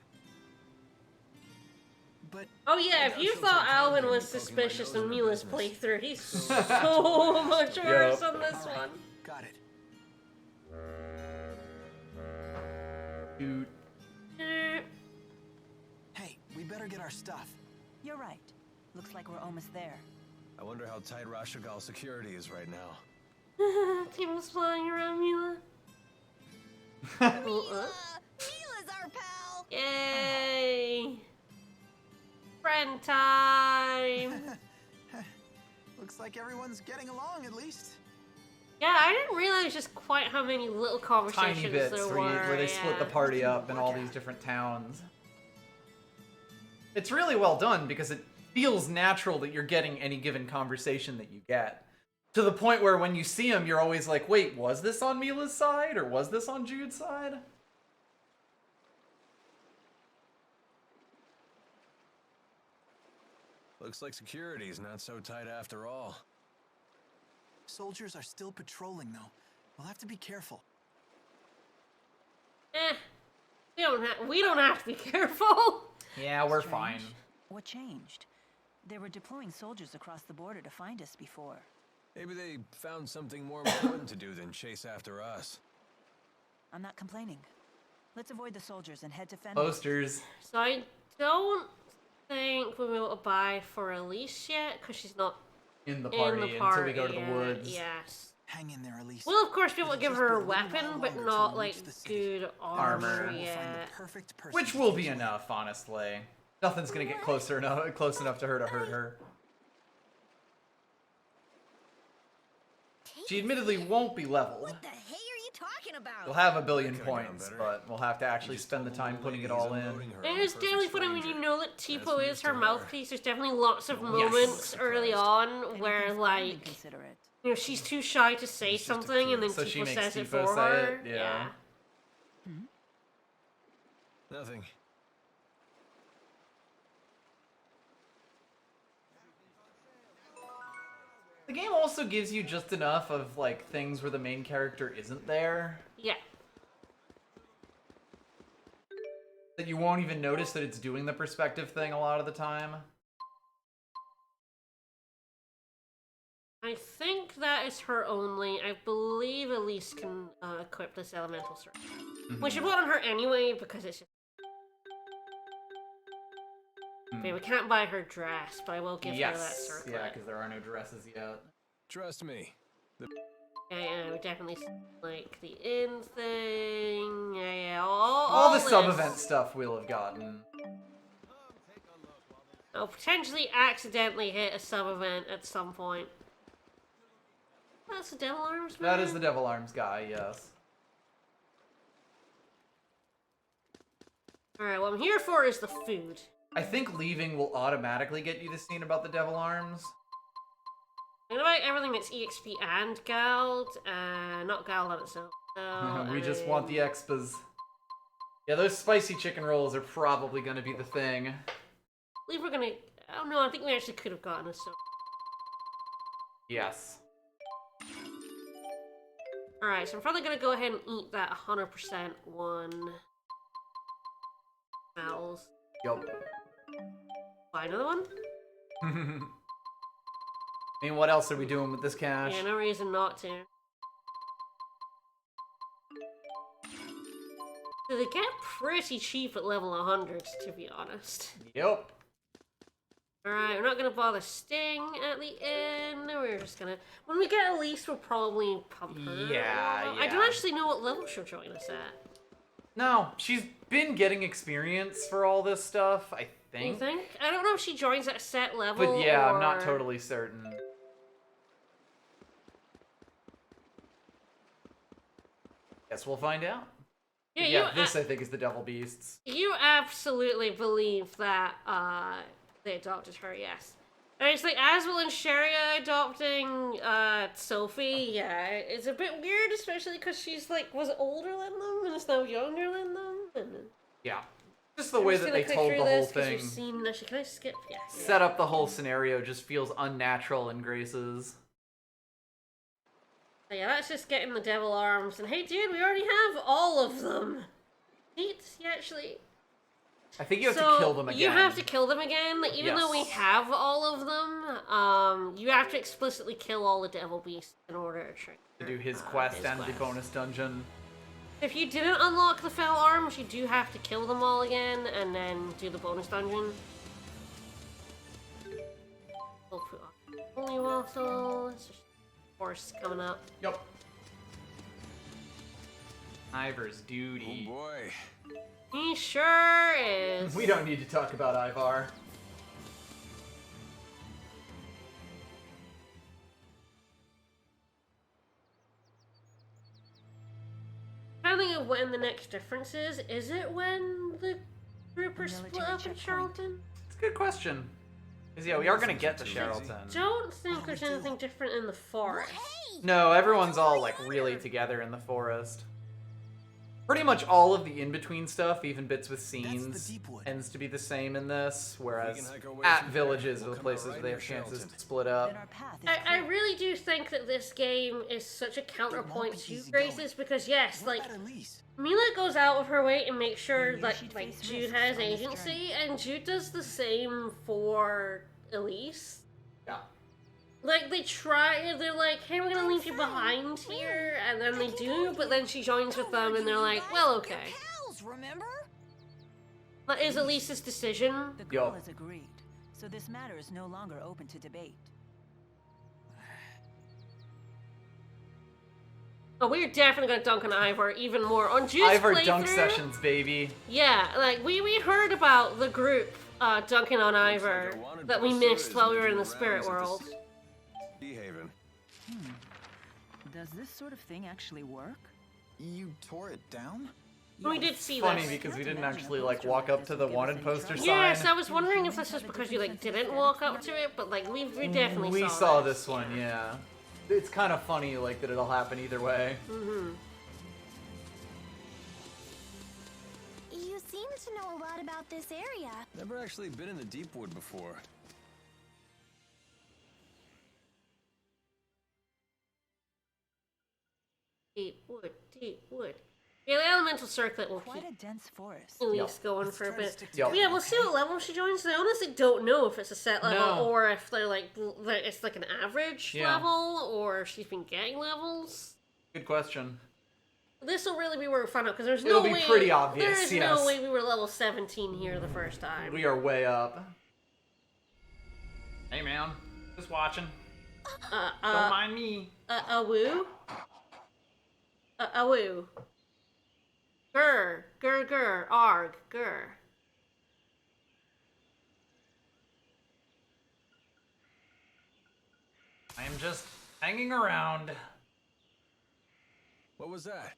But Oh yeah, if doubt you she'll thought take Alvin kindly was to poking my suspicious nose in in her Mila's business. playthrough, he's so much worse Yep. on this all right, one. got it. Dude. Eh. Hey, we better get our stuff. You're right. Looks like we're almost there. I wonder how tight Rashigal's security is right now. Timo's flying around Mila. Mila's Yay! Friend time! Looks like everyone's getting along, at least. Yeah, I didn't realize just quite how many little conversations Tiny bits there where they split the party up in all these different towns. It's really well done because it feels natural that you're getting any given conversation that you get. To the point where when you see them, you're always like, wait, was this on Mila's side or was this on Jude's side? Looks like security's not so tight after all. Soldiers are still patrolling, though. We'll have to be careful. We don't have to be careful. Yeah, we're Strange. fine. What changed? They were deploying soldiers across the border to find us before. Maybe they found something more important to do than chase after us. I'm not complaining. Let's avoid the soldiers and head to Fenway. Posters. So I don't think we'll be able to buy for Elise yet, because she's not In the party until we go to the yet. woods. Yes. Hang in there, Elise. We'll of course be able to It'll give just her be a a little while weapon, but longer not till we like reach the city. good Armor. armor We'll find yet. the perfect person Which to will teach be you. enough, honestly. Nothing's gonna get close enough to her to hurt her. She admittedly won't be leveled. What the hey are you talking about? You'll have a billion That could've gone points, better. but we'll have to actually You just spend the told time the putting it lady all he's in. unloading her It on a is perfect definitely funny when stranger. you know that That's Tipo news is to her her. mouthpiece. There's definitely lots of Yes. moments early on where, Anything for like, consider it. you know, she's too shy to say It's just a something, and then So she Tipo makes says it Tipo for say her. it, yeah. Nothing. The game also gives you just enough of like things where the main character isn't there Yeah. that you won't even notice that it's doing the perspective thing a lot of the time. I think that is her only. I believe Elise can equip this elemental sword. We should put on her anyway because it's just. Okay, we can't buy her dress, but I will give her that Yes, circlet. yeah, because there are no dresses yet. Trust me. Yeah, we definitely like the inn thing. Yeah, all All the this. sub-event stuff we'll have gotten. I'll potentially accidentally hit a sub-event at some point. That's the Devil Arms, man. That is the Devil Arms guy, yes. Alright, what I'm here for is the food. I think leaving will automatically get you the scene about the Devil Arms. I'm gonna buy everything that's EXP and Gald, not Gald on itself. So, We I just mean, want the expas. Yeah, those spicy chicken rolls are probably going to be the thing. I believe we're gonna. Oh no, I think we actually could have gotten a so. Yes. Alright, so I'm probably gonna go ahead and eat that 100% one. Smells. Yup. Buy another one? I mean, what else are we doing with this cash? Yeah, no reason not to. So they get pretty cheap at level 100, to be honest. Yep. Alright, we're not gonna bother Sting at the end. We're just gonna... When we get Elise, we'll probably pump her. Yeah, I don't yeah. actually know what level she'll join us at. No, she's been getting experience for all this stuff, I You think. think? I don't know if she joins at a set level. But yeah, or... I'm not totally certain. Guess we'll find out. Yeah, Yeah, this I think is the Devil Beasts. You absolutely believe that they adopted her, yes. And it's like Aswell and Sharia adopting Sophie, yeah, it's a bit weird, especially because she's like, was older than them and is now younger than them. And Yeah. Just the way that they told the whole thing. Actually, can I skip? Yes. Set up the whole scenario just feels unnatural in Grace's. So yeah, that's just getting the Devil Arms. And hey, dude, we already have all of them. Neat, you actually... I think you have to kill them again. You have to kill them again. Like, even though we Yes. have all of them, you have to explicitly kill all the Devil Beasts in order to trigger To do his quest his and the quest. bonus dungeon. If you didn't unlock the Fell Arms, you do have to kill them all again and then do the bonus dungeon. We'll put on Holy Waffle. It's just horse coming up. Yep. Ivar's duty. Oh boy. He sure is. We don't need to talk about Ivar. I'm thinking of when the next difference is. Is it when the group are split up in Charlton? It's a good question. Because, yeah, we are going to get to Charlton. Don't think there's anything different in the forest. No, everyone's all, like, really together in the forest. Pretty much all of the in-between stuff, even bits with scenes, tends to be the same in this, whereas at villages are the places where they have chances to split up. I really do think that this game is such a counterpoint to Grace's, because yes, like, Mila goes out of her way to make sure that, like, Jude has agency, and Jude does the same for Elise. Yeah. Like, they're like, hey, we're gonna leave you behind here, and then they do, but then she joins with them, and they're like, well, okay. That is Elise's decision. The girl has agreed, so this matter is no longer open to debate. Oh, we're definitely gonna dunk on Ivar even more. On Jude's Ivar playthrough, dunk sessions, baby. Yeah, like, we heard about the group dunking on Ivar that we missed while we were in the spirit world. Haven. Does this sort of thing actually work? You tore it down? We did see Funny this. because we didn't actually like walk up to the wanted poster sign. Yes, I was wondering if this was because you like didn't walk up to it, but like we definitely saw this one, yeah. It's kind of funny like that it'll happen either way. You seem to know a lot about this area. Never actually been in the Deepwood before. Deep wood. Yeah, the elemental circlet will Quite keep a dense forest. Elise going for a bit. Yep. Yeah, we'll see what level she joins. I honestly don't know if it's a set level or if they're like it's like an average level or if she's been getting levels. Good question. This will really be where we find out because there's It'll no be way. pretty obvious, There is yes. no way we were level 17 here the first time. We are way up. Hey man, just watching. Don't mind me. Woo? Woo. Grr, arg, grr. I am just hanging around. What was that?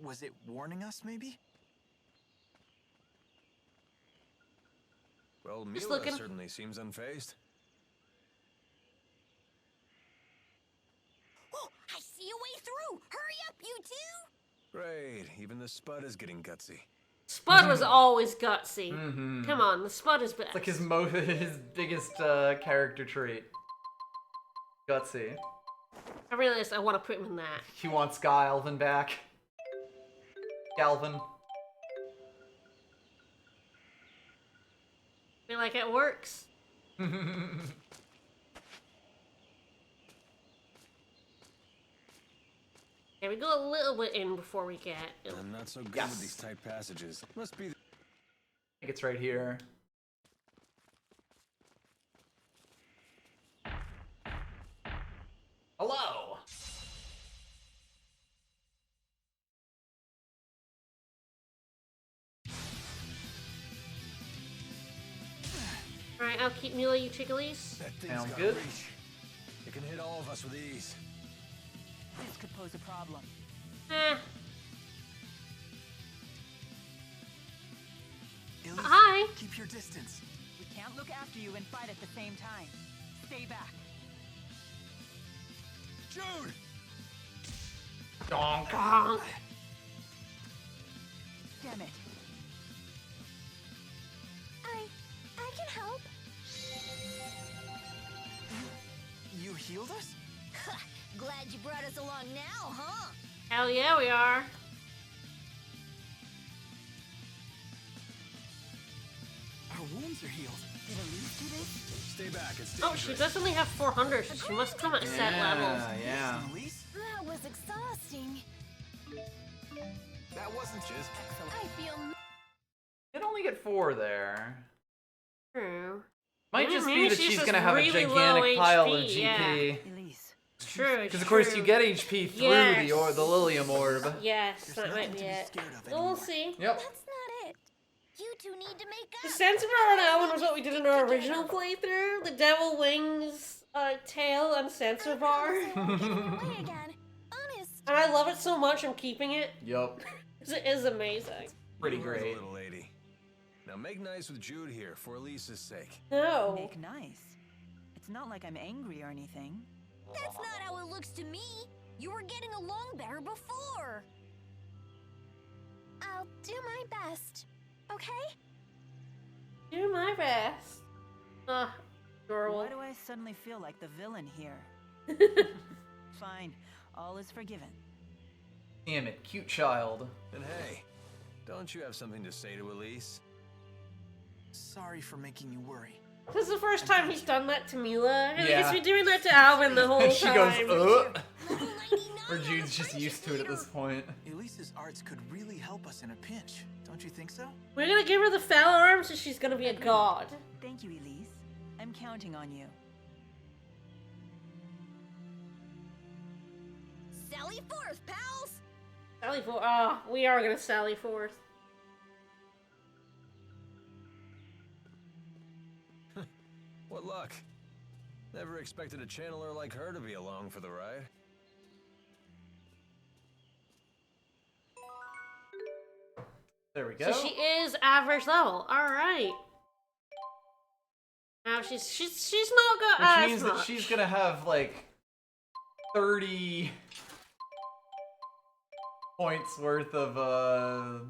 Was it warning us, maybe? Well, Just Mila looking. certainly seems unfazed. Oh, I see a way through. Hurry up, you two. Great, even the Spud is getting gutsy. Spud was always gutsy. Mm-hmm. Come on, the Spud is best. It's like his biggest character trait. Gutsy. I realized I want to put him in that. He wants Galvin back. Galvin. Feel like it works. Okay, we go a little bit in before we get. I'm not so good Yes. with these tight passages. Must be. I think it's right here. Hello. Alright, I'll keep Mila, you take Elise. That thing's Sounds got good. reach. It can hit all of us with ease. This could pose a problem. Eh. Elise, Hi. keep your distance. We can't look after you and fight at the same time. Stay back. Jude! Donk. Bonk. Damn it. I can help. You healed us? Glad you brought us along now, huh? Hell yeah, we are. Our wounds are healed. Did Elise do this? Stay back, it's Oh, she does only have 400, so she must come at a set level. Yeah. Elise? That was exhausting. That wasn't just... I feel Did only get 4 there. True. Might Maybe- just be maybe that she's she's just gonna have really a low gigantic pile of HP, GP. yeah. Elise, It's true. Because of course you get HP through the Lilium Orb. Yes, that might be it. We'll see. Yep. That's not it. You two need to make The up. Sensibar on that one was what we did in our original playthrough. The Devil Wings, tail, and Sensibar. And I love it so much, I'm keeping it. Yup. It is amazing. Pretty You heard the great. little lady. Now make nice with Jude here for Elise's sake. No. Make nice. It's not like I'm angry or anything. That's not how it looks to me. You were getting along better before. I'll do my best, okay? Do my best. Adorable. Why do I suddenly feel like the villain here? Fine, all is forgiven. Damn it, cute child. And hey, don't you have something to say to Elise? Sorry for making you worry. This is the first time he's done that to Mila. I think Yeah. he's been doing that to Alvin the whole She time. goes, or Jude's just used to it at this point. Elise's arts could really help us in a pinch, don't you think so? We're gonna give her the fell arms so she's gonna be a god. Thank you, Elise. I'm counting on you. Sally forth, pals! Sally forth. We are gonna sally forth. What luck. Never expected a channeler like her to be along for the ride. There we go. So she is average level. All right. Now she's not got Which as means much. that she's gonna have like 30 points worth of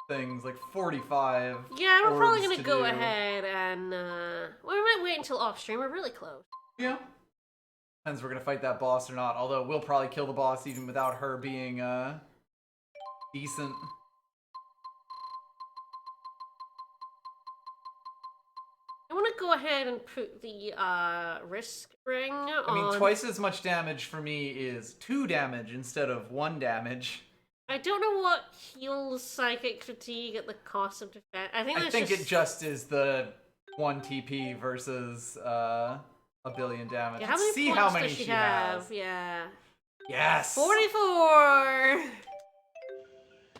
things, like 45. Yeah, we're probably orbs gonna to go do. ahead and we might wait until off stream. We're really close. Yeah. Depends if we're gonna fight that boss or not. Although we'll probably kill the boss even without her being decent. I want to go ahead and put the risk ring on. I mean, twice as much damage for me is 2 damage instead of 1 damage. I don't know what heals psychic fatigue at the cost of defense. I think it just is the 1 TP versus a billion damage. Yeah, how Let's many see points how many does she she have? has. Yeah. Yes! 44!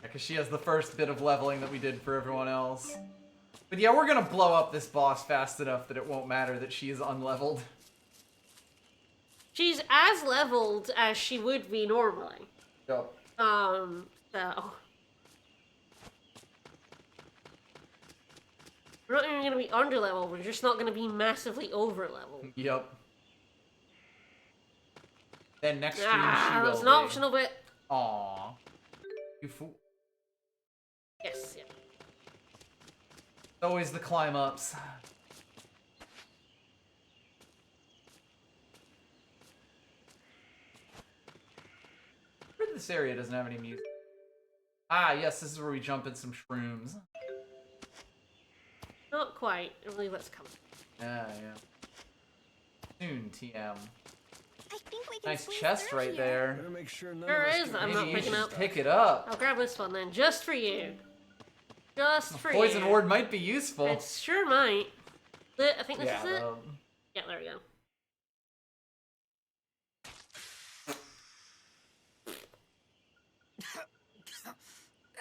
Because she has the first bit of leveling that we did for everyone else. But yeah, we're gonna blow up this boss fast enough that it won't matter that she is unleveled. She's as leveled as she would be normally. Yep. So. We're not even gonna be underleveled, we're just not gonna be massively overleveled. Yep. Then next stream she will that's an be. optional bit. Aww. You fool. Yes, yeah. Always the climb ups. This area doesn't have any music. Ah, yes, this is where we jump in some shrooms. Not quite. I believe that's coming. Yeah, yeah. Soon, TM. I think we can Nice squeeze chest through right here. there. Better make sure none There of us is. can I'm reach not Maybe you picking should up. pick it up. I'll grab this one then, just for you. Just for you. Poison ward might be useful. It sure might. I think this yeah, is it. Yeah, there we go.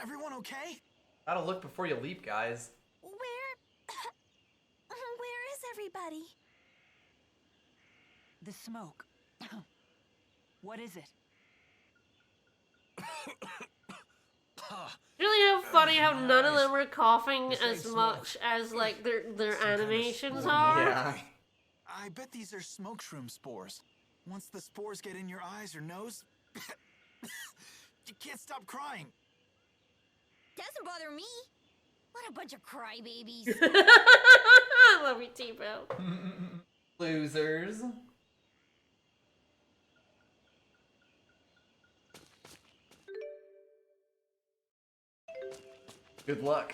Everyone okay? Gotta look before you leap, guys. Where is everybody? The smoke. What is it? Really how funny how none of them are coughing as much as like their animations are. Yeah. I bet these are smoke shroom spores. Once the spores get in your eyes or nose, you can't stop crying. Doesn't bother me. What a bunch of crybabies. I love you, T-Bell. Losers. Good luck.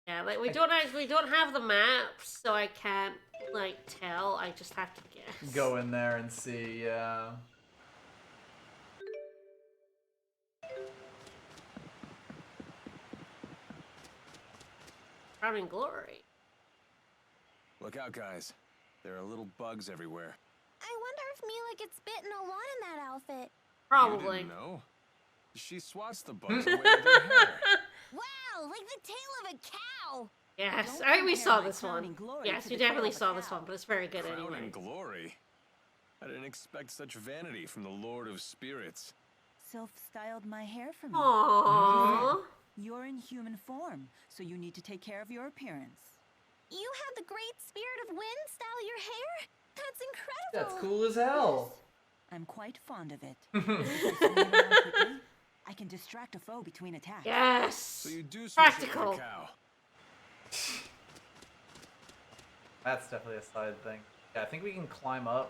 Yeah, like we don't have the maps, so I can't like tell. I just have to guess. Go in there and see, yeah. Crowning glory. Look out, guys. There are little bugs everywhere. I wonder if Mila gets bitten a lot in that outfit. Probably. You didn't know? She swats the bugs away with her hair. Wow, like the tail of a cow. Yes, Don't I think we compare saw my this one. crowning glory Yes, to we the tail definitely of a saw this cow. one, but it's very good Crowning anyway. glory. I didn't expect such vanity from the Lord of Spirits. Self-styled my hair for me. Aww. You're in human form, so you need to take care of your appearance. You have the great spirit of wind style your hair? That's incredible. That's cool as hell. I'm quite fond of it. If I swing it around quickly, I can distract a foe between attacks. Yes. So you do switch Practical. like a cow. That's definitely a side thing. Yeah, I think we can climb up.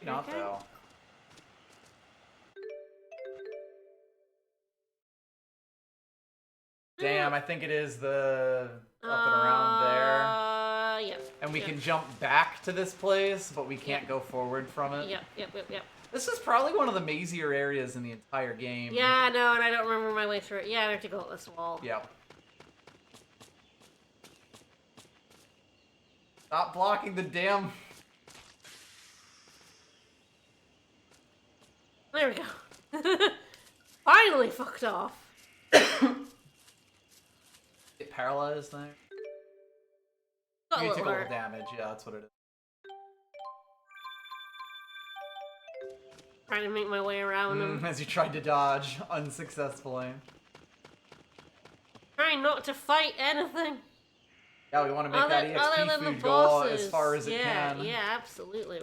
Maybe not Okay. though. Damn, I think it is the up and around there. Yep. And we yep. can jump back to this place, but we can't go forward from it. Yep. This is probably one of the mazier areas in the entire game. Yeah, I know, and I don't remember my way through it. Yeah, I have to go up this wall. Yep. Stop blocking the damn... There we go. Finally fucked off. Get paralyzed there. Got a You little took a hurt. little damage, yeah, that's what it is. Trying to make my way around them. As you tried to dodge, unsuccessfully. Trying not to fight anything. Yeah, we want to make Other that than EXP the food go all bosses. as far as it can. Yeah, absolutely.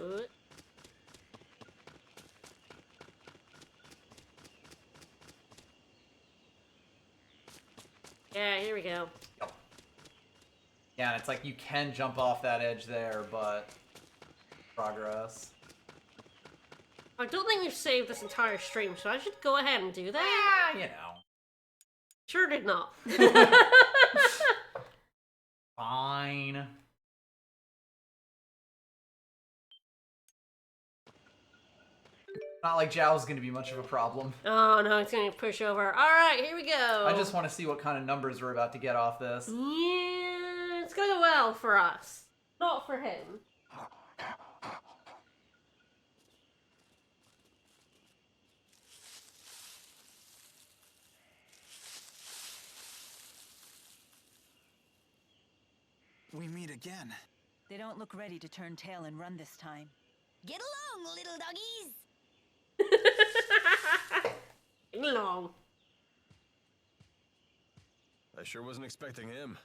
Yeah, here we go. Yep. Yeah, and it's like you can jump off that edge there, but progress. I don't think we've saved this entire stream, so I should go ahead and do that. Yeah, you know. Sure did not. Fine. Not like Zhao's gonna be much of a problem. Oh no, it's gonna push over. Alright, here we go. I just want to see what kind of numbers we're about to get off this. Yeah, it's gonna go well for us. Not for him. We meet again. They don't look ready to turn tail and run this time. Get along, little doggies. Long. I sure wasn't expecting him.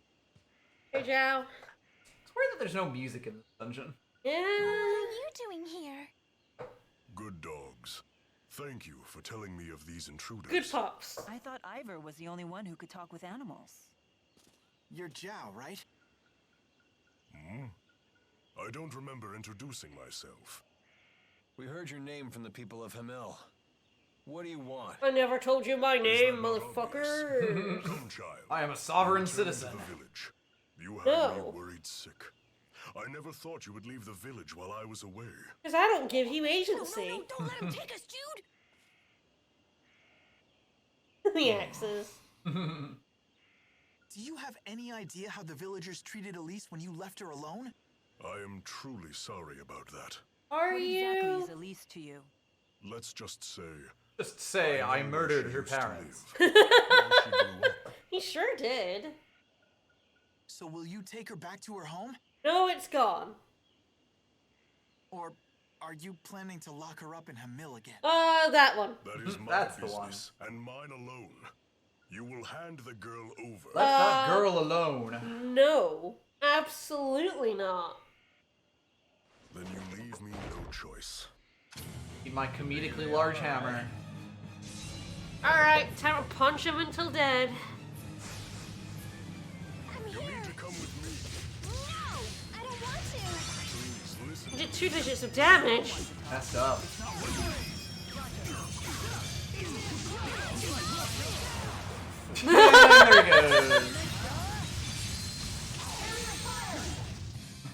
Hey, Zhao. It's weird that there's no music in this dungeon. Yeah. What are you doing here? Good dogs. Thank you for telling me of these intruders. Good pops. I thought Ivor was the only one who could talk with animals. You're Zhao, right? Hmm? I don't remember introducing myself. We heard your name from the people of Hamel. What do you want? I never told you my Is name, that not motherfucker. obvious? Come, child. I am a sovereign Return to citizen. the village. You had No. me worried sick. I never thought you would leave the village while I was away. Because I don't give you agency. No, don't let him take us, Jude. The axes. Do you have any idea how the villagers treated Elise when you left her alone? I am truly sorry about that. Are What you? exactly is Elise to you? Let's just say... Just say I know where murdered she her used to parents. live. How she grew up. He sure did. So will you take her back to her home? No, it's gone. Or are you planning to lock her up in Hamil again? That one. That is my That's the one. business, and mine alone. You will hand the girl over. Let that girl alone. No. Absolutely not. Then you leave me no choice. Need my comedically large hammer. Alright, time to punch him until dead. I'm You here. need to come with me. No, I don't want to. Please listen. He did 2 digits of damage. Messed up. There he goes.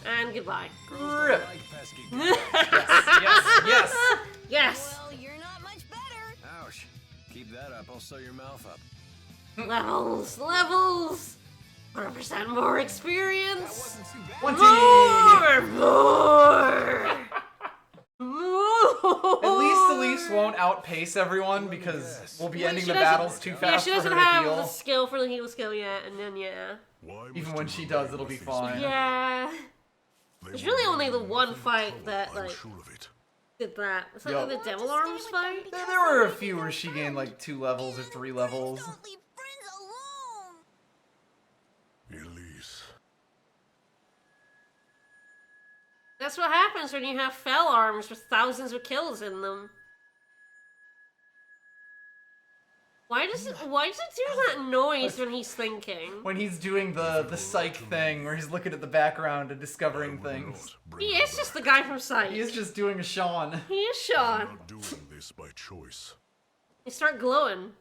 And goodbye. Rip. Like pesky. Yes. Yes. Well, you're not much better. Ouch. Keep that up, I'll sew your mouth up. Levels. Levels. 100% more experience. 20! More! At least Elise won't outpace everyone because we'll be ending the battles too fast Yeah, she doesn't for her to have heal. the skill for the heal skill yet, and then yeah. Even when she does, it'll be fine. Yeah. There's really only the one fight that, like, did that. It's like the Devil Arms fight. Yeah, there were a few where she gained like 2 levels or 3 levels. Elise. That's what happens when you have Fell Arms with thousands of kills in them. Why does it do that noise when he's thinking? When he's doing the psych thing, where he's looking at the background and discovering things. He is just the guy from Psych. He is just doing a Sean. He is Sean. I'm not doing this by choice. You start glowing.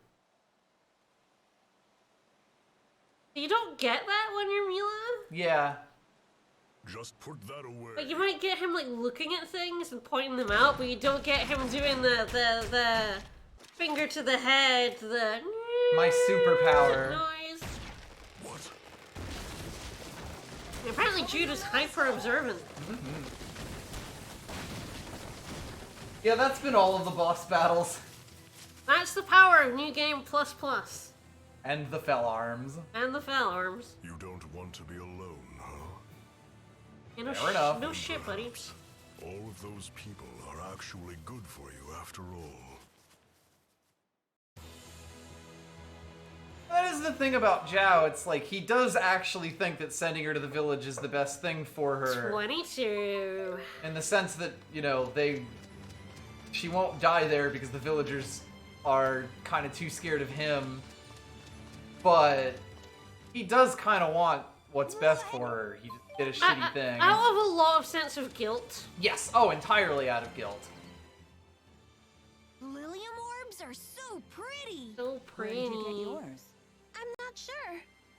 You don't get that when you're Mila? Yeah. Just put that away. Like, you might get him, like, looking at things and pointing them out, but you don't get him doing the finger to the head, the... My superpower. Noise. What? Apparently Jude is hyper-observant. Yeah, that's been all of the boss battles. That's the power of New Game Plus Plus. And the Fell Arms. And the Fell Arms. You don't want to be alone, huh? You know, Fair enough. No shit, buddy. All of those people are actually good for you after all. That is the thing about Zhao, it's like, he does actually think that sending her to the village is the best thing for her. 22. In the sense that, you know, she won't die there because the villagers are kind of too scared of him. But he does kind of want what's best for her. He just did a shitty thing. Out of a lot of sense of guilt. Yes, oh, entirely out of guilt. Lilium orbs are so pretty. So pretty. Where did you get yours? I'm not sure.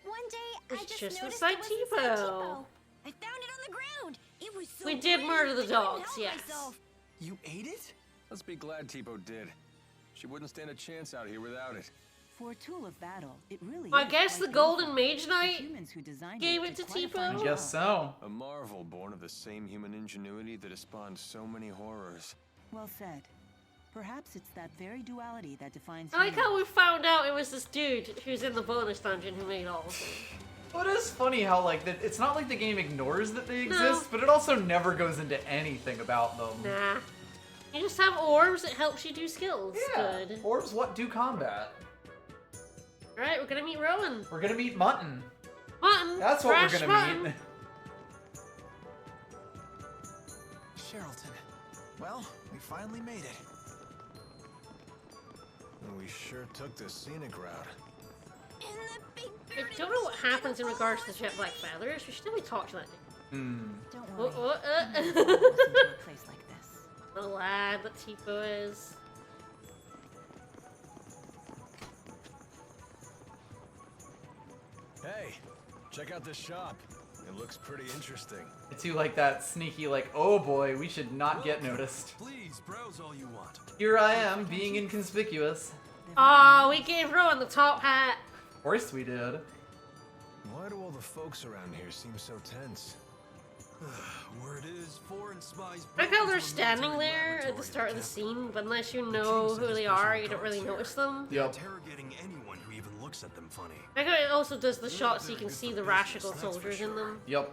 One day I It's just just noticed inside it was inside Tipo. Tipo. I found it on the ground. It was so We did pretty, murder the I couldn't dogs, help yes. myself. You ate it? Let's be glad Tipo did. She wouldn't stand a chance out here without it. For a tool of battle, it really I is guess quite the Golden beautiful. Mage The Knight humans who designed gave it to did quite a Tipo? fine I job. guess so. A marvel born of the same human ingenuity that has spawned so many horrors. Well said. Perhaps it's that very duality that defines I like humans. how we found out it was this dude who's in the bonus dungeon who made all of them. But it is funny how, like, it's not like the game ignores that they exist, No. but it also never goes into anything about them. Nah. You just have orbs that helps you do skills. Yeah, Good. orbs what do combat. Alright, we're gonna meet Rowan. We're gonna meet Mutton. Mutton. That's what fresh we're gonna mutton. meet. Sherrilton. Well, we finally made it. We sure took the scenic route. And the big I bearded don't know what wolf happens in and the regards to the boars. jet black feathers. We should probably talk to that Don't dude. worry. Oh, We'll force into a place like this. the lad that Tipo is. Hey, check out this shop. It looks pretty interesting. It's you like that sneaky, like, oh boy, we should not get noticed. Please browse all you want. Here I am, being inconspicuous. Oh, we gave Rowan the top hat. Of course we did. Why do all the folks around here seem so tense? Word is, foreign spies. I like how they're standing there at the start of the scene, but unless you know who they are, you don't really notice them. Yep. Interrogating anyone who even looks at them funny. I like how it also does the shot so you can see the Rashigal soldiers in them. Yep.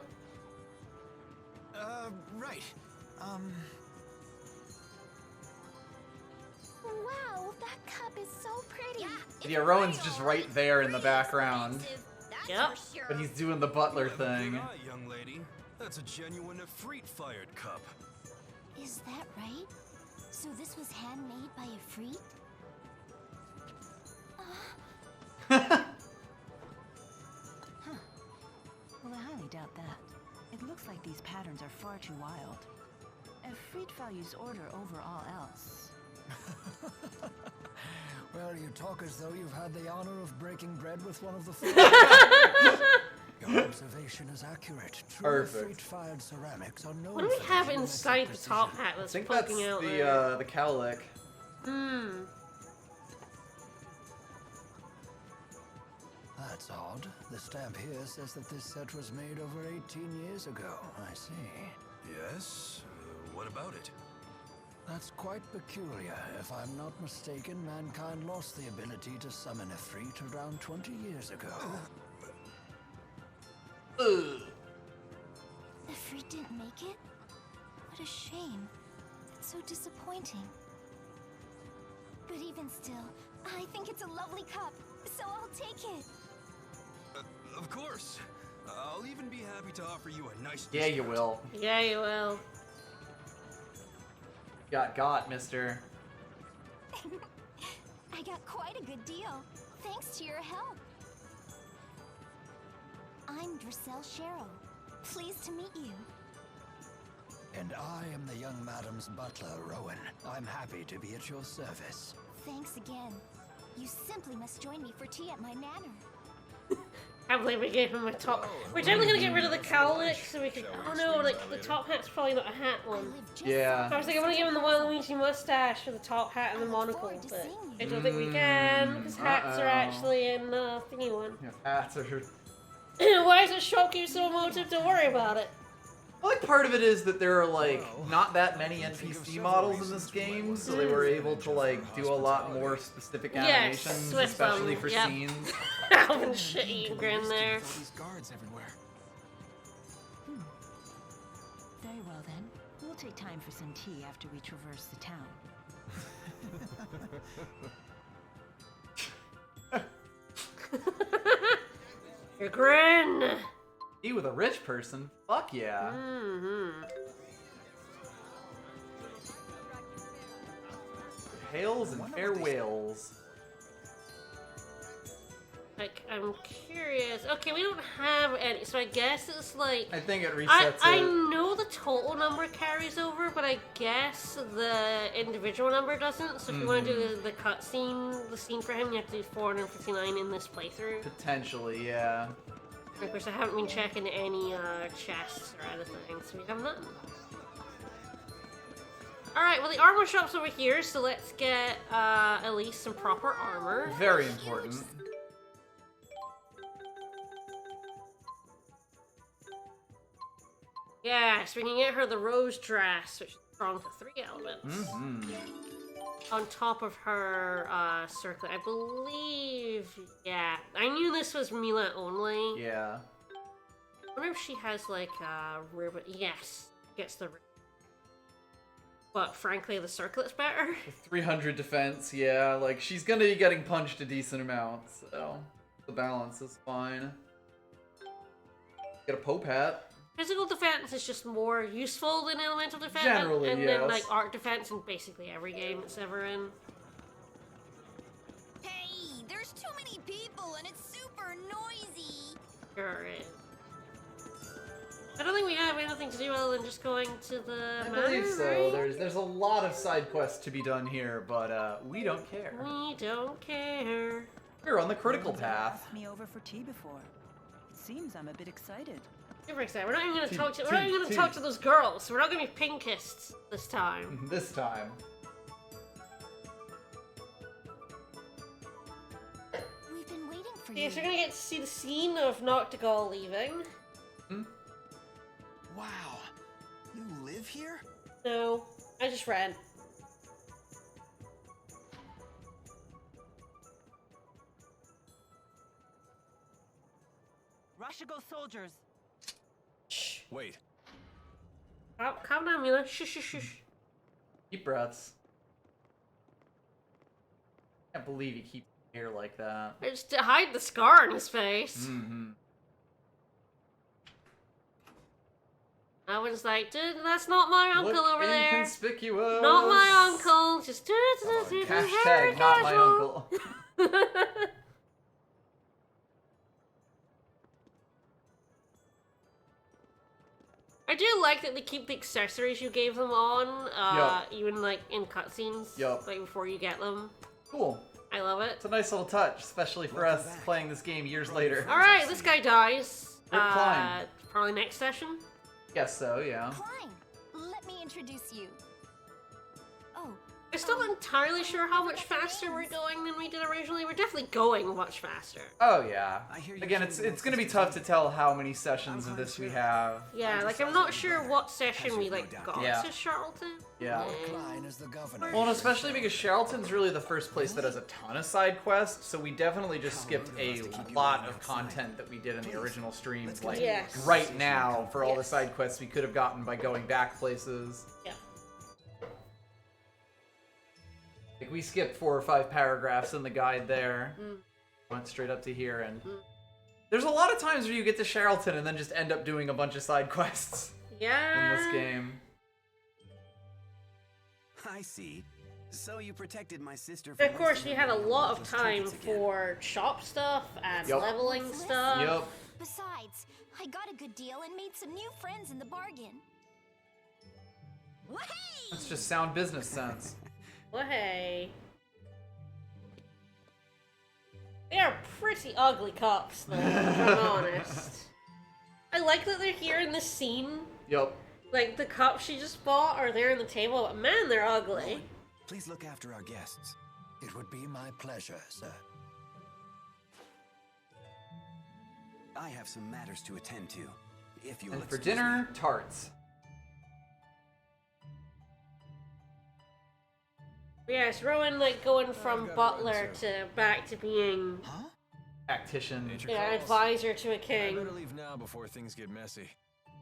Right. Wow, that cup is so pretty. Yeah, Rowan's just right there in the background. Yep. But he's doing the butler thing. Good eye, young lady. That's a genuine Efreet-fired cup. Is that right? So this was handmade by a freak? Well, I highly doubt that. It looks like these patterns are far too wild. Efreet values order over all else. Well, you talk as though you've had the honor of breaking bread with one of the four. Your observation is accurate. True Perfect. Efreet-fired ceramics are known What do we for have their inside the precision. top hat I that's think that's poking out there? the cowlick. That's odd. The stamp here says that this set was made over 18 years ago. I see. Yes? What about it? That's quite peculiar. If I'm not mistaken, mankind lost the ability to summon Ifrit around 20 years ago. Ifrit didn't make it? What a shame. That's so disappointing. But even still, I think it's a lovely cup, so I'll take it. Of course. I'll even be happy to offer you a nice Yeah, you will. Yeah, you will. Got, mister. I got quite a good deal, thanks to your help. I'm Drissel Sharrow. Pleased to meet you. And I am the young madam's butler, Rowan. I'm happy to be at your service. Thanks again. You simply must join me for tea at my manor. I can't believe we gave him a top. We're definitely gonna get rid of the cowlick so we can. Oh no, like the top hat's probably not a hat one. Yeah. So I was like, I want to give him the Waluigi mustache for the top hat and the monocle, but I don't think we can because hats are actually in the thingy one. Yeah, hats are. Why does it shock you so much? Don't worry about it. I like part of it is that there are like not that many NPC models in this game, so they were able to like do a lot more specific animations, especially for scenes. Alvin shitty grin there. These guards everywhere. Very well then. We'll take time for some tea after we traverse the town. Your grin! Tea with a rich person? Fuck yeah. Hails and farewells. Like, I'm curious. Okay, we don't have any, so I guess it's like... I think it resets I it. know the total number carries over, but I guess the individual number doesn't. So if you want to do the cutscene, the scene for him, you have to do 459 in this playthrough. Potentially, yeah. Of course, I haven't been checking any chests or anything, so we have nothing. Alright, well the armor shop's over here, so let's get at least some proper armor. Very important. Yes, we can get her the rose dress, which is strong to 3 elements. On top of her circlet, I believe. Yeah, I knew this was Mila only. Yeah. I wonder if she has like a ribbon. Yes, gets the ribbon. But frankly, the circlet's better. 300 defense, yeah. Like, she's gonna be getting punched a decent amount, so the balance is fine. Get a Pope hat. Physical defense is just more useful than elemental defense. Generally, and yes. then like art defense in basically every game it's ever in. Hey, there's too many people and it's super noisy. Sure is. I don't think we have anything to do other than just going to the I manor, believe so. right? There's a lot of side quests to be done here, but we don't care. We don't care. We're on the critical No one's ever path. asked me over for tea before. It seems I'm a bit excited. Super excited. We're not even gonna Tea, talk to. We're tea, not even gonna tea. talk to those girls. We're not gonna be pinkists this time. This time. We've been waiting for Okay, you. so we're gonna get to see the scene of Noctigal leaving. Wow. You live here? No, I just ran. Rashigal soldiers. Shh. Wait. Calm down, Mila. Shh, shh, shh. Deep breaths. Can't believe he keeps hair like that. It's to hide the scar on his face. I was like, dude, that's not my uncle Look over there. inconspicuous. Not my uncle. Just Hashtag not my uncle. I do like that they keep the accessories you gave them on, even like in cutscenes, like before you get them. Cool. I love it. It's a nice little touch, especially for us playing this game years later. All right, this guy dies. Rick Klein. Probably next session. Guess so, yeah. Klein, let me introduce you. Oh, I'm still not entirely sure how much faster we're going than we did originally. We're definitely going much faster. Oh yeah. Again, it's gonna be tough to tell how many sessions of this we have. Yeah, like I'm not sure what session we like got to Charlton. Yeah. Klein is the governor. Well, and especially because Charlton's really the first place that has a ton of side quests, so we definitely just skipped a lot of content that we did in the original streams. Like right now, for all the side quests we could have gotten by going back places. Yeah. Like we skipped 4 or 5 paragraphs in the guide there. Went straight up to here, and there's a lot of times where you get to Charlton and then just end up doing a bunch of side quests. Yeah. In this game. I see. So you protected my sister. Of course, we had a lot of time for shop stuff and leveling stuff. Yep. Besides, I got a good deal and made some new friends in the bargain. Wahey! That's just sound business sense. Well, hey. They are pretty ugly cops, though, if I'm honest. I like that they're here in this scene. Yep. Like, the cups she just bought are there on the table, but man, they're ugly. Please look after our guests. It would be my pleasure, sir. I have some matters to attend to. If you will And for excuse dinner, me. tarts. Yes, Rowan, like, going from butler to back to being Tactician. advisor to a I king. better leave now before things get messy.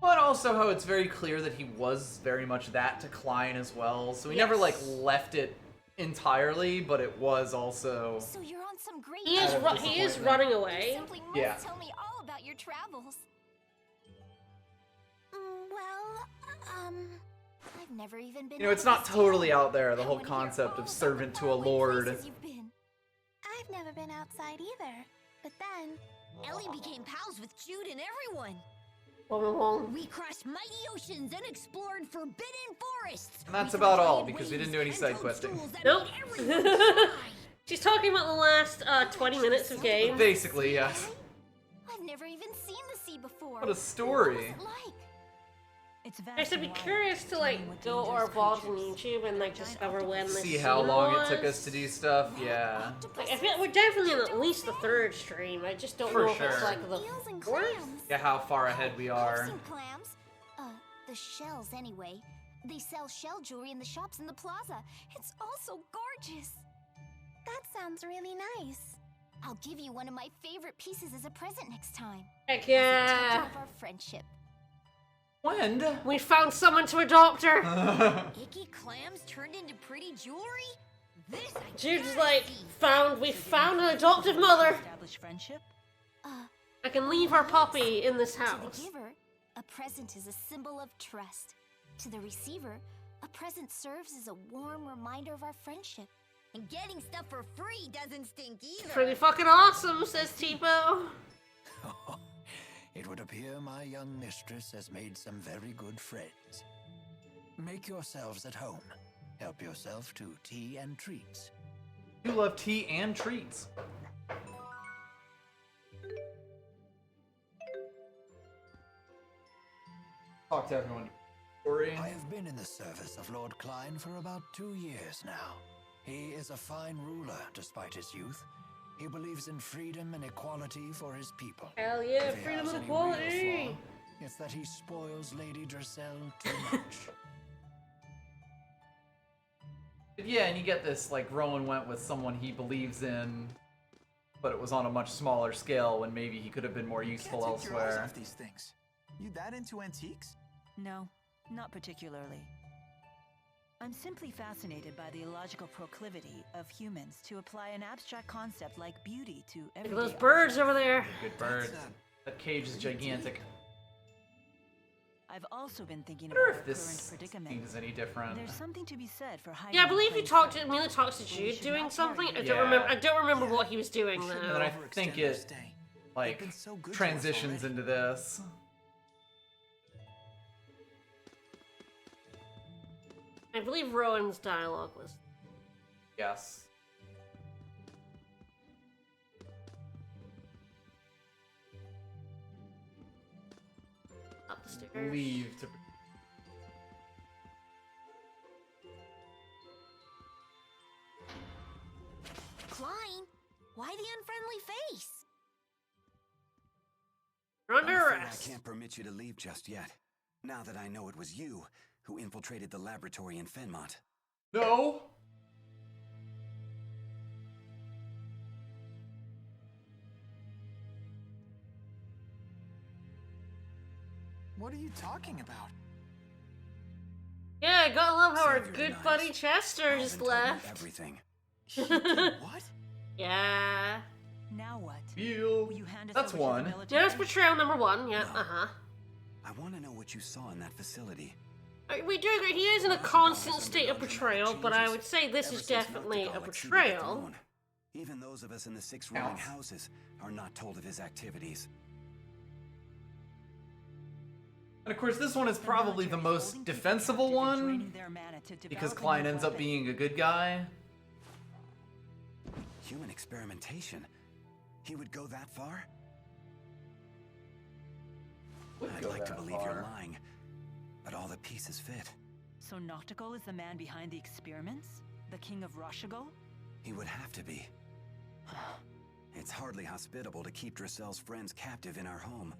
But also how it's very clear that he was very much that to Klein as well, so he never, like, left it entirely, but it was also... So you're on some great... He is running away. You simply must Yeah. tell me all about your travels. Well, I've never even been... You know, it's not totally out there, the whole concept of servant to a lord. I've never been outside either. But then... Ellie became pals with Jude and everyone. We crossed mighty oceans and explored forbidden forests. And that's about all, because we didn't do any side questing. Nope. She's talking about the last 20 minutes of game. Basically, yes. I've never even seen the sea before. What a story. What was it like? It's vast I should be and wide, curious to, teeming like, with go to our dangerous VODs on creatures. YouTube and, like, discover when this See how scene long was. it took us to do stuff, yeah. Like, I feel we're definitely in at least the 3rd stream. I just don't For know if it's sure. like the Eels and 4th. clams. Yeah, how far ahead we are. I've seen clams. The shells anyway. They sell shell jewelry in the shops in the plaza. It's all so gorgeous. That sounds really nice. I'll give you one of my favorite pieces as a present next time. Heck As a yeah. token of our friendship. When? We found someone to adopt her. Icky clams turned into pretty jewelry? This I Jude's gotta like, see. we found an adoptive mother. Establish friendship? I can leave our puppy in this To the house. giver, a present is a symbol of trust. To the receiver, a present serves as a warm reminder of our friendship. And getting stuff for free doesn't stink either. Pretty fucking awesome, says Tipo. It would appear my young mistress has made some very good friends. Make yourselves at home. Help yourself to tea and treats. You love tea and treats. Talk to everyone. Story. I have been in the service of Lord Klein for about 2 years now. He is a fine ruler despite his youth. He believes in freedom and equality for his people. Hell yeah, If he freedom has and any real equality. flaw, it's that he spoils Lady Dressel too much. Yeah, and you get this, like, Rowan went with someone he believes in, but it was on a much smaller scale when maybe he could have been more useful Can't take your eyes elsewhere. off these things. You that into antiques? No, not particularly. I'm simply fascinated by the illogical proclivity of humans to apply an abstract concept like beauty to Look everyday at those birds over there. Good bird. That cage is gigantic. I've also been thinking I about wonder our if current this predicament. seems any different. There's something to be said for hiding. Yeah, I believe you plain talked sight. to Amelia talks to When we Jude should doing not something. carry I don't remember what he was doing And though. then I think it, like, transitions into this. I believe Rowan's dialogue was. Yes. Up the stairs. Leave to. the unfriendly face? You're under I'm afraid arrest. I can't permit you to leave just yet. Now that I know it was you who infiltrated the laboratory in Fenmont. No. What are you talking about? Yeah, I gotta love how our Save your good knives. buddy Chester Alvin just told me left. everything. He did what? Yeah. Now what? You. Will you hand us That's over to the one. military? Yeah, that's betrayal number 1. Yeah, No. uh-huh. I want to know what you saw in that facility. We do agree, he is in a constant state of betrayal, but I would say this Ever is since definitely a Noctigal exceeded the betrayal. throne, even those of us in the 6 ruling Counts. houses are not told of his activities. And of course, this one is probably the most defensible one, because Klein ends up being a good guy. Human experimentation? He would go that far? I'd like to believe you're lying, but all the pieces fit. So Noctigal is the man behind the experiments? The king of Rashigal? He would have to be. It's hardly hospitable to keep Drissel's friends captive in our home.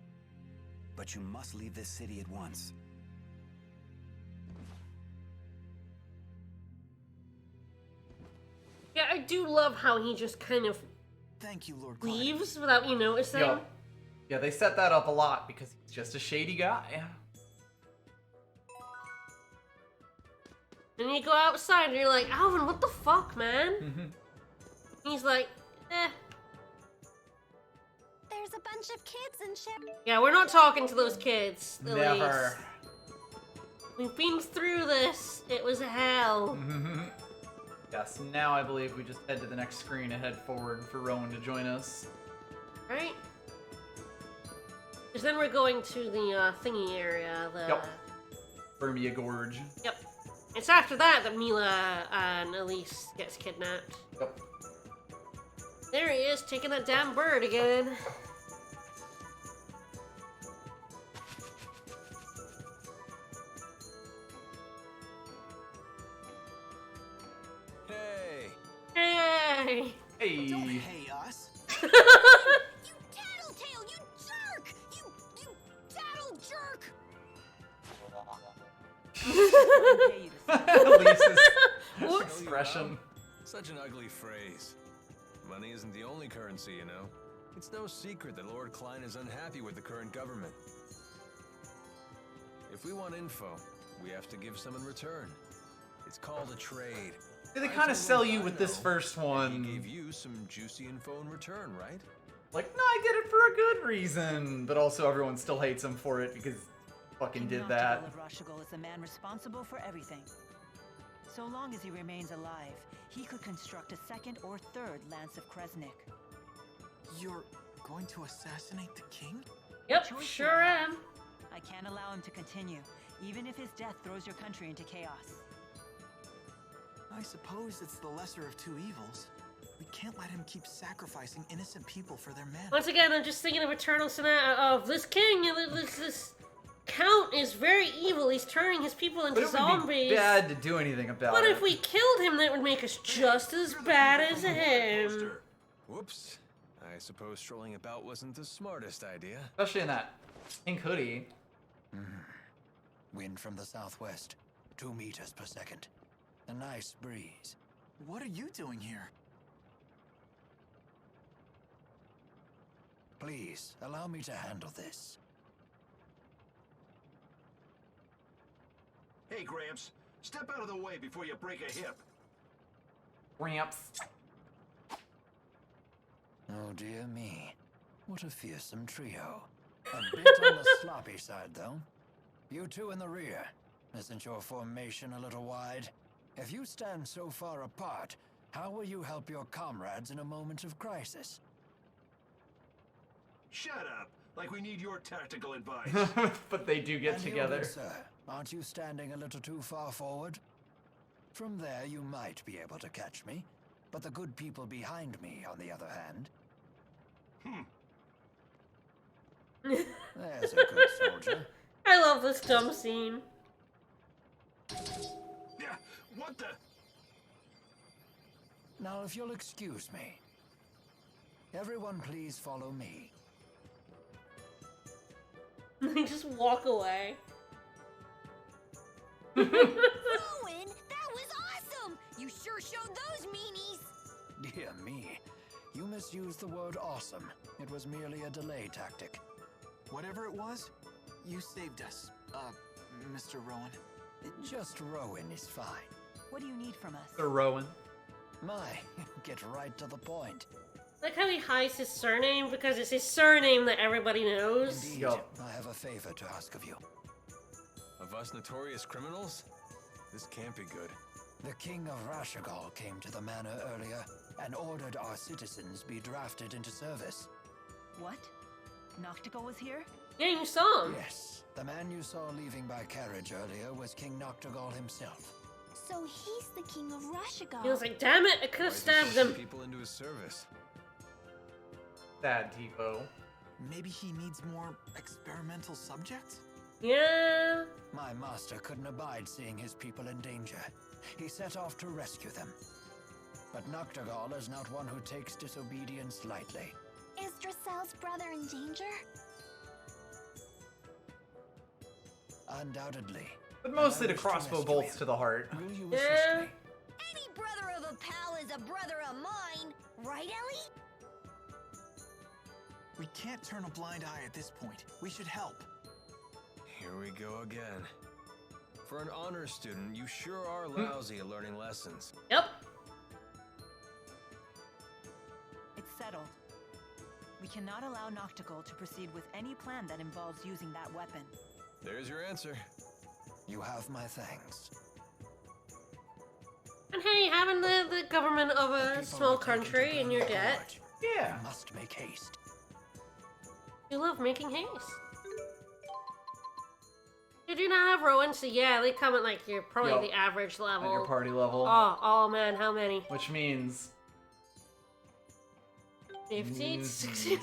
But you must leave this city at once. Yeah, I do love how he just kind of Thank you, Lord Klein. leaves without you noticing. Yup. Yeah, they set that up a lot because he's just a shady guy. And you go outside and you're like, Alvin, what the fuck, man? He's like, eh. There's a bunch of kids and shit. Yeah, we're not talking to those kids, Elise. Never. We've been through this. It was hell. Yes, now I believe we just head to the next screen and head forward for Rowan to join us. Right? Because then we're going to the thingy area. The... Yep. Burmia Gorge. Yep. It's after that Mila and Elise gets kidnapped. Yep. There he is, taking that damn bird again. Hey! Hey! Hey! Don't hey us. You tattletale, you jerk! You tattle jerk! Elise's Whoops. expression. Such an ugly phrase. Money isn't the only currency, you know. It's no secret that Lord Klein is unhappy with the current government. If we want info, we have to give some in return. It's called a trade. They kind of sell you with this first He one. gave you some juicy info in return, right? Like, no, I did it for a good reason. But also everyone still hates him for it because he fucking did that. Noctigal of Rashigal is the man responsible for everything. So long as he remains alive, he could construct a second or third Lance of Kresnik. You're going to assassinate the king? Yep, Choice sure you have. am. I can't allow him to continue, even if his death throws your country into chaos. I suppose it's the lesser of two evils. We can't let him keep sacrificing innocent people for their men. Once again, I'm just thinking of Eternal Sonata of this king, this count is very evil. He's turning his people into But it would zombies. be bad to do anything about But it. if we killed him, that would make us just as bad as him. Whoops. I suppose strolling about wasn't the smartest idea. Especially in that pink hoodie. Wind from the southwest, 2 meters per second. A nice breeze. What are you doing here? Please, allow me to handle this. Hey, Gramps. Step out of the way before you break a hip. Ramps. Oh dear me. What a fearsome trio. A bit on the sloppy side, though. You two in the rear. Isn't your formation a little wide? If you stand so far apart, how will you help your comrades in a moment of crisis? Shut up. Like we need your tactical advice. But they do get And you, together. good sir, aren't you standing a little too far forward? From there, you might be able to catch me, but the good people behind me, on the other hand. There's a good soldier. I love this dumb scene. Yeah, what the? Now, if you'll excuse me. Everyone please follow me. They just walk away. Rowan, that was awesome! You sure showed those meanies! Dear me, you misused the word awesome. It was merely a delay tactic. Whatever it was, you saved us, Mr. Rowan. Just Rowan is fine. What do you need from us? Sir Rowan. My, get right to the point. Like how he hides his surname because it's his surname that everybody knows. Indeed, I have a favor to ask of you. Of us notorious criminals? This can't be good. The King of Rashigal came to the manor earlier and ordered our citizens be drafted into service. What? Noctigal was here? Yeah, you saw him. Yes, the man you saw leaving by carriage earlier was King Noctigal himself. So he's the king of Rashigal. He was like, damn it, I could have stabbed him. People into his service. Sad Tipo. Maybe he needs more experimental subjects? Yeah. My master couldn't abide seeing his people in danger. He set off to rescue them. But Noctigal is not one who takes disobedience lightly. Is Dracel's brother in danger? Undoubtedly. But mostly the crossbow bolts to the heart. Will you assist me? Any brother of a pal is a brother of mine, right, Ellie? We can't turn a blind eye at this point. We should help. Here we go again. For an honor student, you sure are lousy at learning lessons. Yep. It's settled. We cannot allow Noctigal to proceed with any plan that involves using that weapon. There's your answer. You have my thanks. And hey, having the government of a small country in your debt. Yeah. You must make haste. You love making haste. You do not have Rowan, so yeah, they come at like you're probably the average level. At your party level. Oh man, how many? Which means 50? 60?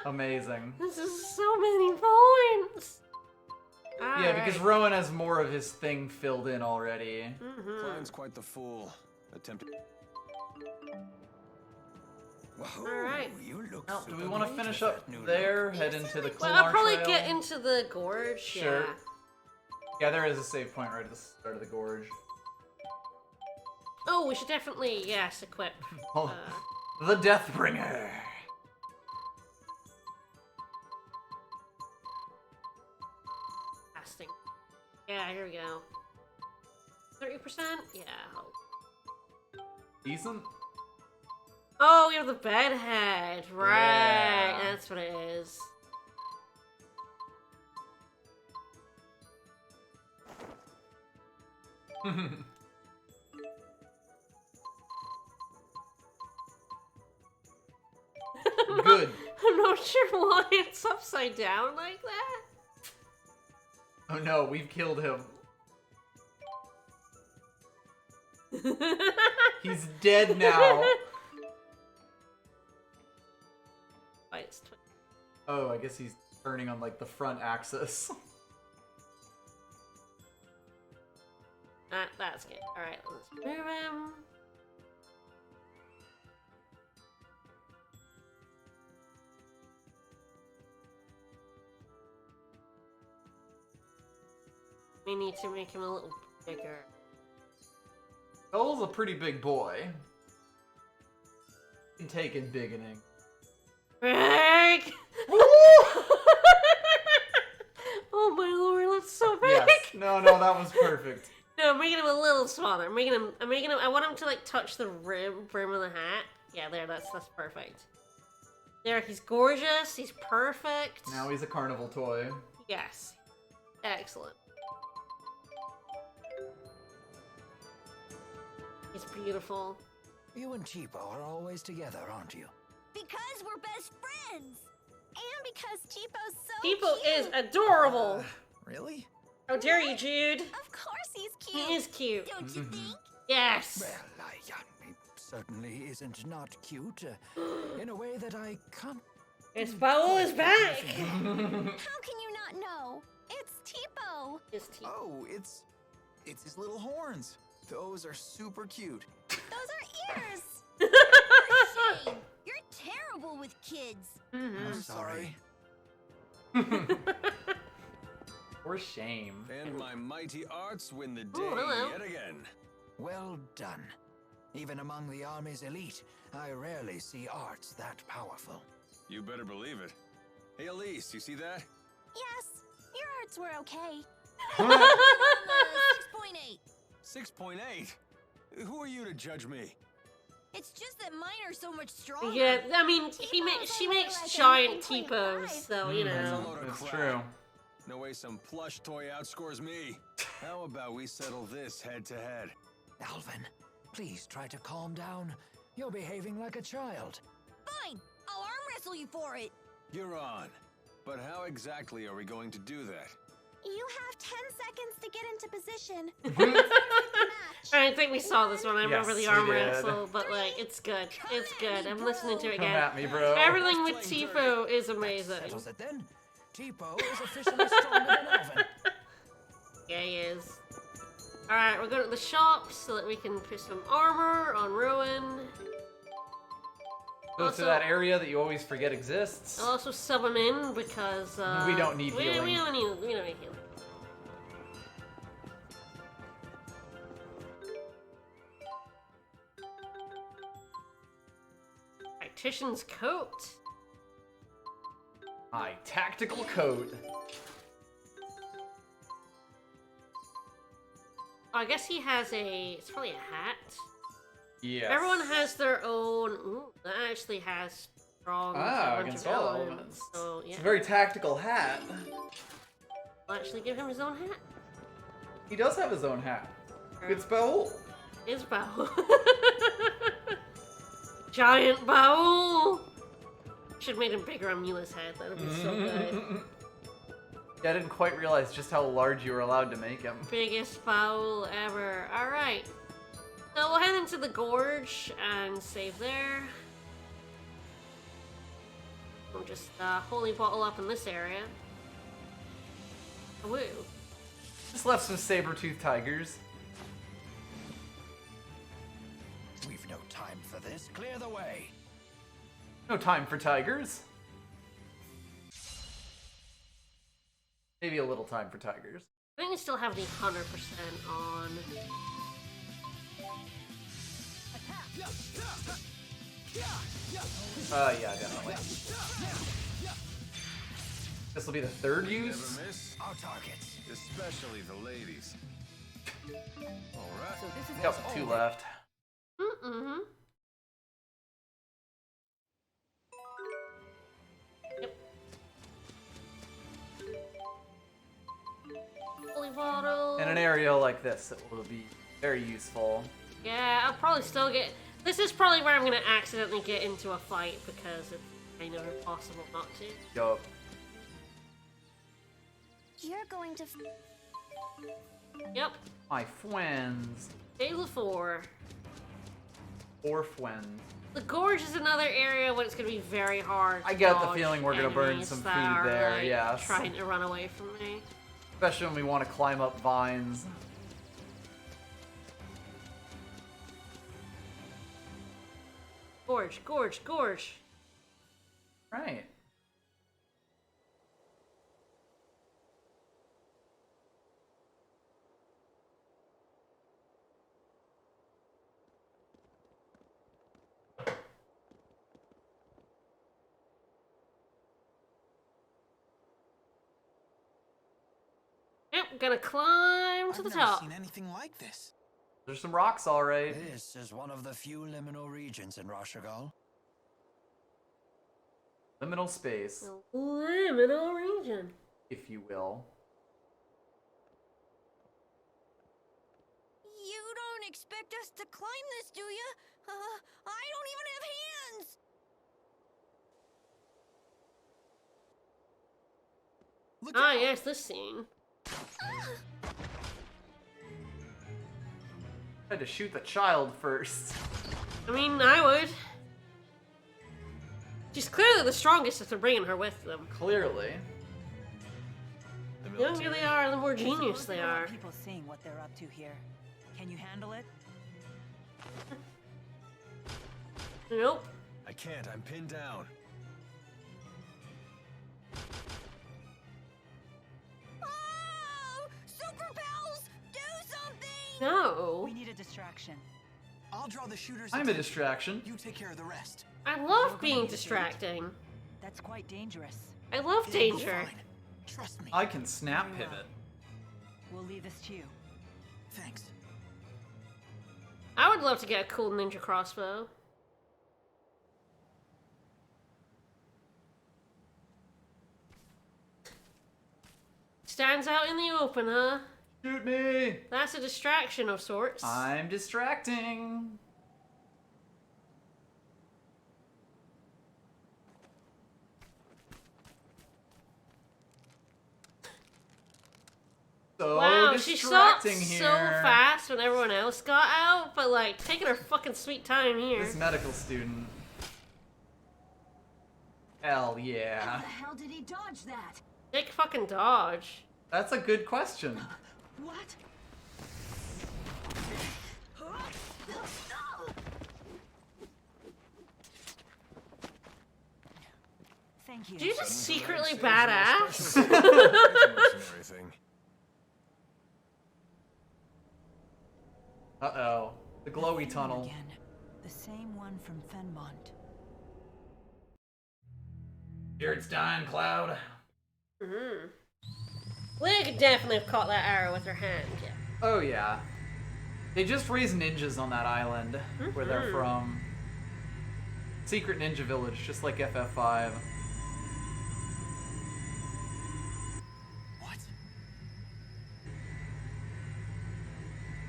Amazing. This is so many points. Yeah, because Rowan has more of his thing filled in already. Klein's quite the fool. Attempted. Alright. Now, do we want to finish up there? Head into the Well, Kumar I'll probably Trail? get into the gorge. Sure. Yeah. Yeah, there is a save point right at the start of the gorge. Oh, we should definitely, yes, equip. Oh, the Deathbringer. Casting. Yeah, here we go. 30%? Yeah. Decent. Oh, we have the bedhead. Right. Yeah. That's what it is. Good. I'm not sure why it's upside down like that. Oh no, we've killed him. He's dead now. Oh, I guess he's turning on like the front axis. That's good. Alright, let's move him. We need to make him a little bigger. Gull's a pretty big boy. You can take in bigoning. Big! Oh my lord, that's so big! Yes. No, that was perfect. No, I'm making him a little smaller. I'm making him. I want him to like touch the brim of the hat. Yeah, there. That's perfect. There, he's gorgeous. He's perfect. Now he's a carnival toy. Yes. Excellent. He's beautiful. You and Cheapo are always together, aren't you? Because we're best friends! And because Cheapo's so Cheapo cute. is adorable. Really? How dare you, Jude? Of course he's cute. He is cute. Don't you think? Yes. Well, he certainly isn't not cute. In a way that I can't. His bow is back. How can you not know? It's Cheapo. It's Cheapo. Oh, it's his little horns. Those are super cute. Those are ears. fine. You're terrible with kids. Mm-hmm. I'm sorry. For shame. And my mighty arts win the day hello. yet again. Well done. Even among the army's elite, I rarely see arts that powerful. You better believe it. Hey, Elise, you see that? Yes, your arts were okay. 6.8. 6.8? Who are you to judge me? It's just that mine are so much stronger. Yeah, I mean, she makes like giant 9.5. T-pose, so, you That's a know. load of That's crap. true. No way some plush toy outscores me. How about we settle this head to head? Alvin, please try to calm down. You're behaving like a child. Fine, I'll arm wrestle you for it. You're on. But how exactly are we going to do that? You have 10 seconds to get into position. I think we saw this one. I remember Yes, the we arm did. wrestle, but like, it's good. It's good. I'm listening to it Come again. at me, bro. Everything with Tifo is amazing. Settles it then. Tipo is officially stronger than Alvin. Yeah, he is. Alright, we're going to the shop so that we can put some armor on Ruin. Go Also- to that area that you always forget exists. I'll also sub him in because We don't need healing. We don't need healing. Tactician's coat. My tactical coat. Oh, I guess he has a. It's probably a hat. Yes. Everyone has their own. Ooh, that actually has strong. against all elements. So yeah, It's a very tactical hat. I'll actually give him his own hat. He does have his own hat. It's Baul. His bow. Giant bow. Should have made him bigger on Mila's head. That would be so good. Yeah, I didn't quite realize just how large you were allowed to make him. Biggest foul ever. Alright. So we'll head into the gorge and save there. We'll just holy bottle up in this area. Woo. Just left some saber-toothed tigers. We've no time for this. Clear the way. No time for tigers. Maybe a little time for tigers. I think we still have the 100% on. Yeah, definitely. This will be the third use. Never miss. Our targets. Especially the ladies. Alright. So this is Yep, two left. Mm-hmm. Yep. Holy bottle. In an area like this, it will be very useful. Yeah, I'll probably still get. This is probably where I'm gonna accidentally get into a fight because it's kind of impossible not to. Yup. You're going to. Yep. My friends. Halo 4. Or friends. The gorge is another area where it's gonna be very hard. I to get the dodge feeling we're gonna burn enemies some that food are, there, like, yes. Trying to run away from me. Especially when we want to climb up vines. Gorge, gorge, gorge. Right. Yep, gonna climb to the I've never top. seen anything like this. There's some rocks, all right. This is one of the few liminal regions in Rashagal. Liminal space, Liminal region. if you will. You don't expect us to climb this, do you? I don't even have hands. Look Ah, out. yes, this scene. I had to shoot the child first. I mean, I would. She's clearly the strongest if they're bringing her with them. Clearly. The younger they are, the more genius they There are are. people seeing what they're up to here. Can you handle it? Nope. I can't, I'm pinned down. Oh! Super Pals! Do something! No. We need a distraction. I'll draw the shooters. I'm a distraction. You take care of the rest. I love being distracting. That's quite dangerous. I love danger. Trust me. I can snap pivot. We'll leave this to you. Thanks. I would love to get a cool ninja crossbow. Stands out in the open, huh? Shoot me! That's a distraction of sorts. I'm distracting. So wow, she shot distracting here. so fast when everyone else got out, but like taking her fucking sweet time here. This medical student. Hell How yeah. the hell did he dodge that? Big fucking dodge. That's a good question. What? Thank you. You're just secretly Saves badass. no special- mercenary thing. Uh-oh. The glowy tunnel. Again. The same one from Fenmont. Here it's dying, Cloud. Mm-hmm. Leia could definitely have caught that arrow with her hand, yeah. Oh yeah. They just raised ninjas on that island where they're from. Secret ninja village, just like FF5.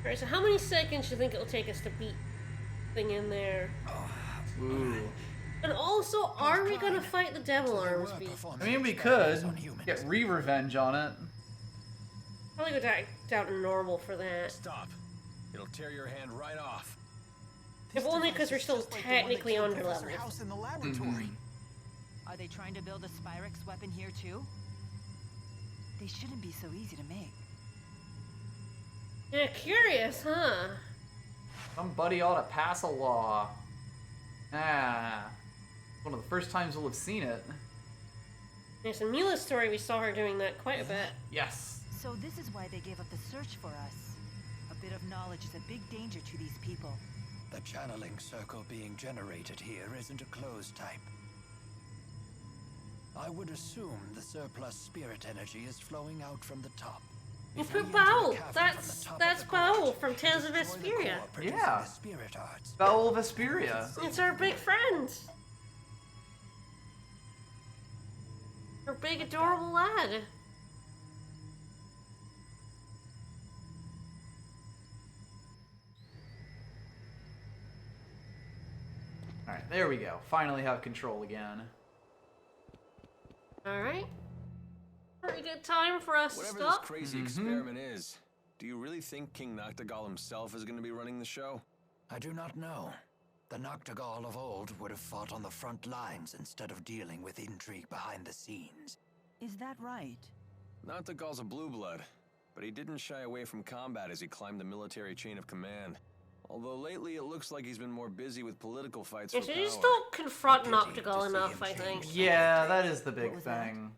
Alright, so how many seconds do you think it'll take us to beat thing in there? Ooh. And also, are we gonna fight the devil arms beast? I mean, we could get re-revenge on it. Probably go down to normal for that. Stop. It'll tear your hand right off. If only because we're still technically under level. House in the laboratory. Are they trying to build a Spyrex weapon here too? They shouldn't be so easy to make. Yeah, curious, huh? Somebody ought to pass a law. Ah. One of the first times we'll have seen it. Yes, in Mila's story, we saw her doing that quite a bit. Yes. So this is why they gave up the search for us. A bit of knowledge is a big danger to these people. The channeling circle being generated here isn't a closed type. I would assume the surplus spirit energy is flowing out from the top. You put Baul! That's Baul from Tales of Vesperia. Yeah. Spirit arts. Baul Vesperia. It's our big friend. Our big adorable lad. Alright, there we go. Finally have control again. Alright. Pretty good time for us Whatever to stop. this crazy experiment is, do you really think King Noctigal himself is going to be running the show? I do not know. The Noctigal of old would have fought on the front lines instead of dealing with intrigue behind the scenes. Is that right? Noctigal's a blue blood, but he didn't shy away from combat as he climbed the military chain of command. Although lately it looks like he's been more busy with political fights for Yeah, so power. you just don't confront Noctigal enough, I think. Yeah, that is the big thing.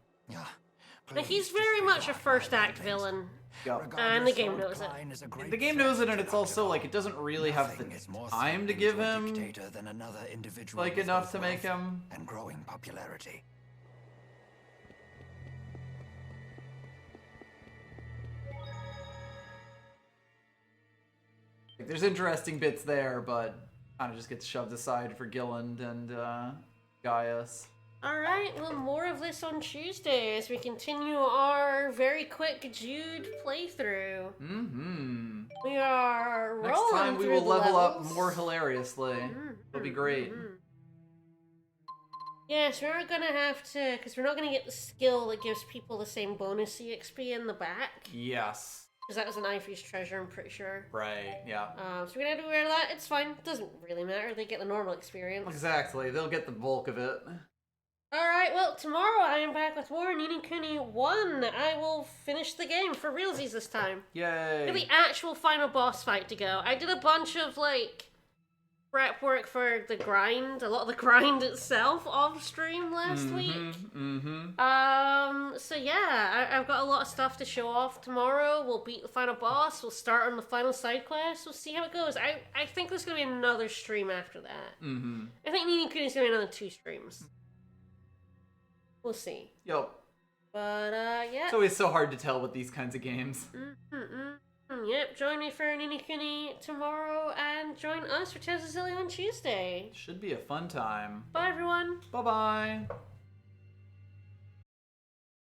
Like, he's very much a first act villain. Yep. And the game knows it. The game knows it, and it's also like it doesn't really have the time to give him like enough to make him and growing popularity. Like, there's interesting bits there, but kind of just gets shoved aside for Gilland and Gaius. Alright, well, more of this on Tuesday as we continue our very quick Jude playthrough. Mm-hmm. We are rolling Next time we through will the level levels. up more hilariously. It'll be great. Yes, we're gonna have to, because we're not gonna get the skill that gives people the same bonus EXP in the back. Yes. Because that was an Ivy's treasure, I'm pretty sure. Right, yeah. So we're gonna have to wear that. It's fine. Doesn't really matter. They get the normal experience. Exactly. They'll get the bulk of it. Alright, well, tomorrow I am back with more Ni no Kuni 1. I will finish the game for realsies this time. Yay. We have the actual final boss fight to go. I did a bunch of, like, prep work for the grind, a lot of the grind itself off stream last week. So yeah, I've got a lot of stuff to show off tomorrow. We'll beat the final boss, we'll start on the final side quest, we'll see how it goes. I think there's gonna be another stream after that. I think Ni ni Kuni's gonna be another 2 streams. We'll see. Yep. But yeah. It's always so hard to tell with these kinds of games. Yep, join me for Ni ni Kuni tomorrow and join us for Tales of Xillia on Tuesday. Should be a fun time. Bye everyone. Bye-bye.